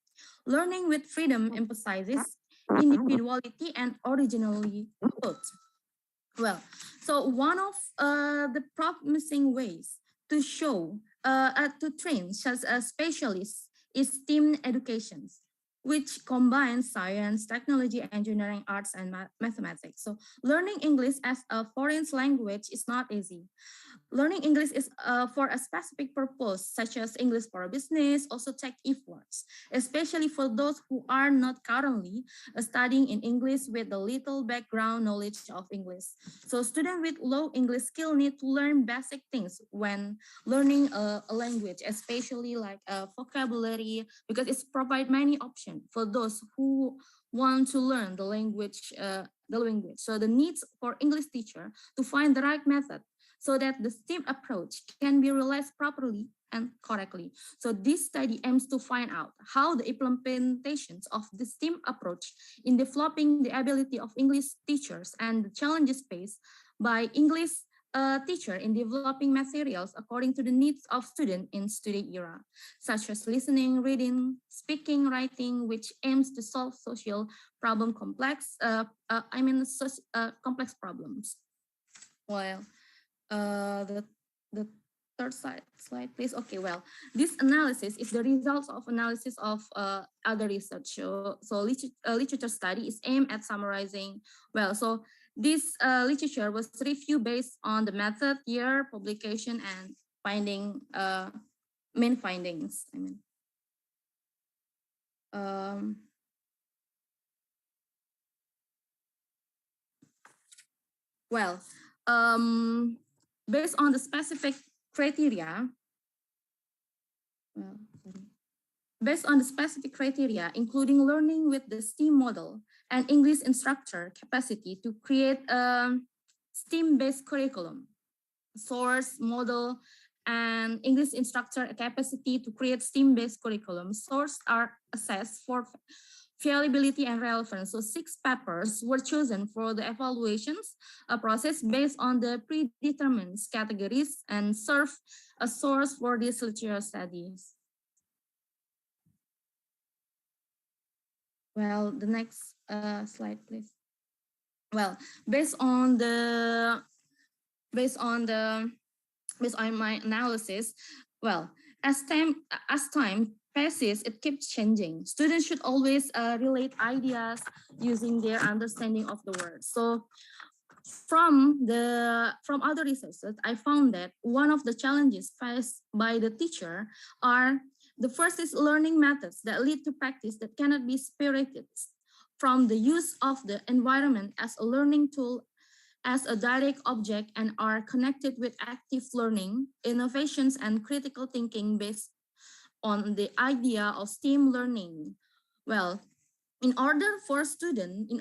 Learning with freedom emphasizes individuality and originality. Well, so one of the promising ways to show, to train such a specialist is STEAM education. which combines science, technology, engineering, arts, and mathematics. So learning English as a foreign language is not easy. Learning English is for a specific purpose, such as English for business, also take efforts, especially for those who are not currently studying in English with a little background knowledge of English. So students with low English skill need to learn basic things when learning a language, especially like vocabulary, because it's provide many options for those who want to learn the language. So the needs for English teacher to find the right method so that the STEAM approach can be realized properly and correctly. So this study aims to find out how the implementations of the STEAM approach in developing the ability of English teachers and the challenges faced by English teacher in developing materials according to the needs of students in study era, such as listening, reading, speaking, writing, which aims to solve social problem complex problems. Well, the third slide, please. Okay, well, this analysis is the results of analysis of other research. So literature study is aimed at summarizing. Well, so this literature was reviewed based on the method, year, publication, and finding main findings. Well, based on the specific criteria, including learning with the STEAM model and English instructor capacity to create a STEAM-based curriculum, source, model, and English instructor capacity to create STEAM-based curriculum, source are assessed for fiability and relevance. So 6 papers were chosen for the evaluations process based on the predetermined categories and serve a source for these literature studies. Well, the next slide, please. Well, based on my analysis, well, as time passes, it keeps changing. Students should always relate ideas using their understanding of the words. So from other researchers, I found that one of the challenges faced by the teacher are the first is learning methods that lead to practice that cannot be separated from the use of the environment as a learning tool as a direct object and are connected with active learning, innovations, and critical thinking based on the idea of STEAM learning. Well, in order for student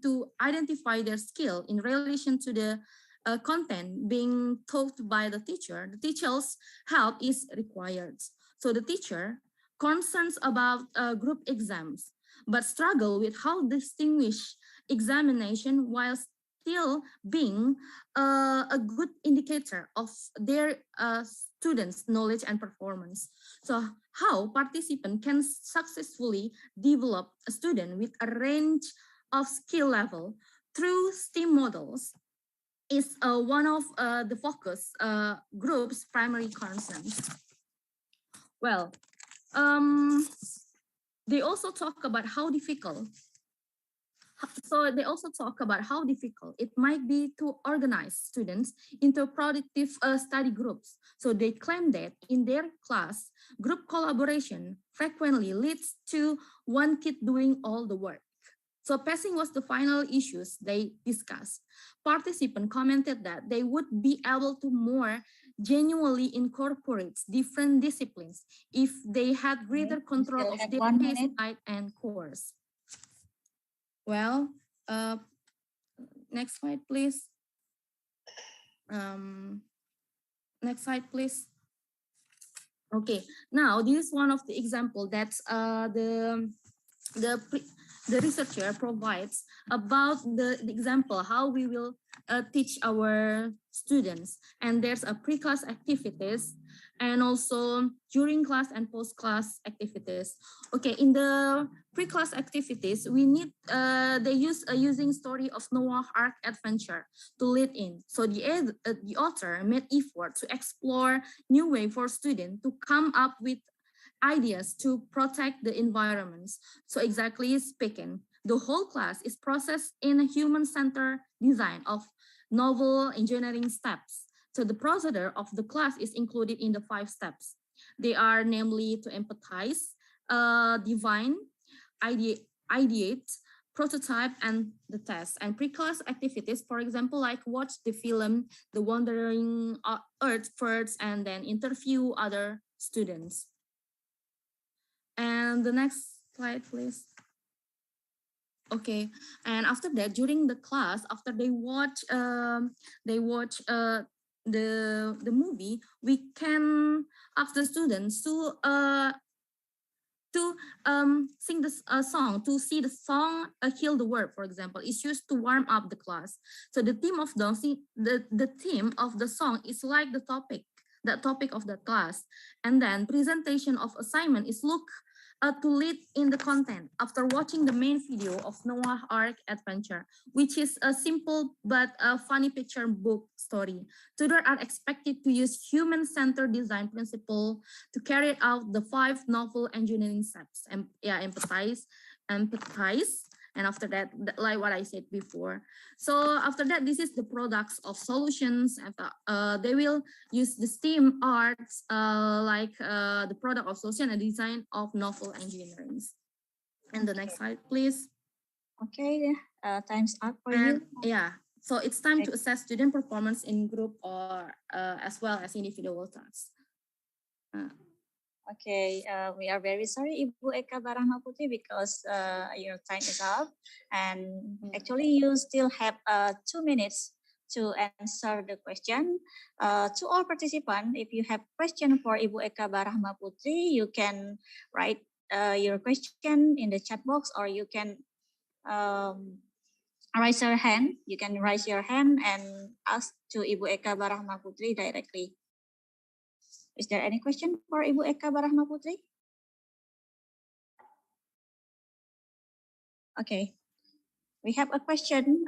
to identify their skill in relation to the content being taught by the teacher's help is required. So the teacher concerns about group exams, but struggle with how to distinguish examination while still being a good indicator of their students' knowledge and performance. So how participants can successfully develop a student with a range of skill level through STEAM models is one of the focus group's primary concerns. Well, they also talk about how difficult it might be to organize students into productive study groups. So they claim that in their class, group collaboration frequently leads to one kid doing all the work. So passing was the final issues they discussed. Participants commented that they would be able to more genuinely incorporate different disciplines if they had greater control of their pace and course. Well, next slide, please. Next slide, please. Okay, now this is one of the example that the researcher provides about the example how we will teach our students. And there's a pre-class activities and also during class and post-class activities. Okay, in the pre-class activities, we need they use using story of Noah Ark adventure to lead in. So the author made effort to explore new way for students to come up with ideas to protect the environments. So exactly speaking, the whole class is processed in a human-centered design of novel engineering steps. So the procedure of the class is included in the 5 steps. They are namely to empathize, divine, ideate, prototype, and the test. And pre-class activities, for example, like watch the film The Wandering Earth first, and then interview other students. And the next slide, please. Okay, and after that, during the class, after they watch the movie, we can ask the students to sing this song, to see the song Heal the World, for example. It's used to warm up the class. So the theme of the theme of the song is like the topic of the class. And then presentation of assignment is look to lead in the content after watching the main video of Noah Ark Adventure, which is a simple but a funny picture book story. Students are expected to use human-centered design principle to carry out the 5 novel engineering steps. And empathize, and after that, like what I said before. So after that, this is the products of solutions. They will use the STEAM arts, the product of solution and design of novel engineering. And the next slide, please. Okay, time's up for you. Yeah, so it's time to assess student performance in group or as well as individual tasks. Okay, we are very sorry, Ibu Eka Barahma Putri, because your time is up, and actually you still have 2 minutes to answer the question. To all participants, if you have question for Ibu Eka Barahma Putri, you can write your question in the chat box, or you can raise your hand. You can raise your hand and ask to Ibu Eka Barahma Putri directly. Is there any question for Ibu Eka Barahma Putri? Okay, we have a question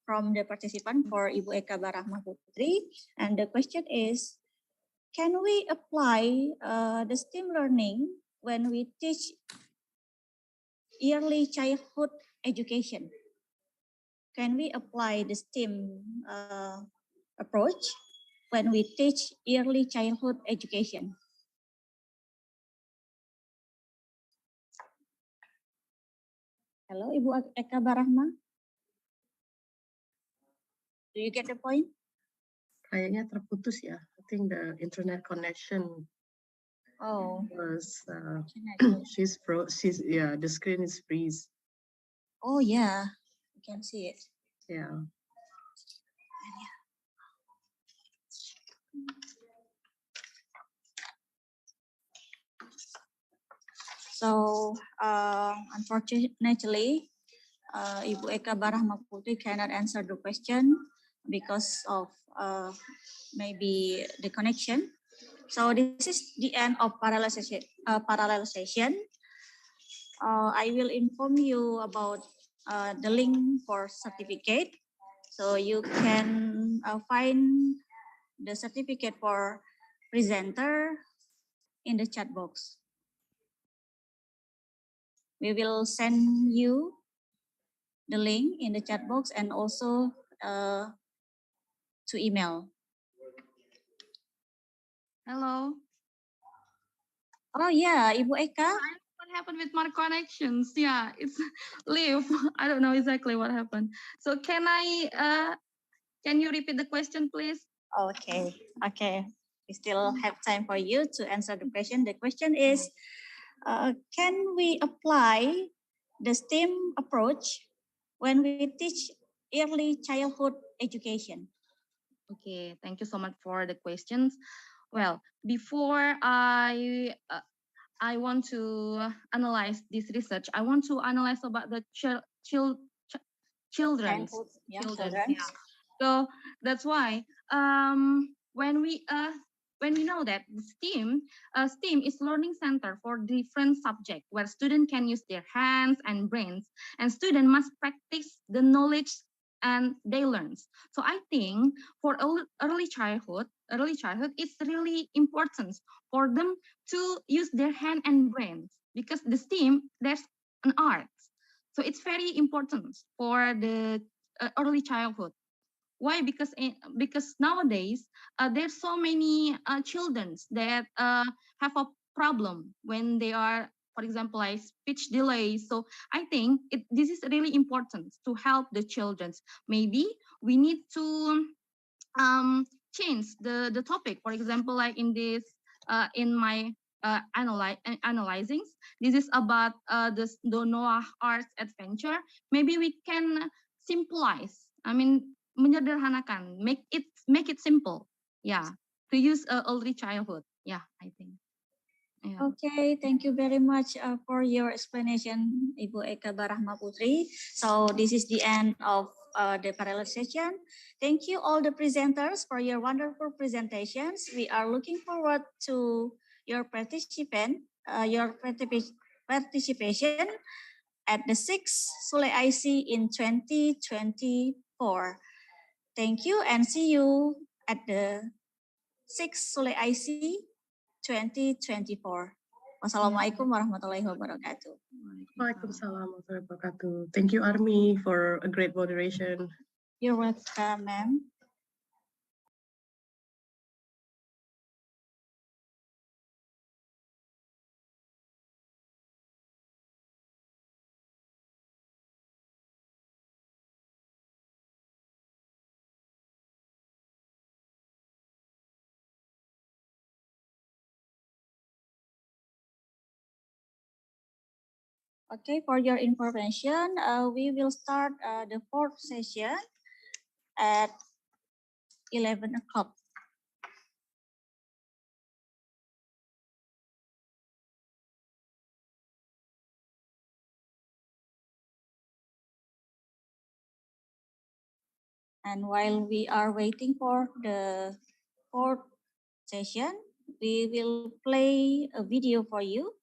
from the participant for Ibu Eka Barahma Putri, and the question is, can we apply the STEAM learning when we teach early childhood education? Can we apply the STEAM approach when we teach early childhood education? Hello, Ibu Eka Barahma. Do you get the point? Kayaknya terputus ya. I think the internet connection was the screen is freeze. Oh yeah, you can see it. Yeah. So unfortunately, Ibu Eka Barahma Putri cannot answer the question because of maybe the connection. So this is the end of parallel session. I will inform you about the link for certificate. So you can find the certificate for presenter in the chat box. We will send you the link in the chat box and also to email. Hello. Oh yeah, Ibu Eka. What happened with my connections? Yeah, it's leave. I don't know exactly what happened. So can you repeat the question, please? Okay. We still have time for you to answer the question. The question is, can we apply the STEAM approach when we teach early childhood education? Okay, thank you so much for the questions. Well, before I want to analyze this research, I want to analyze about the children. Yeah. So that's why when we know that STEAM is learning center for different subjects where students can use their hands and brains, and students must practice the knowledge and they learn. So I think for early childhood, it's really important for them to use their hand and brains, because the STEAM, there's an art. So it's very important for the early childhood. Why? Because nowadays there's so many children that have a problem when they are, for example, like speech delay. So I think this is really important to help the children. Maybe we need to change the topic. For example, like in this in my analyzing, this is about the Noah Arts Adventure. Maybe we can simplize. I mean, menyederhanakan, make it simple. Yeah, to use early childhood. Yeah, I think. Yeah. Okay, thank you very much for your explanation, Ibu Eka Barahma Putri. So this is the end of the parallel session. Thank you all the presenters for your wonderful presentations. We are looking forward to your participation at the 6th SULE IC in 2024. Thank you and see you at the 6th SULE IC 2024. Wassalamualaikum warahmatullahi wabarakatuh. Waalaikumsalam warahmatullahi wabarakatuh. Thank you, Army, for a great moderation. You're welcome, ma'am. Okay, for your information, we will start the 4th session at 11 o'clock. And while we are waiting for the 4th session, we will play a video for you.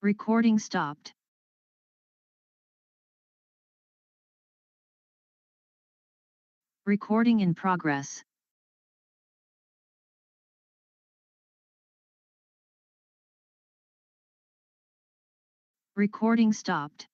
Recording stopped. Recording in progress. Recording stopped.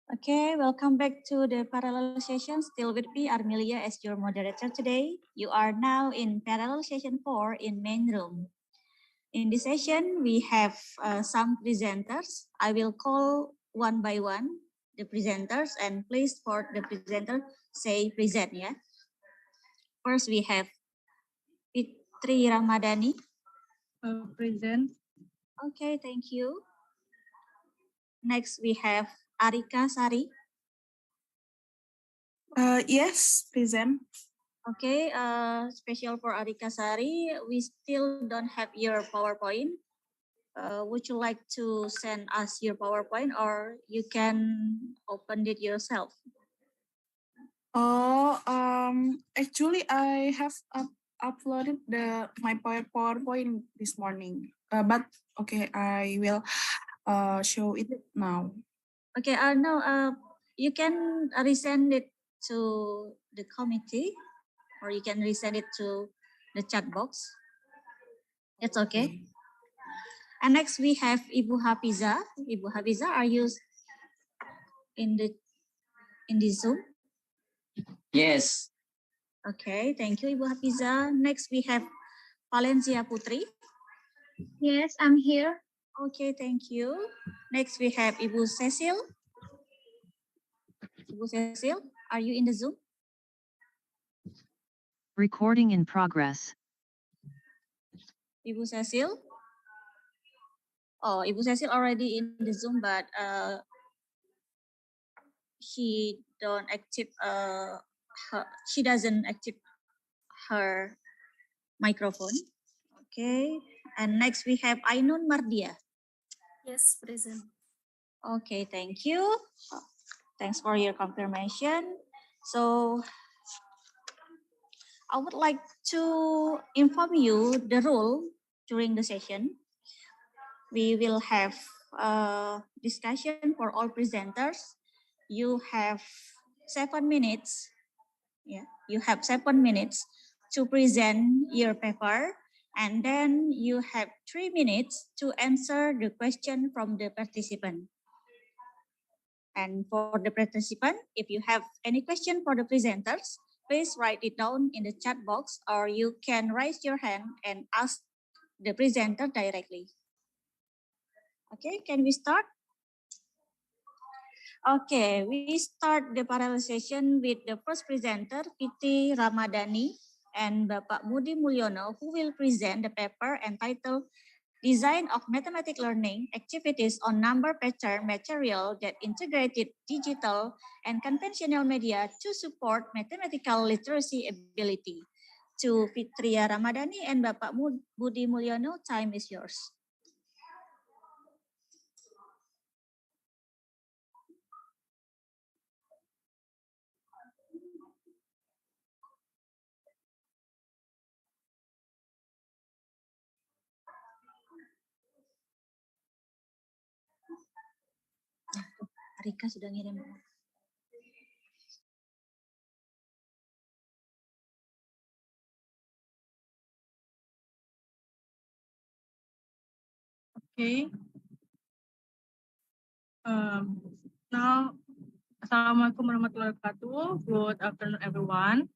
Okay, welcome back to the parallel session. Still with me, Armelia, as your moderator today. You are now in parallel session 4 in main room. In this session, we have some presenters. I will call one by one the presenters, and please for the presenter say present, yeah. First, we have Fitri Ramadhani. Present. Okay, thank you. Next, we have Arika Sari. Yes, present. Okay, special for Arika Sari, we still don't have your PowerPoint. Would you like to send us your PowerPoint, or you can open it yourself? Oh, actually, I have uploaded my PowerPoint this morning. But okay, I will show it now. Okay, no, you can resend it to the committee, or you can resend it to the chat box. It's okay. And next we have Ibu Hafiza. Ibu Hafiza, are you in the Zoom? Yes. Okay, thank you, Ibu Hafiza. Next we have Valencia Putri. Yes, I'm here. Okay, thank you. Next we have Ibu Cecil. Ibu Cecil, are you in the Zoom? Recording in progress. Ibu Cecil? Oh, Ibu Cecil already in the Zoom, but she doesn't active her microphone. Okay, and next we have Ainun Mardia. Yes, present. Okay, thank you. Thanks for your confirmation. So I would like to inform you the rule during the session. We will have a discussion for all presenters. You have 7 minutes. Yeah, you have 7 minutes to present your paper, and then you have 3 minutes to answer the question from the participant. And for the participant, if you have any question for the presenters, please write it down in the chat box, or you can raise your hand and ask the presenter directly. Okay, can we start? Okay, we start the parallel session with the first presenter, Fitri Ramadhani and Bapak Mudi Mulyono, who will present the paper entitled Design of Mathematical Learning Activities on Number Pattern Material that Integrated Digital and Conventional Media to Support Mathematical Literacy Ability. To Fitri Ramadhani and Bapak Mudi Mulyono, time is yours. Rika sudah ngirim. Okay. Now, Assalamualaikum warahmatullahi wabarakatuh. Good afternoon, everyone.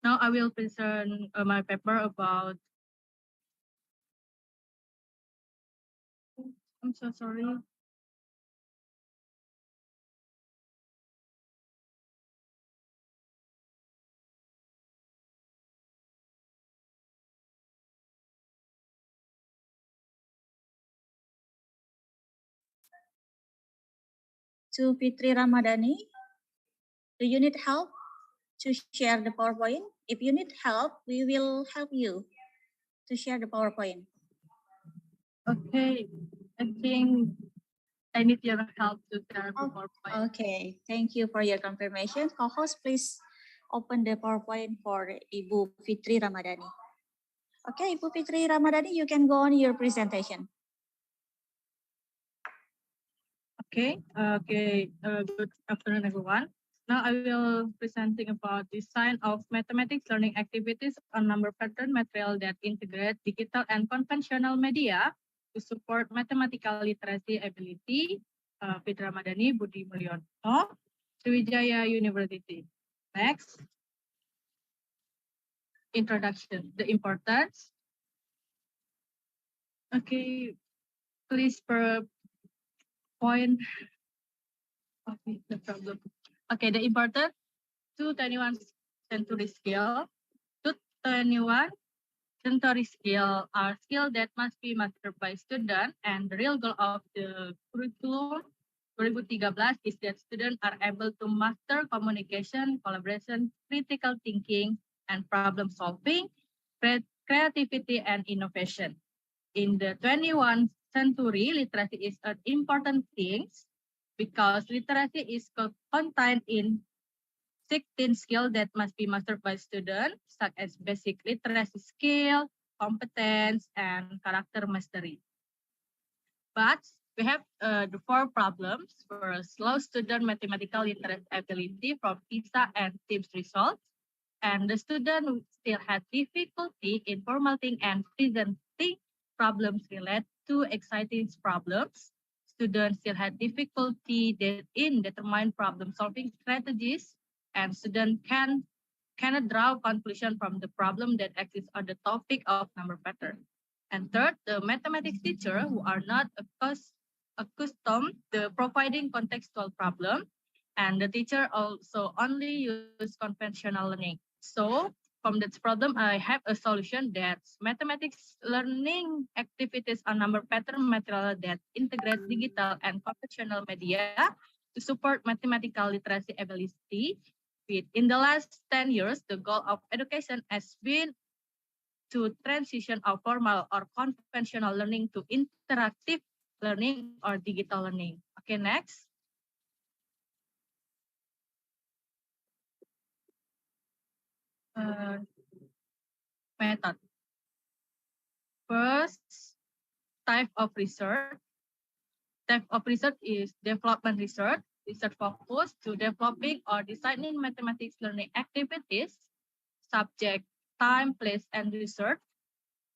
Now I will present my paper about. I'm so sorry. To Fitri Ramadhani, do you need help to share the PowerPoint? If you need help, we will help you to share the PowerPoint. Okay, I think I need your help to share the PowerPoint. Okay, thank you for your confirmation. Co-host, please open the PowerPoint for Ibu Fitri Ramadhani. Okay, Ibu Fitri Ramadhani, you can go on your presentation. Okay, good afternoon, everyone. Now I will presenting about design of mathematics learning activities on number pattern material that integrate digital and conventional media to support mathematical literacy ability. Fitra Madani Budi Mulyono, Sriwijaya University. Next, introduction, the importance. Okay, please per point. Okay, the problem. Okay, the importance to 21st century skill. To 21 century skill are skills that must be mastered by students, and the real goal of the curriculum 2013 is that students are able to master communication, collaboration, critical thinking, and problem solving, creativity, and innovation. In the 21st century, literacy is an important thing because literacy is contained in 16 skills that must be mastered by students, such as basic literacy skill, competence, and character mastery. But we have the 4 problems. First, low student mathematical literacy ability from PISA and TIMSS results. And the student still had difficulty in formatting and presenting problems related to exciting problems. Students still had difficulty in determining problem-solving strategies, and students cannot draw conclusion from the problem that exists on the topic of number pattern. And third, the mathematics teacher who are not accustomed to providing contextual problem, and the teacher also only use conventional learning. So from this problem, I have a solution that mathematics learning activities on number pattern material that integrate digital and conventional media to support mathematical literacy ability. In the last 10 years, the goal of education has been to transition of formal or conventional learning to interactive learning or digital learning. Okay, next. Method. First, type of research. Type of research is development research. Research focused to developing or designing mathematics learning activities, subject, time, place, and research.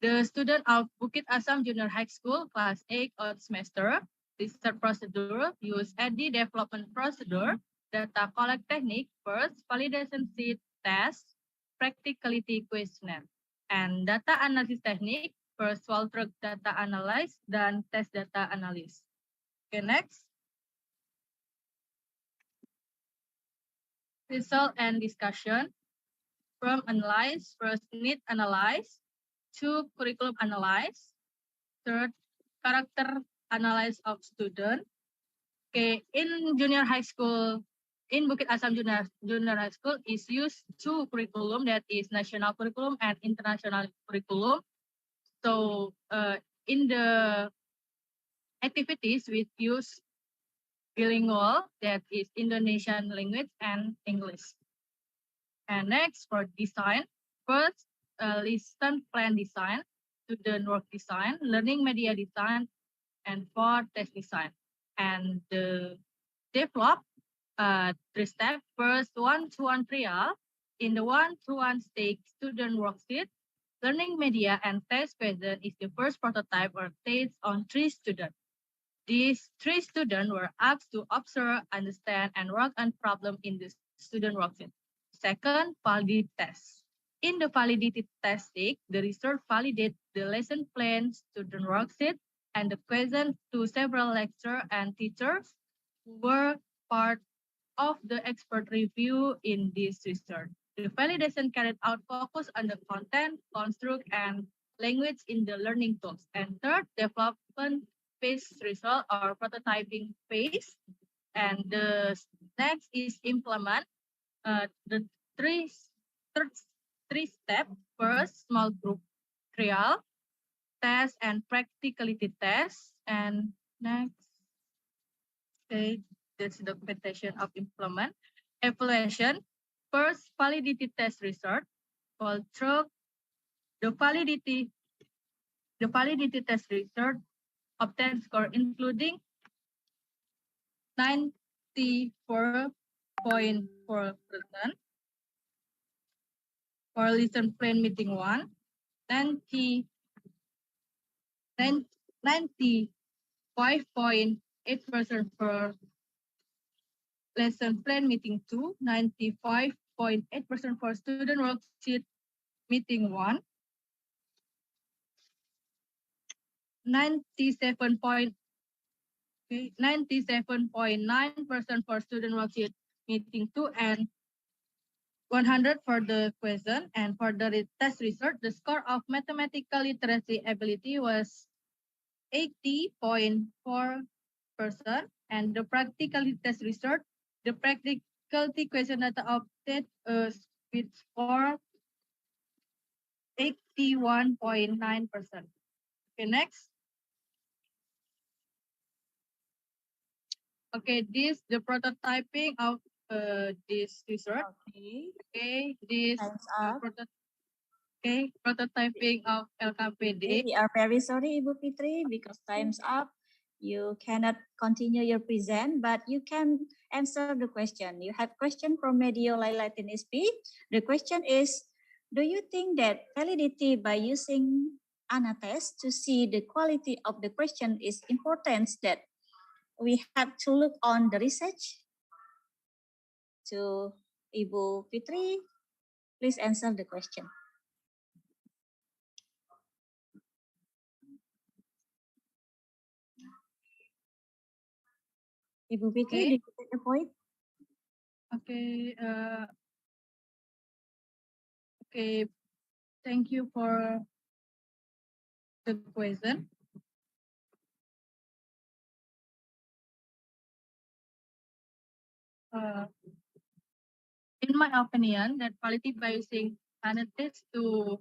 The student of Bukit Asam Junior High School, class 8 or semester, research procedure, use AD development procedure, data collect technique, first, validation sheet, test, practicality questionnaire, and data analysis technique, first, Waltrug data analyze, dan test data analysis. Okay, next. Result and discussion. From analyze, first, need analyze, 2, curriculum analyze, third, character analysis of student. Okay, in junior high school, in Bukit Asam Junior High School is used 2 curriculum, that is national curriculum and international curriculum. So in the activities we use bilingual, that is Indonesian language and English. And next, for design, first lesson plan design, student work design, learning media design, and for test design. And develop 3 steps. First, one-to-one trial. In the one-to-one stage, student worksheet, learning media, and test question is the first prototype or test on 3 students. These 3 students were asked to observe, understand, and work on problem in the student worksheet. Second, validity test. In the validity testing, the research validates the lesson plan, student worksheet, and the question to several lecturers and teachers who were part of the expert review in this research. The validation carried out focus on the content, construct, and language in the learning tools. And third, development phase result or prototyping phase. And the next is implement. The three steps. First, small group trial, test, and practicality test. And next, okay, that's the documentation of implement. Evaluation. First, validity test research. Called through the validity test research obtained score including 94.4% for lesson plan meeting 1, 95.5% 8% for lesson plan meeting 2, 95.8% for student worksheet meeting 1, 97.9% for student worksheet meeting 2, and 100 for the question. And for the test result, the score of mathematical literacy ability was 80.4%, and the practical test result, the practicality question data obtained with score 81.9%. Okay, next. Okay, this the prototyping of this result. Okay, this prototyping of LKPD. Okay, we are very sorry, Ibu Fitri, because time's up. You cannot continue your present, but you can answer the question. You have question from Medio Latin SP. The question is, do you think that validity by using ANA test to see the quality of the question is important, that we have to look on the research? To Ibu Fitri, please answer the question. Ibu Fitri, did you take the point? Okay. Okay. Thank you for the question. In my opinion, that quality by using analytics to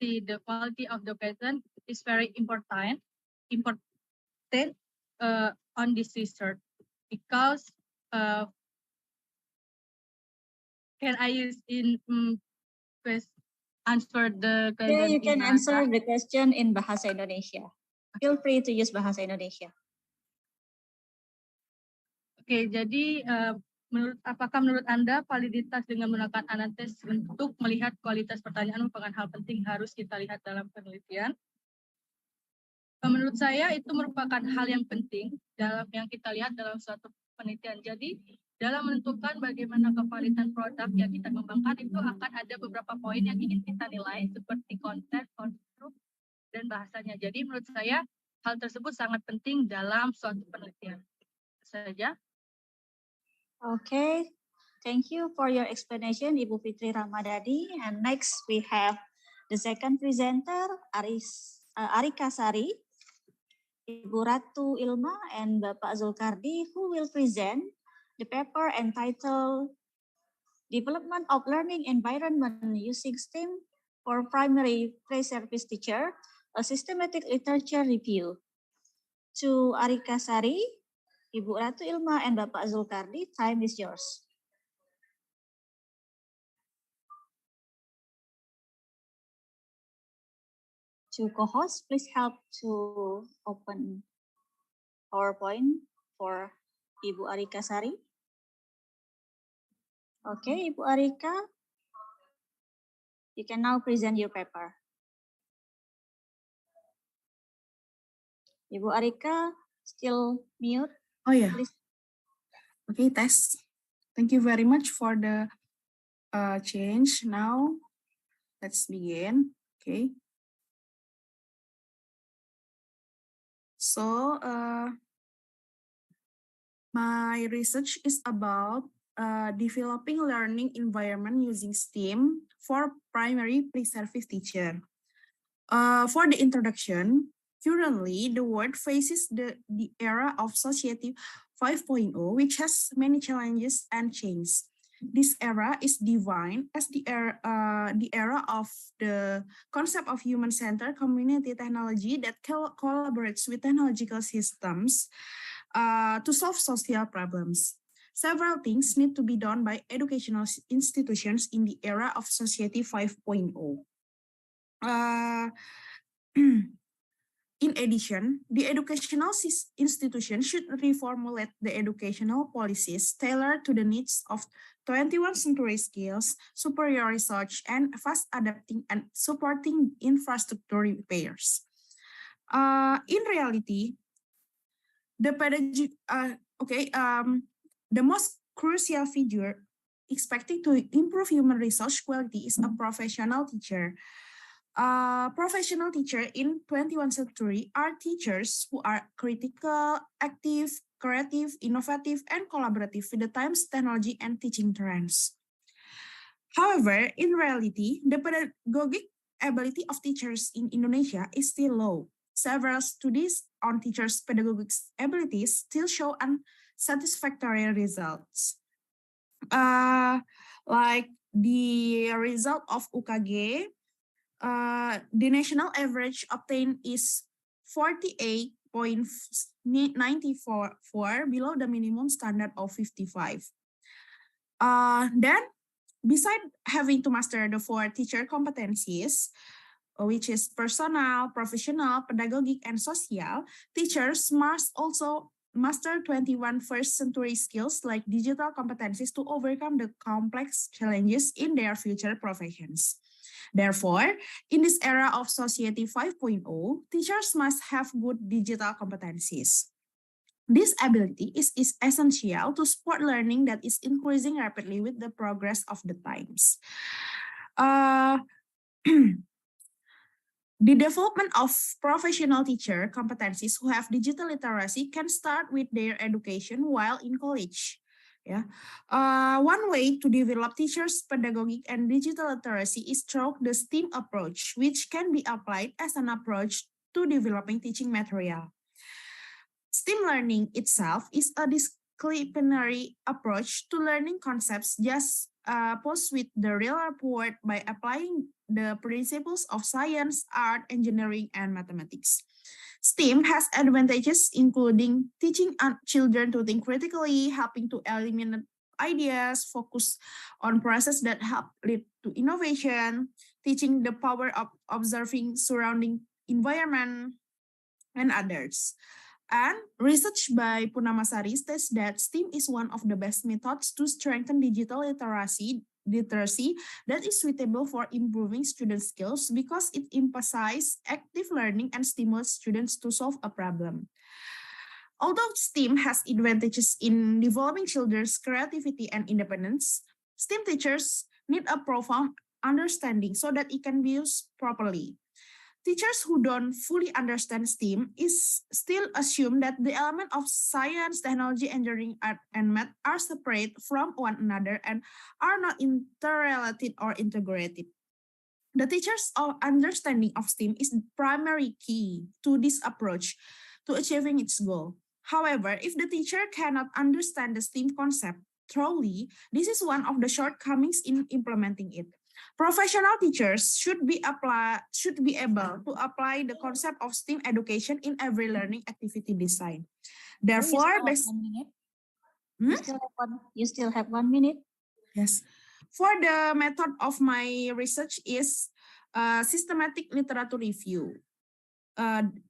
see the quality of the question is very important on this research, because can I use in answer the question? Yeah, you can answer the question in Bahasa Indonesia. Feel free to use Bahasa Indonesia. Oke, jadi apakah menurut Anda validitas dengan menggunakan analisis untuk melihat kualitas pertanyaan merupakan hal penting harus kita lihat dalam penelitian? Menurut saya itu merupakan hal yang penting dalam yang kita lihat dalam suatu penelitian. Jadi dalam menentukan bagaimana kevalidan produk yang kita kembangkan itu akan ada beberapa poin yang ingin kita nilai seperti konten, konstruk, dan bahasanya. Jadi menurut saya hal tersebut sangat penting dalam suatu penelitian. Itu saja. Okay, thank you for your explanation, Ibu Fitri Ramadhani. And next we have the second presenter, Arika Sari, Ibu Ratu Ilma, and Bapak Zulkardi, who will present the paper entitled Development of Learning Environment Using STEAM for Primary Pre-Service Teacher, a Systematic Literature Review. To Arika Sari, Ibu Ratu Ilma, and Bapak Zulkardi, time is yours. To co-host, please help to open PowerPoint for Ibu Arika Sari. Okay, Ibu Arika, you can now present your paper. Ibu Arika, still mute? Oh yeah. Please. Okay, test. Thank you very much for the change. Now, let's begin. Okay. So, my research is about developing learning environment using STEAM for primary pre-service teacher. For the introduction, currently the world faces the era of Society 5.0, which has many challenges and changes. This era is defined as the era of the concept of human-centered community technology that collaborates with technological systems to solve social problems. Several things need to be done by educational institutions in the era of Society 5.0. In addition, the educational institution should reformulate the educational policies tailored to the needs of 21st century skills, superior research, and fast adapting and supporting infrastructure repairs. In reality, the most crucial figure expecting to improve human resource quality is a professional teacher. Professional teacher in 21st century are teachers who are critical, active, creative, innovative, and collaborative with the times, technology, and teaching trends. However, in reality, the pedagogic ability of teachers in Indonesia is still low. Several studies on teachers' pedagogic abilities still show unsatisfactory results. Like the result of UKG, the national average obtained is 48.94 below the minimum standard of 55. Then, besides having to master the 4 teacher competencies, which is personal, professional, pedagogic, and social, teachers must also master 21 first century skills like digital competencies to overcome the complex challenges in their future professions. Therefore, in this era of Society 5.0, teachers must have good digital competencies. This ability is essential to support learning that is increasing rapidly with the progress of the times. The development of professional teacher competencies who have digital literacy can start with their education while in college. One way to develop teachers' pedagogic and digital literacy is through the STEAM approach, which can be applied as an approach to developing teaching material. STEAM learning itself is a disciplinary approach to learning concepts just posed with the real world by applying the principles of science, art, engineering, and mathematics. STEAM has advantages including teaching children to think critically, helping to eliminate ideas, focus on processes that help lead to innovation, teaching the power of observing surrounding environment, and others. And research by Punamasari states that STEAM is one of the best methods to strengthen digital literacy that is suitable for improving student skills because it emphasizes active learning and stimulates students to solve a problem. Although STEAM has advantages in developing children's creativity and independence, STEAM teachers need a profound understanding so that it can be used properly. Teachers who don't fully understand STEAM still assume that the element of science, technology, engineering, art, and math are separate from one another and are not interrelated or integrated. The teacher's understanding of STEAM is the primary key to this approach to achieving its goal. However, if the teacher cannot understand the STEAM concept thoroughly, this is one of the shortcomings in implementing it. Professional teachers should be able to apply the concept of STEAM education in every learning activity design. Therefore, you still have 1 minute? Yes. For the method of my research is systematic literature review.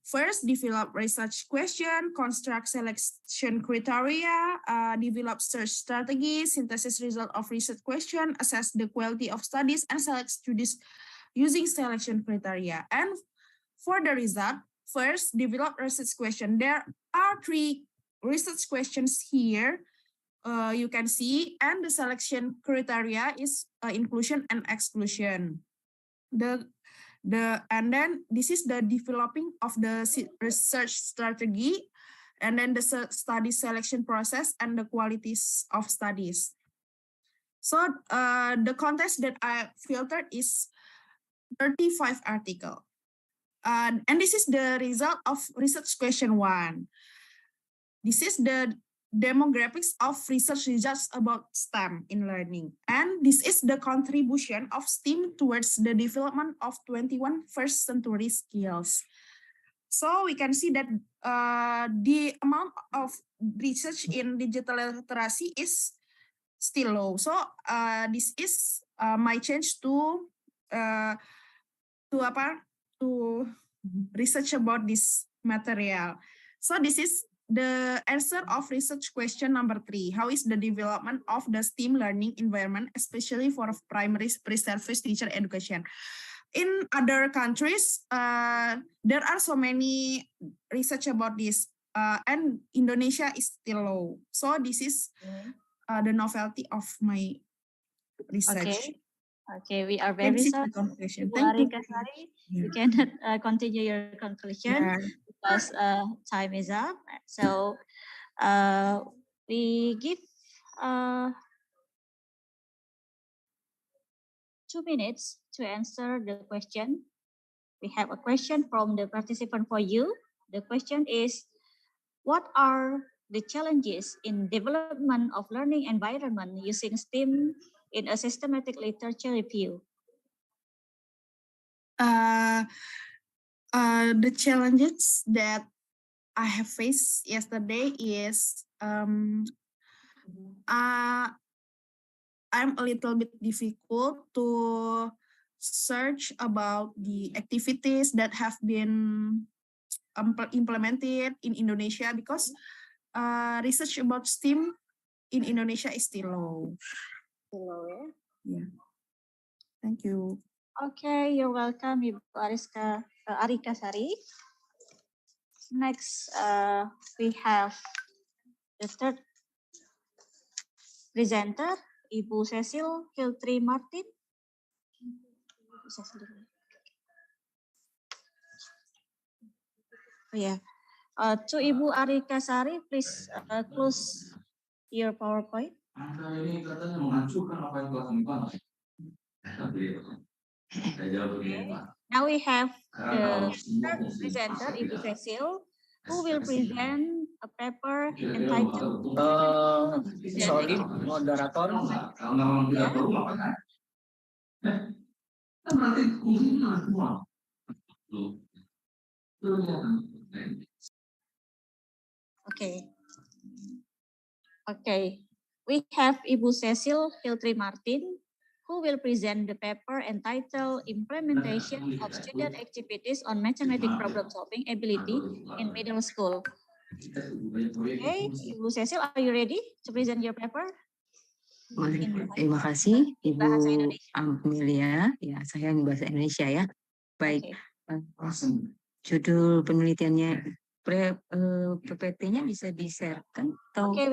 First, develop research question, construct selection criteria, develop search strategy, synthesis result of research question, assess the quality of studies, and select students using selection criteria. And for the result, first, develop research question. There are 3 research questions here. You can see, and the selection criteria is inclusion and exclusion. And then this is the developing of the research strategy, and then the study selection process and the qualities of studies. So the content that I filtered is 35 articles. And this is the result of research question 1. This is the demographics of research results about STEM in learning. And this is the contribution of STEAM towards the development of 21 first century skills. So we can see that the amount of research in digital literacy is still low. So this is my change to research about this material. So this is the answer of research question number 3. How is the development of the STEAM learning environment, especially for primary pre-service teacher education? In other countries, there are so many research about this. and Indonesia is still low. So this is the novelty of my research. Okay, we are Okay, very this is sorry. the conclusion. Bu Thank you. Arika Sari, you cannot continue your conclusion Yeah. because time is up. So we give 2 minutes to answer the question. We have a question from the participant for you. The question is, what are the challenges in development of learning environment using STEAM in a systematic literature review? The challenges that I have faced yesterday is I'm a little bit difficult to search about the activities that have been implemented in Indonesia because research about STEAM in Indonesia is still low. Yeah. Thank you. Okay, you're welcome, Ibu Arika Sari. Next, we have the third presenter, Ibu Cecil Hiltri Martin. Oh yeah. To Ibu Arika Sari, please close your PowerPoint. Now we have the third presenter, Ibu Cecil, who will present a paper entitled Sorry, moderator. Okay. Okay. We have Ibu Cecil Hiltri Martin, who will present the paper entitled Implementation of Student Activities on Mathematics Problem Solving Ability in Middle School. Okay, Ibu Cecil, are you ready to present your paper? Terima kasih Ibu Amelia. Ya, saya yang bahasa Indonesia ya. Baik. Judul penelitiannya PPT-nya bisa di-share-kan atau Okay,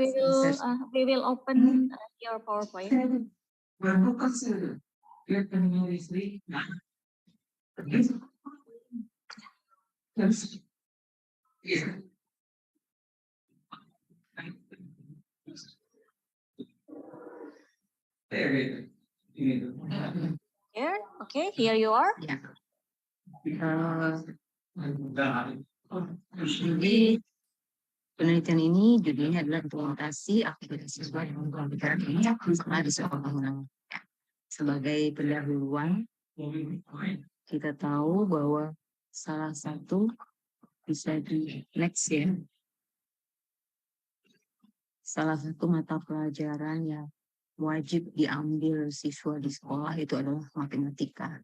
we will open your PowerPoint. Here, okay, here you are. Jadi penelitian ini judulnya adalah implementasi aktivitas siswa dengan pembelajaran ini setelah di sekolah menengah. Sebagai pendahuluan, kita tahu bahwa salah satu bisa di next ya. Salah satu mata pelajaran yang wajib diambil siswa di sekolah itu adalah matematika.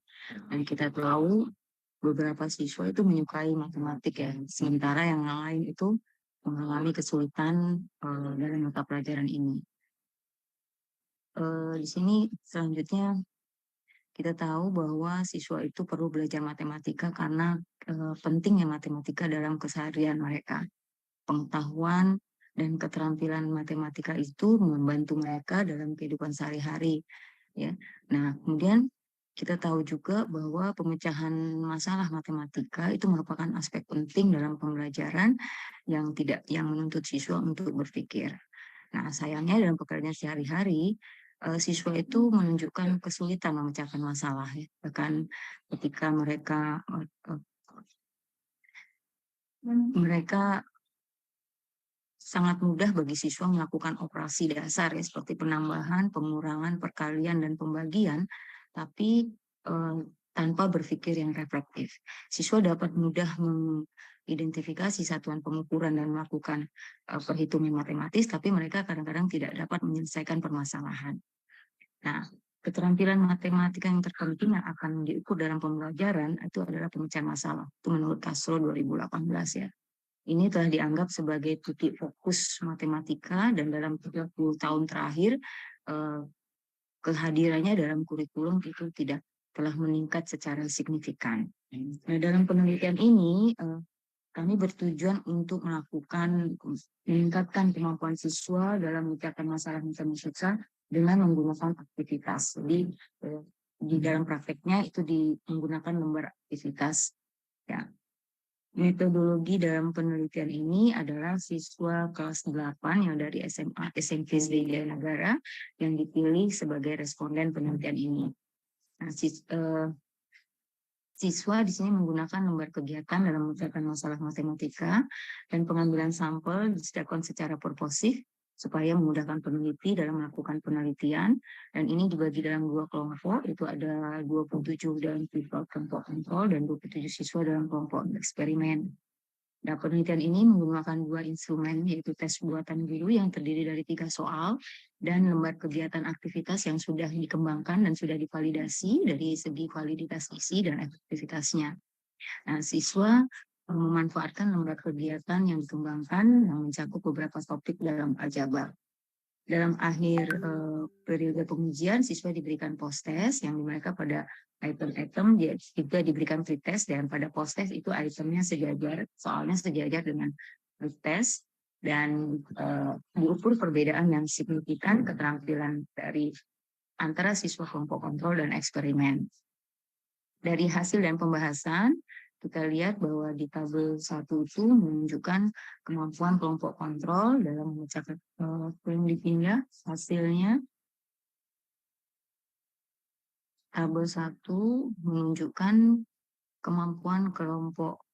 Dan kita tahu beberapa siswa itu menyukai matematik ya, sementara yang lain itu mengalami kesulitan dalam mata pelajaran ini. Di sini selanjutnya kita tahu bahwa siswa itu perlu belajar matematika karena pentingnya matematika dalam keseharian mereka. Pengetahuan dan keterampilan matematika itu membantu mereka dalam kehidupan sehari-hari. Ya. Nah, kemudian kita tahu juga bahwa pemecahan masalah matematika itu merupakan aspek penting dalam pembelajaran yang menuntut siswa untuk berpikir. Nah, sayangnya dalam pekerjaan sehari-hari siswa itu menunjukkan kesulitan memecahkan masalah, ya. Bahkan ketika mereka sangat mudah bagi siswa melakukan operasi dasar ya, seperti penambahan, pengurangan, perkalian, dan pembagian, tapi tanpa berpikir yang reflektif. Siswa dapat mudah mengidentifikasi satuan pengukuran dan melakukan perhitungan matematis, tapi mereka kadang-kadang tidak dapat menyelesaikan permasalahan. Nah, keterampilan matematika yang terpenting yang akan diukur dalam pembelajaran itu adalah pemecahan masalah. Itu menurut Kasro 2018 ya. Ini telah dianggap sebagai titik fokus matematika dan dalam 30 tahun terakhir kehadirannya dalam kurikulum itu telah meningkat secara signifikan. Nah, dalam penelitian ini kami bertujuan untuk meningkatkan kemampuan siswa dalam memecahkan masalah matematika dengan menggunakan aktivitas. Jadi di dalam prakteknya itu menggunakan lembar aktivitas. Ya. Metodologi dalam penelitian ini adalah siswa kelas 8 yang dari SMA SMP Sriwijaya Negara yang dipilih sebagai responden penelitian ini. Nah, siswa di sini menggunakan lembar kegiatan dalam memecahkan masalah matematika dan pengambilan sampel disediakan secara purposif supaya memudahkan peneliti dalam melakukan penelitian, dan ini dibagi dalam 2 kelompok, itu ada 27 dalam kelompok kontrol dan 27 siswa dalam kelompok eksperimen. Nah, penelitian ini menggunakan 2 instrumen, yaitu tes buatan guru yang terdiri dari 3 soal dan lembar kegiatan aktivitas yang sudah dikembangkan dan sudah divalidasi dari segi validitas isi dan efektivitasnya. Nah, siswa memanfaatkan lembar kegiatan yang dikembangkan yang mencakup beberapa topik dalam aljabar. Dalam akhir periode pengujian, siswa diberikan post-test yang mereka pada item-item juga diberikan pretest, dan pada post-test itu itemnya sejajar, soalnya sejajar dengan pretest, dan diukur perbedaan yang signifikan keterampilan dari antara siswa kelompok kontrol dan eksperimen. Dari hasil dan pembahasan, kita lihat bahwa di tabel 1 itu menunjukkan kemampuan kelompok kontrol dalam memecahkan dipindah hasilnya. Tabel 1 menunjukkan kemampuan kelompok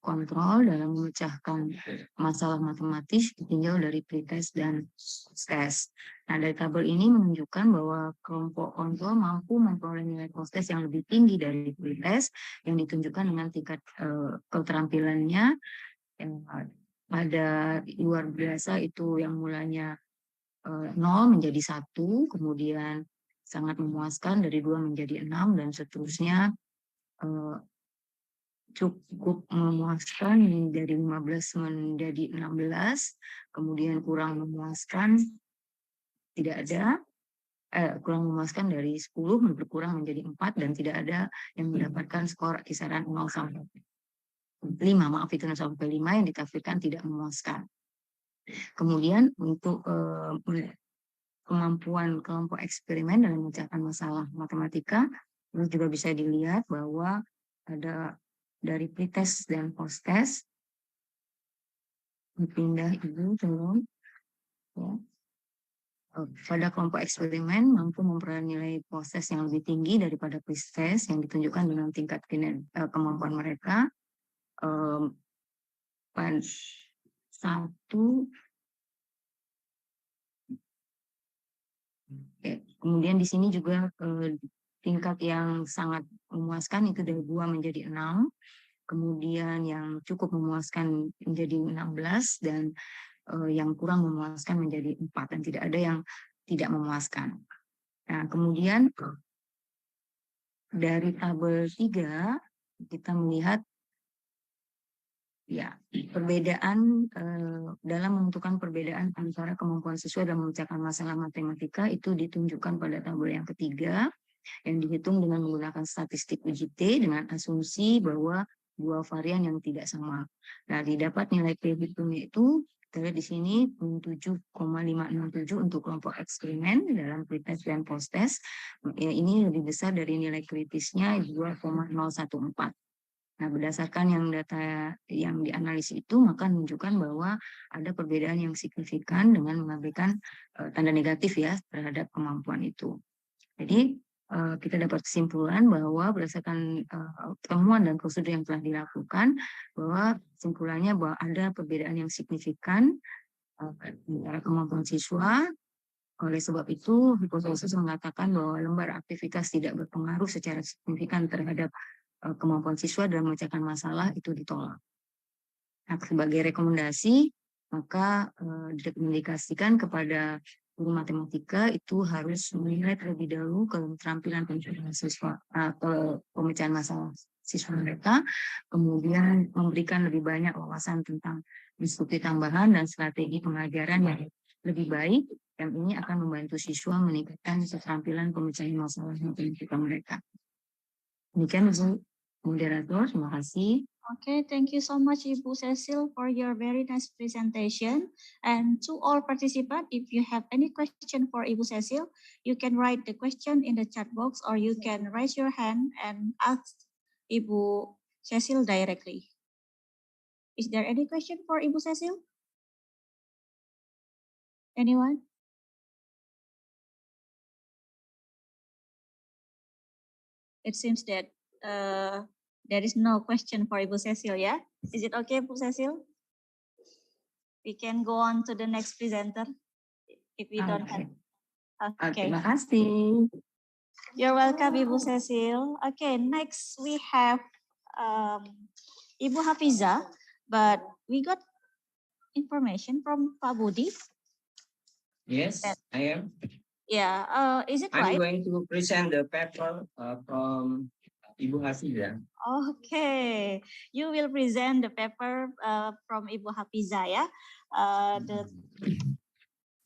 kontrol dalam memecahkan masalah matematis ditinjau dari pretest dan post-test. Nah, dari tabel ini menunjukkan bahwa kelompok kontrol mampu memperoleh nilai post-test yang lebih tinggi dari pretest yang ditunjukkan dengan tingkat keterampilannya yang pada luar biasa, itu yang mulanya 0 menjadi 1, kemudian sangat memuaskan dari 2 menjadi 6, dan seterusnya cukup memuaskan dari 15 menjadi 16, kemudian kurang memuaskan tidak ada, kurang memuaskan dari 10 berkurang menjadi 4, dan tidak ada yang mendapatkan skor kisaran 0 sampai 5, maaf itu 0 sampai 5 yang ditafsirkan tidak memuaskan. Kemudian untuk kemampuan kelompok eksperimen dalam memecahkan masalah matematika, ini juga bisa dilihat bahwa ada dari pretest dan post-test. Dipindah itu tolong. Ya. Pada kelompok eksperimen mampu memperoleh nilai post-test yang lebih tinggi daripada pretest yang ditunjukkan dengan tingkat kemampuan mereka. Pada 1. Kemudian di sini juga tingkat yang sangat memuaskan itu dari 2 menjadi 6, kemudian yang cukup memuaskan menjadi 16, dan yang kurang memuaskan menjadi 4, dan tidak ada yang tidak memuaskan. Nah, kemudian dari tabel 3 kita melihat ya perbedaan dalam menentukan perbedaan antara kemampuan siswa dalam memecahkan masalah matematika itu ditunjukkan pada tabel yang ketiga yang dihitung dengan menggunakan statistik UJT dengan asumsi bahwa 2 varian yang tidak sama. Nah, didapat nilai prehitungnya itu kita lihat di sini 7,567 untuk kelompok eksperimen dalam pretest dan post-test. Ini lebih besar dari nilai kritisnya 2,014. Nah, berdasarkan yang data yang dianalisis itu, maka menunjukkan bahwa ada perbedaan yang signifikan dengan memberikan tanda negatif ya terhadap kemampuan itu. Jadi, kita dapat kesimpulan bahwa berdasarkan temuan dan prosedur yang telah dilakukan, bahwa kesimpulannya bahwa ada perbedaan yang signifikan antara kemampuan siswa. Oleh sebab itu, hipotesis mengatakan bahwa lembar aktivitas tidak berpengaruh secara signifikan terhadap kemampuan siswa dalam memecahkan masalah, itu ditolak. Nah, sebagai rekomendasi, maka direkomendasikan kepada guru matematika itu harus menilai terlebih dahulu keterampilan pemecahan siswa atau pemecahan masalah siswa mereka, kemudian memberikan lebih banyak wawasan tentang diskusi tambahan dan strategi pengajaran yang lebih baik, yang ini akan membantu siswa meningkatkan keterampilan pemecahan masalah matematika mereka. Demikian, Ibu Moderator, terima kasih. Okay, thank you so much, Ibu Cecil, for your very nice presentation. And to all participants, if you have any question for Ibu Cecil, you can write the question in the chat box or you can raise your hand and ask Ibu Cecil directly. Is there any question for Ibu Cecil? Anyone? It seems that there is no question for Ibu Cecil, yeah? Is it okay, Ibu Cecil? We can go on to the next presenter if we don't have. Okay. Terima kasih. You're welcome, Ibu Cecil. Okay, next we have Ibu Hafiza, but we got information from Pak Budi. Yes, I am. Yeah, is it I'm right? going to present the paper from Ibu Hafiza. Okay, you will present the paper from Ibu Hafiza, yeah?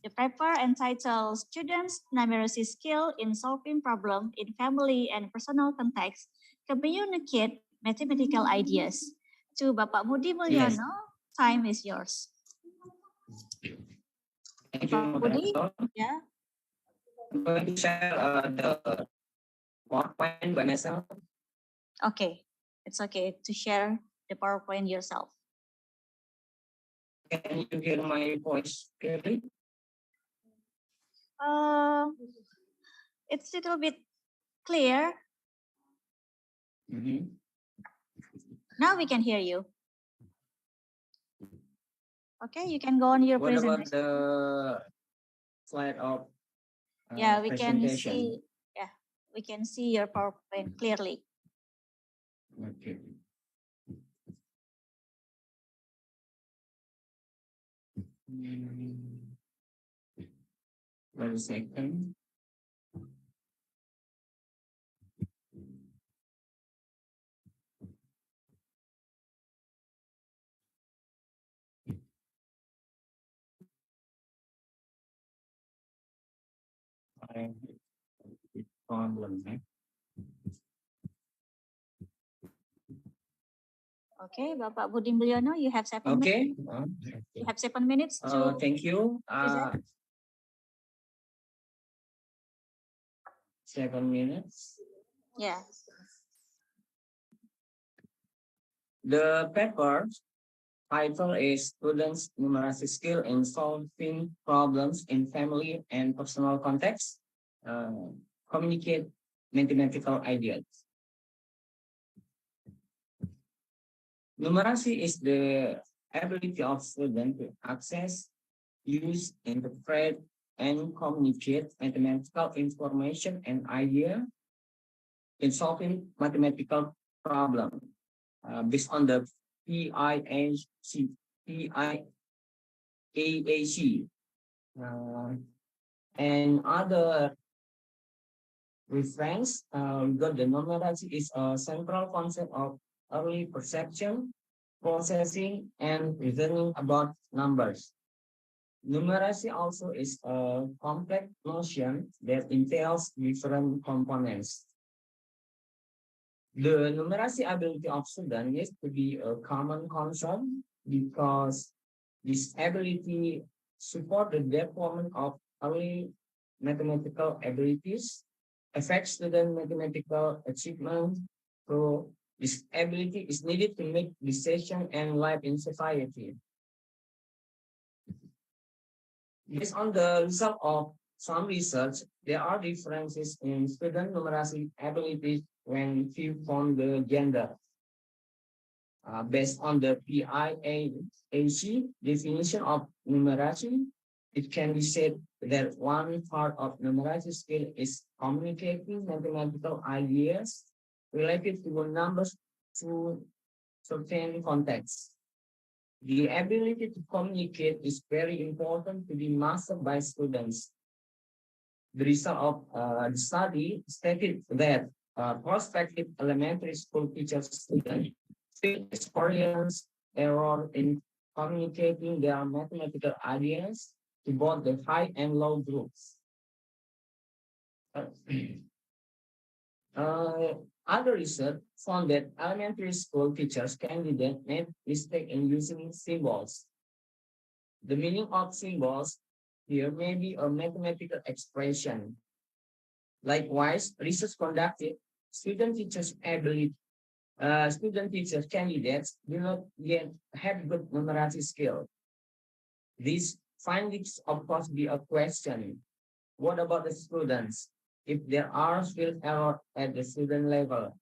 The paper entitled Students' Numeracy Skill in Solving Problems in Family and Personal Context, Communicate Mathematical Ideas. To Bapak Budi Mulyono, time is yours. Thank you, Budi, moderator. yeah. I'm going to share the PowerPoint by myself. Okay, it's okay to share the PowerPoint yourself. Can you hear my voice clearly? It's a little bit clear. Now we can hear you. Okay, you can go on your What about presentation. the slide of Yeah, we can presentation? see. Yeah, we can see your PowerPoint clearly. Okay. Wait a second. Problem. Okay, Bapak Budi Mulyono, you have 7 Okay. minutes. You have 7 minutes to Thank you. present. 7 minutes. Yeah. The paper title is Students' Numeracy Skill in Solving Problems in Family and Personal Context. Communicate Mathematical Ideas. Numeracy is the ability of students to access, use, interpret, and communicate mathematical information and idea in solving mathematical problems based on the PIAAC and other reference. We got the numeracy is a central concept of early perception, processing, and reasoning about numbers. Numeracy also is a complex notion that entails different components. The numeracy ability of students needs to be a common concern because this ability supports the development of early mathematical abilities, affects student mathematical achievement. So this ability is needed to make decisions and life in society. Based on the result of some research, there are differences in student numeracy abilities when viewed from the gender. Based on the PIAAC definition of numeracy, it can be said that one part of numeracy skill is communicating mathematical ideas related to numbers through certain contexts. The ability to communicate is very important to be mastered by students. The result of the study stated that prospective elementary school teachers students still experience error in communicating their mathematical ideas to both the high and low groups. Other research found that elementary school teachers candidate made mistake in using symbols. The meaning of symbols here may be a mathematical expression. Likewise, research conducted student teachers ability student teachers candidates do not yet have good numeracy skill. These findings of course be a question. What about the students? If there are still error at the student level.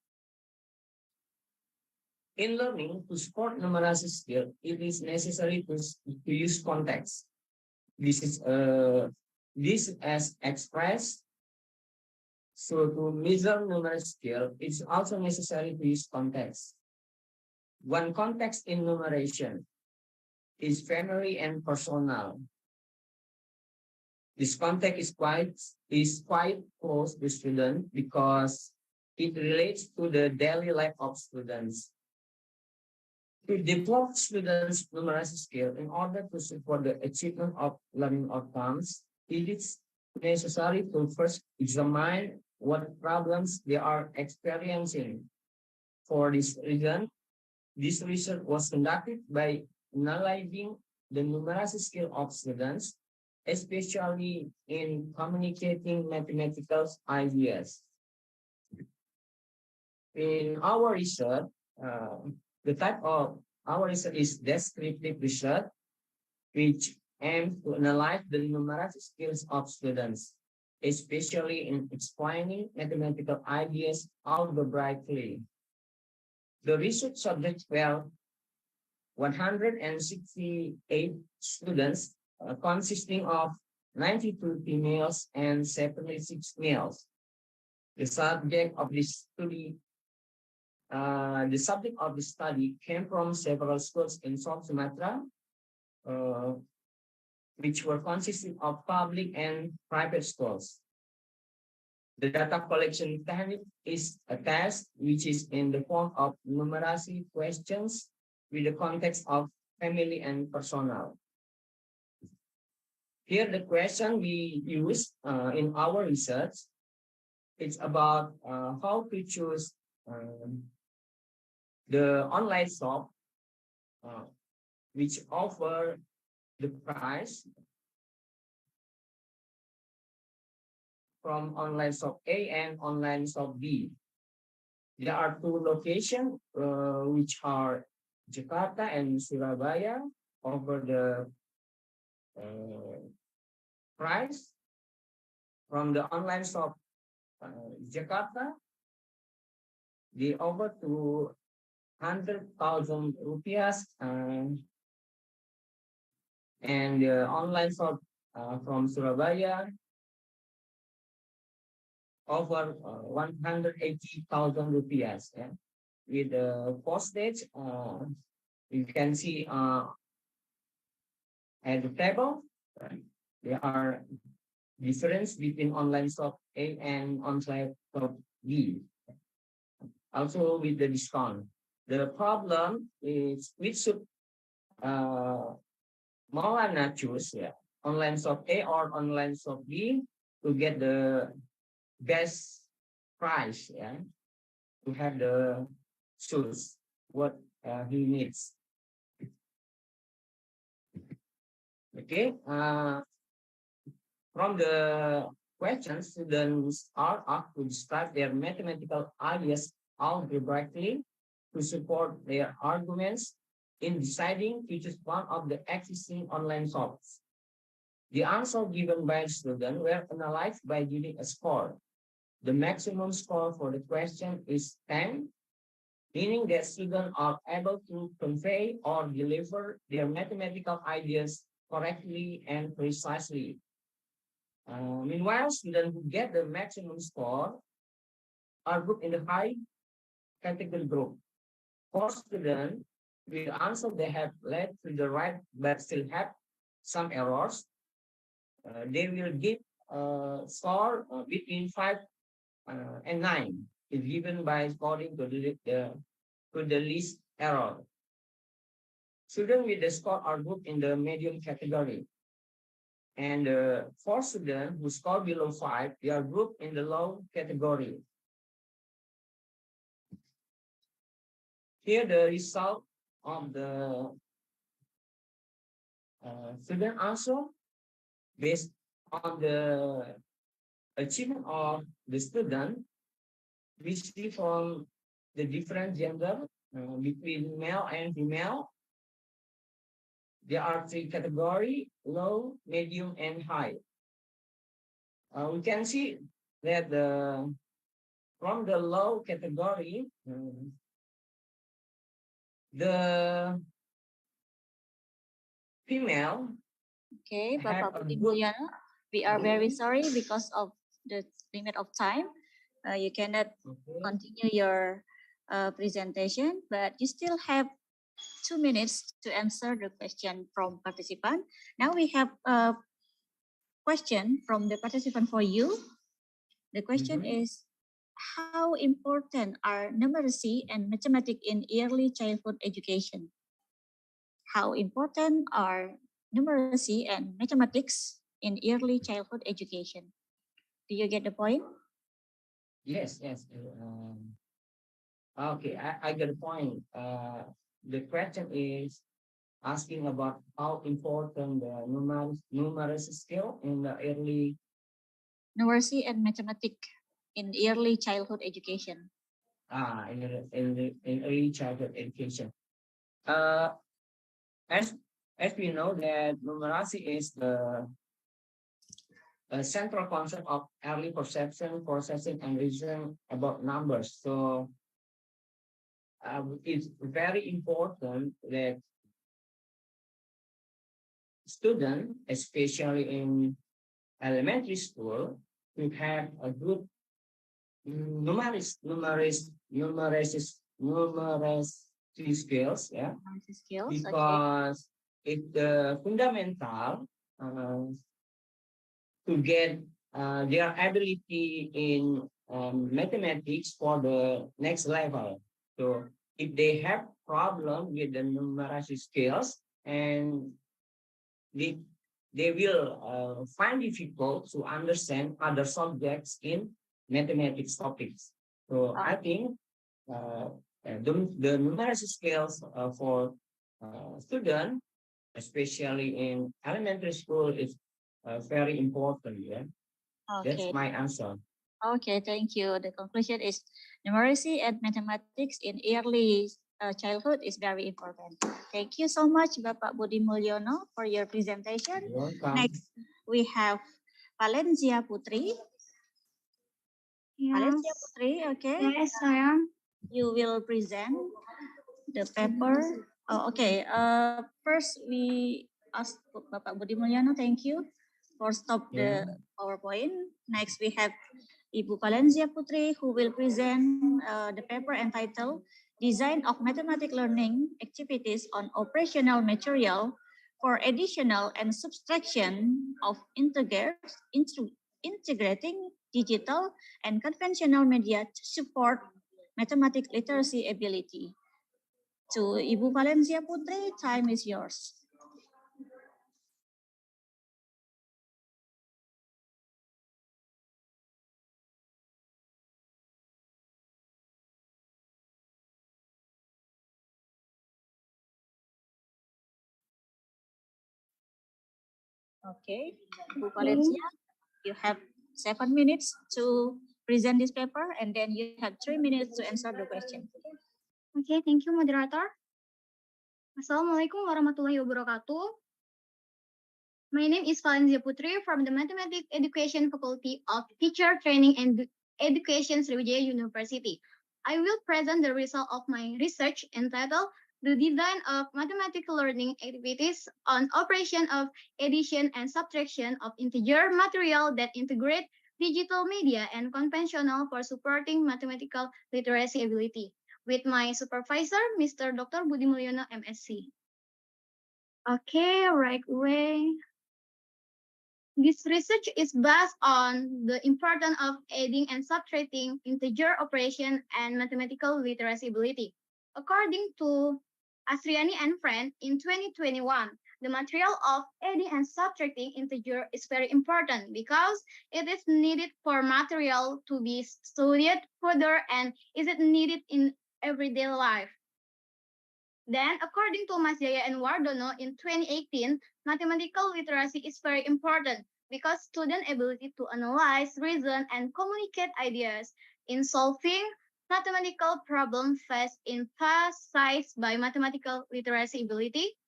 In learning to support numeracy skill, it is necessary to use context. This as expressed. So to measure numeracy skill, it's also necessary to use context. One context in numeration is family and personal. This context is quite close to students because it relates to the daily life of students. To develop students' numeracy skill in order to support the achievement of learning outcomes, it is necessary to first examine what problems they are experiencing. For this reason, this research was conducted by analyzing the numeracy skill of students, especially in communicating mathematical ideas. In our research, the type of our research is descriptive research, which aims to analyze the numeracy skills of students, especially in explaining mathematical ideas algebraically. The research subjects were 168 students, consisting of 92 females and 76 males. The subject of this study came from several schools in South Sumatra, which were consisting of public and private schools. The data collection technique is a test which is in the form of numeracy questions with the context of family and personal. Here the question we use in our research, it's about how to choose the online shop which offer the price from online shop A and online shop B. There are two locations which are Jakarta and Surabaya over the price from the online shop Jakarta. They over to 100,000 rupiahs and the online shop from Surabaya over 180,000 rupiahs. Yeah? With the postage, you can see at the table, there are difference between online shop A and online shop B. Also with the discount. The problem is which should Maulana choose, online shop A or online shop B to get the best price, to have the shoes what he needs. Okay, from the questions, students are asked to describe their mathematical ideas algebraically to support their arguments in deciding to choose one of the existing online shops. The answer given by the student were analyzed by giving a score. The maximum score for the question is 10, meaning that students are able to convey or deliver their mathematical ideas correctly and precisely. Meanwhile, students who get the maximum score are grouped in the high category group. For students with the answer they have led to the right but still have some errors, they will give a score between 5 and 9 is given by according to the least error. Students with the score are grouped in the medium category. And for students who score below 5, they are grouped in the low category. Here the result of the student answer based on the achievement of the student. We see from the different gender between male and female. There are three categories: low, medium, and high. We can see that from the low category, the female. Okay, have Bapak a Budi good. Mulyana, we are very sorry because of the limit of time. You cannot continue your presentation, but you still have 2 minutes to answer the question from participant. Now we have a question from the participant for you. The question is, how important are numeracy and mathematics in early childhood education? How important are numeracy and mathematics in early childhood education? Do you get the point? Yes. Okay, I get the point. The question is asking about how important the numeracy skill in the early. Numeracy and mathematics in early childhood education. In early childhood education. As we know that numeracy is the central concept of early perception, processing, and reasoning about numbers. So it's very important that students, especially in elementary school, to have a good numeracy skills, yeah. Because it's the fundamental to get their ability in mathematics for the next level. So if they have problem with the numeracy skills, and they will find difficult to understand other subjects in mathematics topics. So I think the numeracy skills for students, especially in elementary school, is very important. Yeah, that's Okay. my answer. Okay, thank you. The conclusion is numeracy and mathematics in early childhood is very important. Thank you so much, Bapak Budi Mulyono, for your presentation. You're welcome. Next, we have Valencia Putri. Yes. Valencia Putri, okay. Yes, I am. You will present the paper. Oh, okay. First, we ask Bapak Budi Mulyono, thank you for stop the PowerPoint. Next, we have Ibu Valencia Putri, who will present the paper entitled Design of Mathematical Learning Activities on Operational Material for Additional and Subtraction of Integrating Digital and Conventional Media to Support Mathematics Literacy Ability. To Ibu Valencia Putri, time is yours. Okay, Bu Valencia, you have 7 minutes to present this paper, and then you have 3 minutes to answer the question. Okay, thank you, moderator. Assalamualaikum warahmatullahi wabarakatuh. My name is Valencia Putri from the Mathematics Education Faculty of Teacher Training and Education, Sriwijaya University. I will present the result of my research entitled The Design of Mathematical Learning Activities on Operation of Addition and Subtraction of Integer Material that Integrate Digital Media and Conventional for Supporting Mathematical Literacy Ability, with my supervisor, Mr. Dr. Budi Mulyono, MSc. Okay, right away. This research is based on the importance of adding and subtracting integer operation and mathematical literacy ability. According to Asriani and friend, in 2021, the material of adding and subtracting integer is very important because it is needed for material to be studied further and is it needed in everyday life. Then, according to Mas Jaya and Wardono in 2018, mathematical literacy is very important because student ability to analyze, reason, and communicate ideas in solving mathematical problem faced in emphasized by mathematical literacy ability.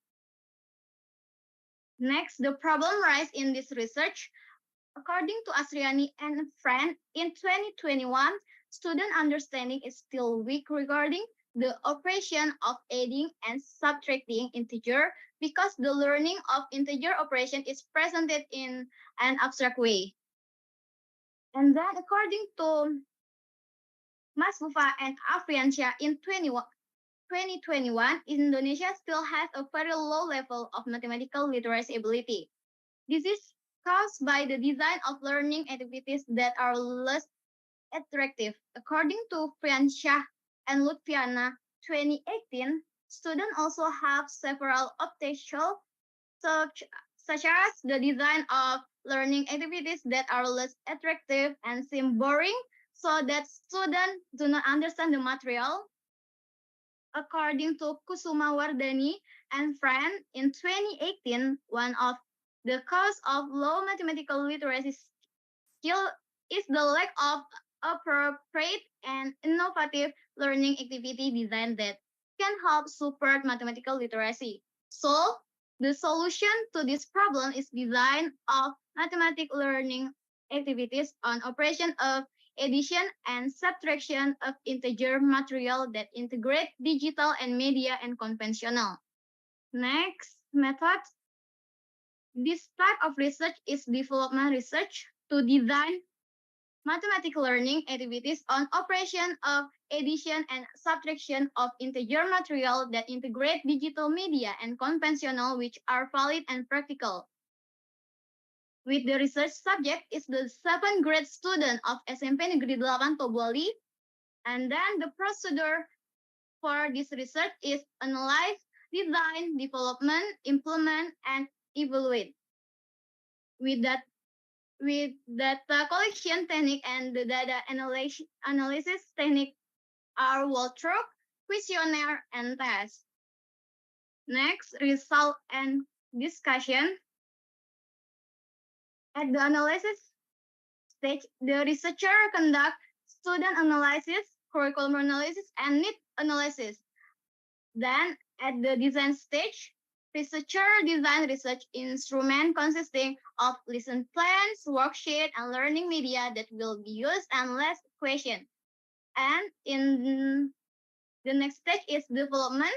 Next, the problem rise in this research. According to Asriani and friend, in 2021, student understanding is still weak regarding the operation of adding and subtracting integer because the learning of integer operation is presented in an abstract way. And then according to Mas Mufa and Afriansha in 2021, Indonesia still has a very low level of mathematical literacy ability. This is caused by the design of learning activities that are less attractive. According to Priyansha and Lutfiana 2018, students also have several obstacles such as the design of learning activities that are less attractive and seem boring so that students do not understand the material. According to Kusuma Wardani and friend in 2018, one of the cause of low mathematical literacy skill is the lack of appropriate and innovative learning activity design that can help support mathematical literacy. So, the solution to this problem is design of mathematical learning activities on operation of addition and subtraction of integer material that integrate digital and media and conventional. Next method. This type of research is development research to design mathematical learning activities on operation of addition and subtraction of integer material that integrate digital media and conventional which are valid and practical. With the research subject is the 7th grade student of SMP Negeri 8 Toboli, and then the procedure for this research is analyze, design, development, implement, and evaluate. With data collection technique and the data analysis technique are walkthrough, questionnaire, and test. Next, result and discussion. At the analysis stage, the researcher conduct student analysis, curriculum analysis, and need analysis. Then, at the design stage, researcher design research instrument consisting of lesson plans, worksheet, and learning media that will be used and less question. And in the next stage is development.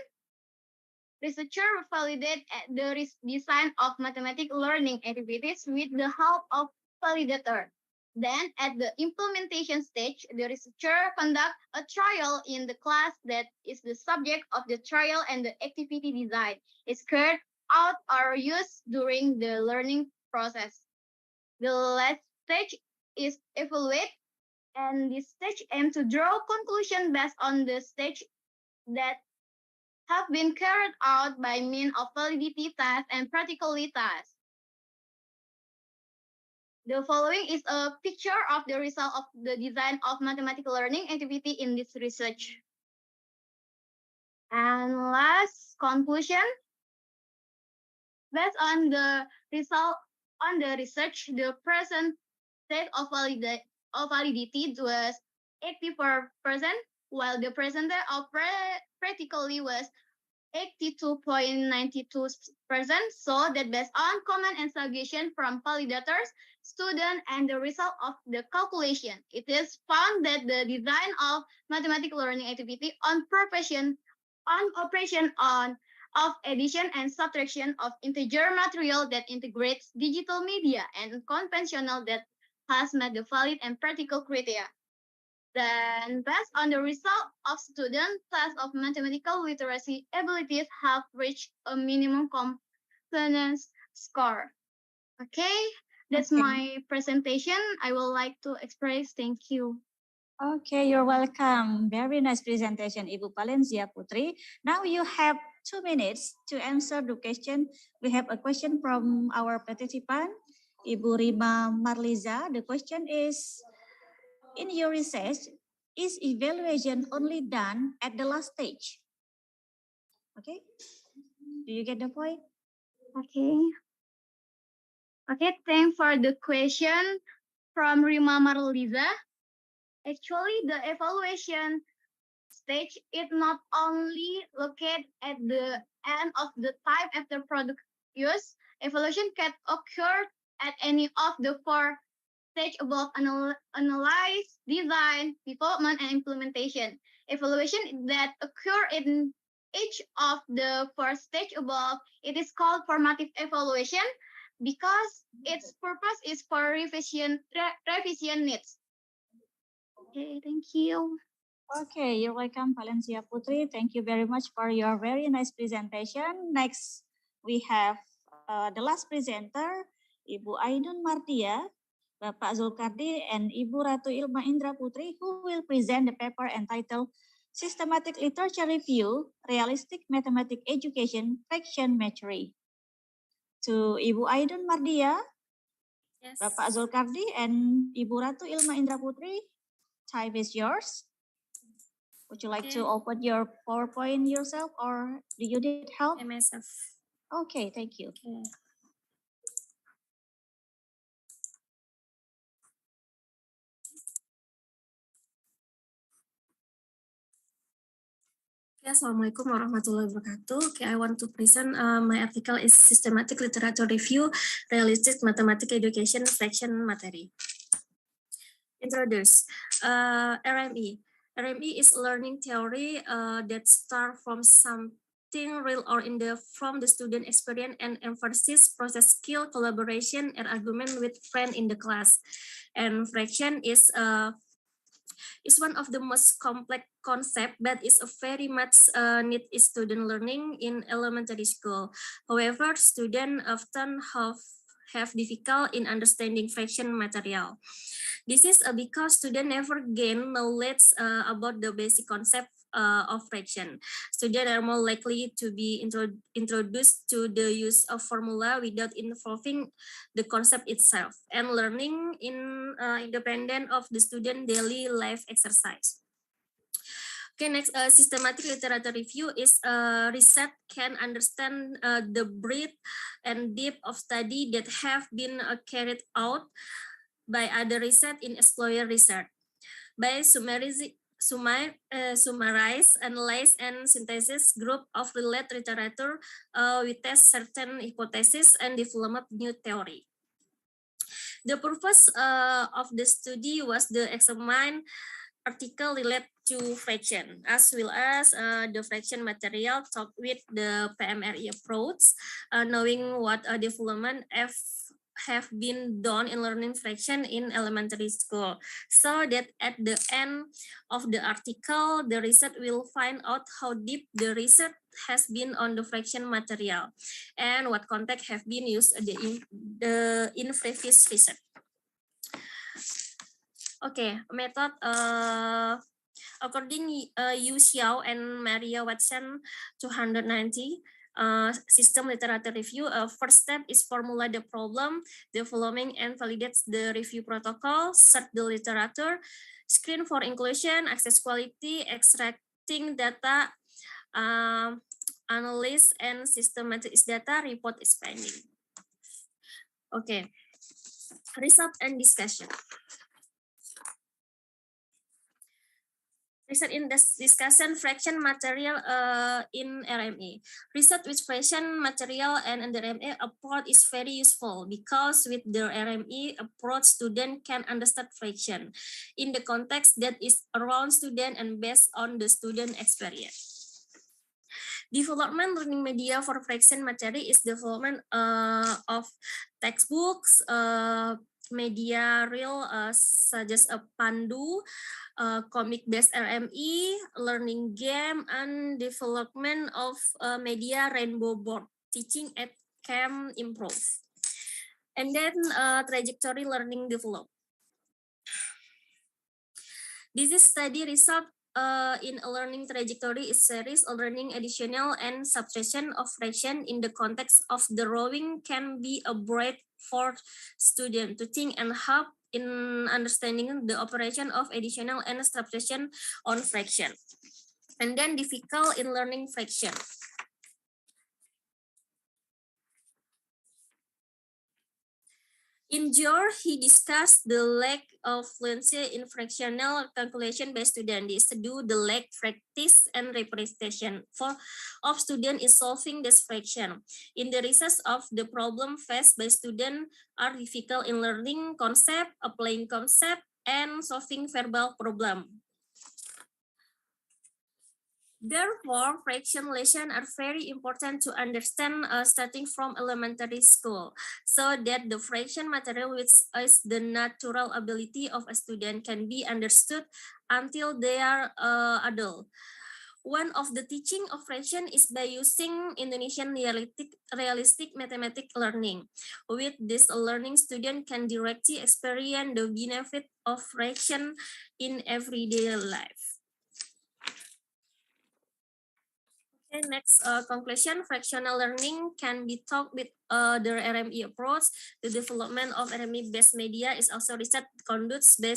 Researcher validate the design of mathematical learning activities with the help of validator. Then at the implementation stage, the researcher conduct a trial in the class that is the subject of the trial and the activity design is carried out or used during the learning process. The last stage is evaluate, and this stage aims to draw conclusion based on the stage that have been carried out by means of validity tests and practicality tests. The following is a picture of the result of the design of mathematical learning activity in this research. And last conclusion, based on the result on the research, the present state of validity was 84%, while the percentage of practically was 82.92%, so that based on comment and suggestion from validators, students, and the result of the calculation, it is found that the design of mathematical learning activity on operation of addition and subtraction of integer material that integrates digital media and conventional that has met the valid and practical criteria. Then, based on the result of student tests of mathematical literacy abilities have reached a minimum confidence score. Okay, that's my presentation. I would like to express thank you. Okay, you're welcome. Very nice presentation, Ibu Valencia Putri. Now you have 2 minutes to answer the question. We have a question from our participant, Ibu Rima Marliza. The question is, in your research, is evaluation only done at the last stage? Okay, do you get the point? Okay. Okay, thanks for the question from Rima Marliza. Actually, the evaluation stage is not only located at the end of the time after product use. Evaluation can occur at any of the four stages above: analyze, design, development, and implementation. Evaluation that occur in each of the four stages above, it is called formative evaluation because its purpose is for revision needs. Okay, thank you. Okay, you're welcome, Valencia Putri. Thank you very much for your very nice presentation. Next, we have the last presenter, Ibu Ainun Martia, Bapak Zulkardi, and Ibu Ratu Ilma Indra Putri, who will present the paper entitled Systematic Literature Review, Realistic Mathematics Education, Fraction Mastery. To Ibu Ainun Mardia, Yes. Bapak Zulkardi, and Ibu Ratu Ilma Indra Putri, time is yours. Would you like to open your PowerPoint yourself, or do you need help? Myself. Okay, thank you. Okay. Assalamualaikum warahmatullahi wabarakatuh. Okay, I want to present my article is Systematic Literature Review, Realistic Mathematics Education Fraction Material. Introduce RME. RME is learning theory that start from something real or from the student experience and emphasizes process skill, collaboration, and argument with friends in the class. And fraction is one of the most complex concept that is a very much need student learning in elementary school. However, students often have difficult in understanding fraction material. This is because students never gain knowledge about the basic concept of fraction. Students are more likely to be introduced to the use of formula without involving the concept itself and learning independent of the student daily life exercise. Okay, next, systematic literature review is research can understand the breadth and depth of study that have been carried out by other research in explorer research. By summarize, analyze, and synthesis group of related literature, we test certain hypotheses and develop new theory. The purpose of the study was to examine article related to fraction, as well as the fraction material taught with the PMRE approach, knowing what development have been done in learning fraction in elementary school, so that at the end of the article, the research will find out how deep the research has been on the fraction material and what context have been used in previous research. Okay, method according Yu Xiao and Maria Watson 290. System literature review. First step is formulate the problem, developing and validates the review protocol, search the literature, screen for inclusion, access quality, extracting data, analyze and systematic data, report expanding. Okay, result and discussion. Research in this discussion fraction material in RME. Research with fraction material and the RME approach is very useful because with the RME approach, student can understand fraction in the context that is around student and based on the student experience. Development learning media for fraction material is development of textbooks, media real such as a Pandu, comic-based RME, learning game, and development of media rainbow board, teaching at camp improve. And then trajectory learning develop. This is study result in a learning trajectory is series of learning additional and subtraction of fraction in the context of the drawing can be a break for students to think and help in understanding the operation of additional and subtraction on fraction. And then difficult in learning fraction. In Jor, he discussed the lack of fluency in fractional calculation by students due to the lack practice and representation of students in solving this fraction. In the research of the problem faced by students are difficult in learning concept, applying concept, and solving verbal problem. Therefore, fraction lessons are very important to understand starting from elementary school, so that the fraction material, which is the natural ability of a student, can be understood until they are adult. One of the teaching of fraction is by using Indonesian realistic mathematics learning. With this learning, student can directly experience the benefit of fraction in everyday life. Okay, next conclusion, fractional learning can be taught with the RME approach. The development of RME-based media is also research conducted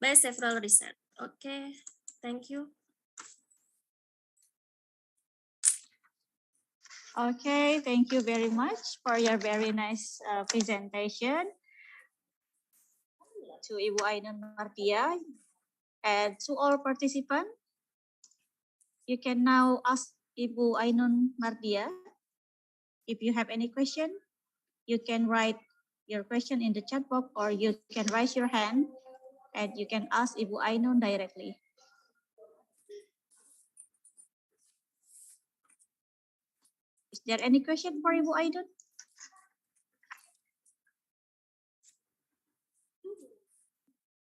by several research. Okay, thank you. Okay, thank you very much for your very nice presentation to Ibu Ainun Martia. And to all participants, you can now ask Ibu Ainun Martia. If you have any question, you can write your question in the chat box, or you can raise your hand and you can ask Ibu Ainun directly. Is there any question for Ibu Ainun?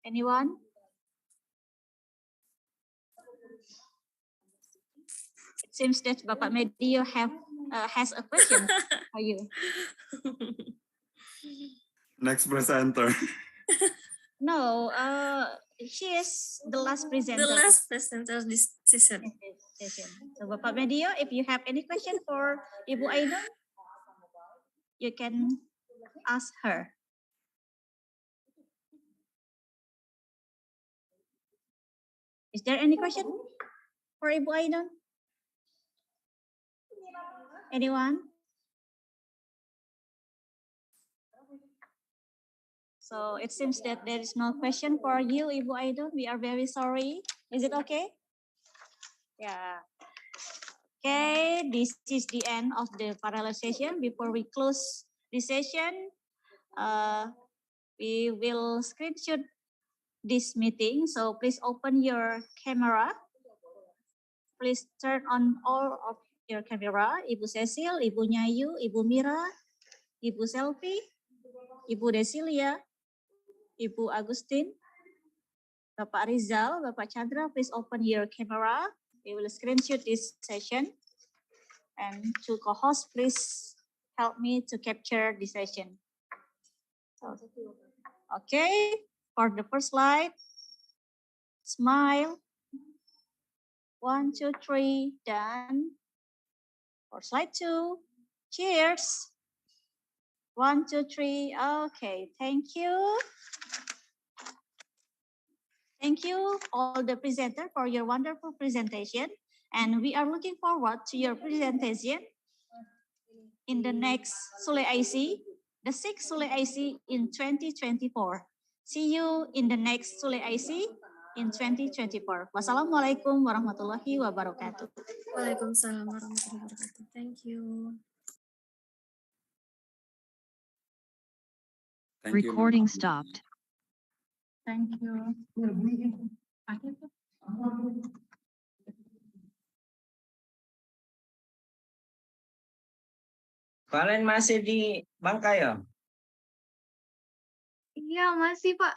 Anyone? It seems that Bapak Medio has a question for you. Next presenter. No, she is the last presenter. The last presenter this session. So Bapak Medio, if you have any question for Ibu Ainun, you can ask her. Is there any question for Ibu Ainun? Anyone? So it seems that there is no question for you, Ibu Ainun. We are very sorry. Is it okay? Yeah. Okay, this is the end of the parallel session. Before we close the session, we will screenshot this meeting. So please open your camera. Please turn on all of your camera. Ibu Cecil, Ibu Nyayu, Ibu Mira, Ibu Selfie, Ibu Desilia, Ibu Agustin, Bapak Rizal, Bapak Chandra, please open your camera. We will screenshot this session. And to co-host, please help me to capture the session. Okay, for the first slide, smile. 1, 2, 3, done. For slide 2, cheers. 1, 2, 3, okay, thank you. Thank you all the presenters for your wonderful presentation. And we are looking forward to your presentation in the next SULE IC, the 6th SULE IC in 2024. See you in the next SULE IC in 2024. Wassalamualaikum warahmatullahi wabarakatuh. Waalaikumsalam warahmatullahi wabarakatuh. Thank you. Recording stopped. Thank you. Kalian masih di Bangka ya? Iya, masih Pak.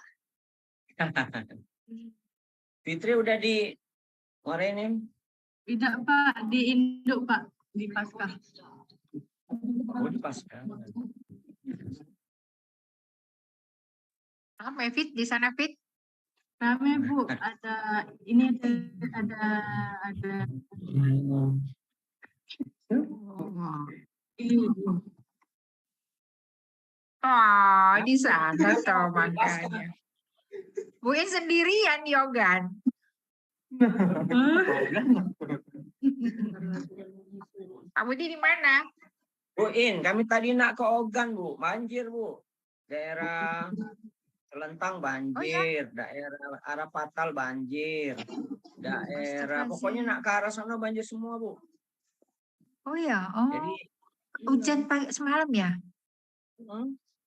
Fitri udah di Morenin? Tidak Pak, di Induk Pak, di Paskah. Oh, di Paskah. Rame Fit di sana Fit? Rame Bu, ada ini ada Oh, di sana toh makanya. Bu In sendirian Yogan. Kamu di mana? Bu In, kami tadi nak ke Ogan Bu, banjir Bu. daerah Telentang banjir, daerah arah Patal banjir, daerah pokoknya nak ke arah sana banjir semua, Bu. Oh ya, Jadi hujan pagi semalam ya?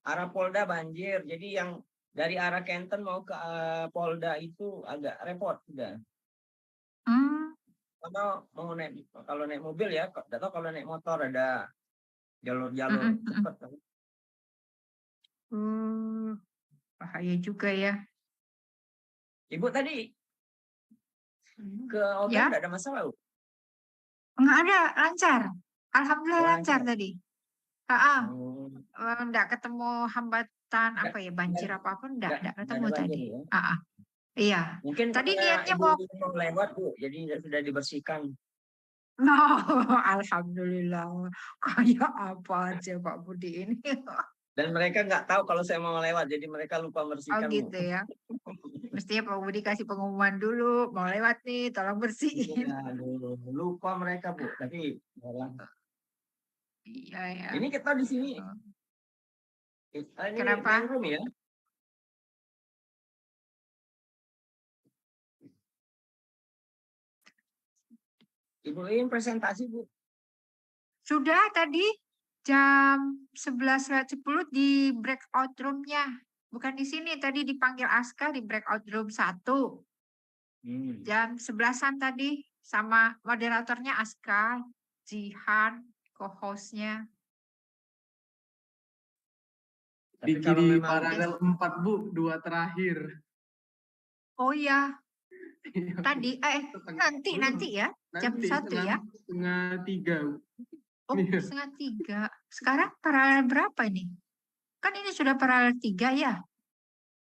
arah Polda banjir. Jadi yang dari arah Kenten mau ke Polda itu agak repot udah. Kalau mau naik, kalau naik mobil ya, atau kalau naik motor ada jalur-jalur cepat. Bahaya juga ya. Ibu tadi ke Ogan Ya? nggak ada masalah, Bu? Enggak ada, lancar. Alhamdulillah lancar tadi. Enggak ketemu hambatan apa ya, banjir apapun enggak ketemu ada tadi. banjir, ya? Iya. Mungkin Tadi karena niatnya ibu mau lewat, Bu, jadi sudah dibersihkan. no, alhamdulillah. Kayak apa aja Pak Budi ini. Dan mereka nggak tahu kalau saya mau lewat, jadi mereka lupa Oh bersihkan. Bu. gitu ya. Mestinya Pak Budi kasih pengumuman dulu, mau lewat nih, tolong bersihin. Ya, lupa mereka, Bu. Tapi Iya ya. ini kita di sini. Kita ini Kenapa? main room ya. Ibu ini presentasi, Bu. Sudah tadi jam 11:10 di breakout room-nya. Bukan di sini, tadi dipanggil Aska di breakout room 1. Jam 11-an tadi sama moderatornya Aska, Jihan, co-hostnya. Diki di paralel 4, Bu, 2 terakhir. Oh ya, tadi nanti ya, jam 1 ya. 2:30, Bu. Oh, 2:30. Sekarang paralel berapa nih? Kan ini sudah paralel 3 ya.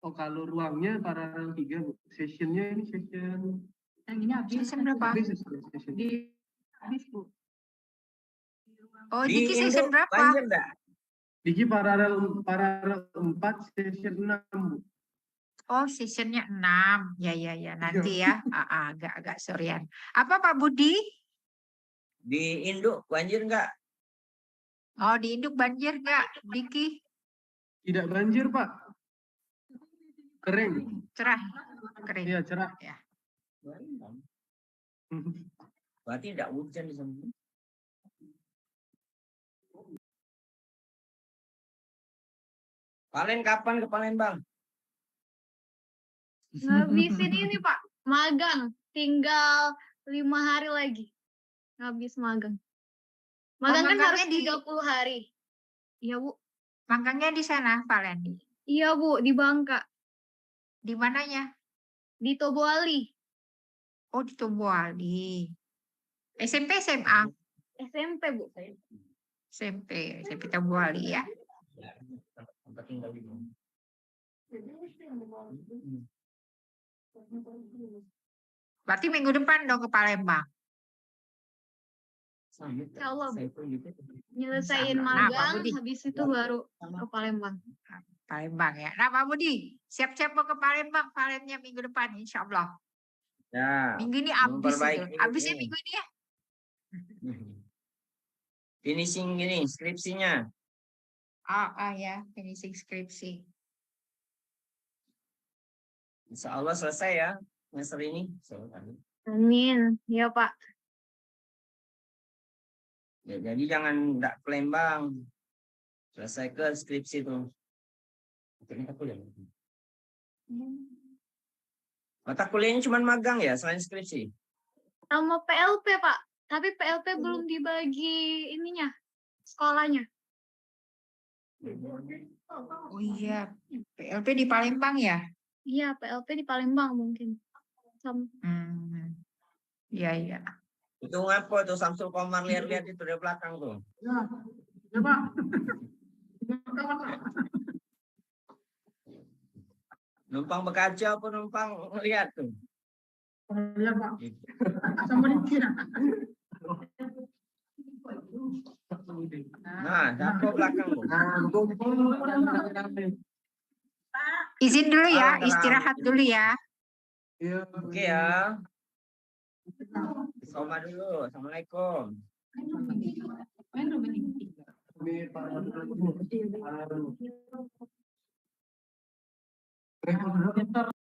Oh, kalau ruangnya paralel 3, Bu. Sessionnya ini session. Yang ini habis. Session berapa? Habis, Bu. Oh, Diki session berapa? Diki paralel 4, session 6, Bu. Oh, sessionnya 6. Ya, nanti ya. Agak sorean. Apa Pak Budi? Di Induk banjir nggak? Oh, di Induk banjir nggak, Diki? Tidak banjir, Pak. Kering. Cerah. Kering. Iya, cerah. Ya. Berarti tidak hujan di sana. Kalian kapan ke Palembang? Ngabisin ini Pak, magang. Tinggal 5 hari lagi. Ngabis magang. Magang kan harus 30 hari. Iya, Bu. Magangnya di sana, Valen? Iya, Bu, di Bangka. Di mananya? Di Tobuali. Oh, di Tobuali. SMP, SMA? SMP, Bu. SMP Tobuali ya. Berarti minggu depan dong ke Palembang. Insya Allah, Bu. Nyelesain magang, habis itu baru ke Palembang. Palembang ya. Nah, Pak Budi, siap-siap mau ke Palembang, Palembangnya minggu depan, insya Allah. Ya. Minggu ini habis itu. Habisnya minggu ini ya. Finishing ini skripsinya. Ya, finishing skripsi. Insya Allah selesai ya semester ini. Amin. Ya, Pak. Ya, jadi jangan nggak Palembang. Selesai ke skripsi tuh. Mata kuliahnya cuma magang ya selain skripsi? Sama PLP, Pak. Tapi PLP belum dibagi ininya, sekolahnya. Oh iya, PLP di Palembang ya? Iya, PLP di Palembang mungkin. Iya. Itu ngapa tuh Samsul Komar lihat-lihat itu dari belakang tuh? Ya, Pak. Numpang berkaca apa numpang ngeliat tuh? Lihat, Pak. Sama dikit. Nah, dapur belakang tuh. Izin dulu ya, istirahat dulu ya. Oke ya. Soma dulu. Assalamualaikum. Pinter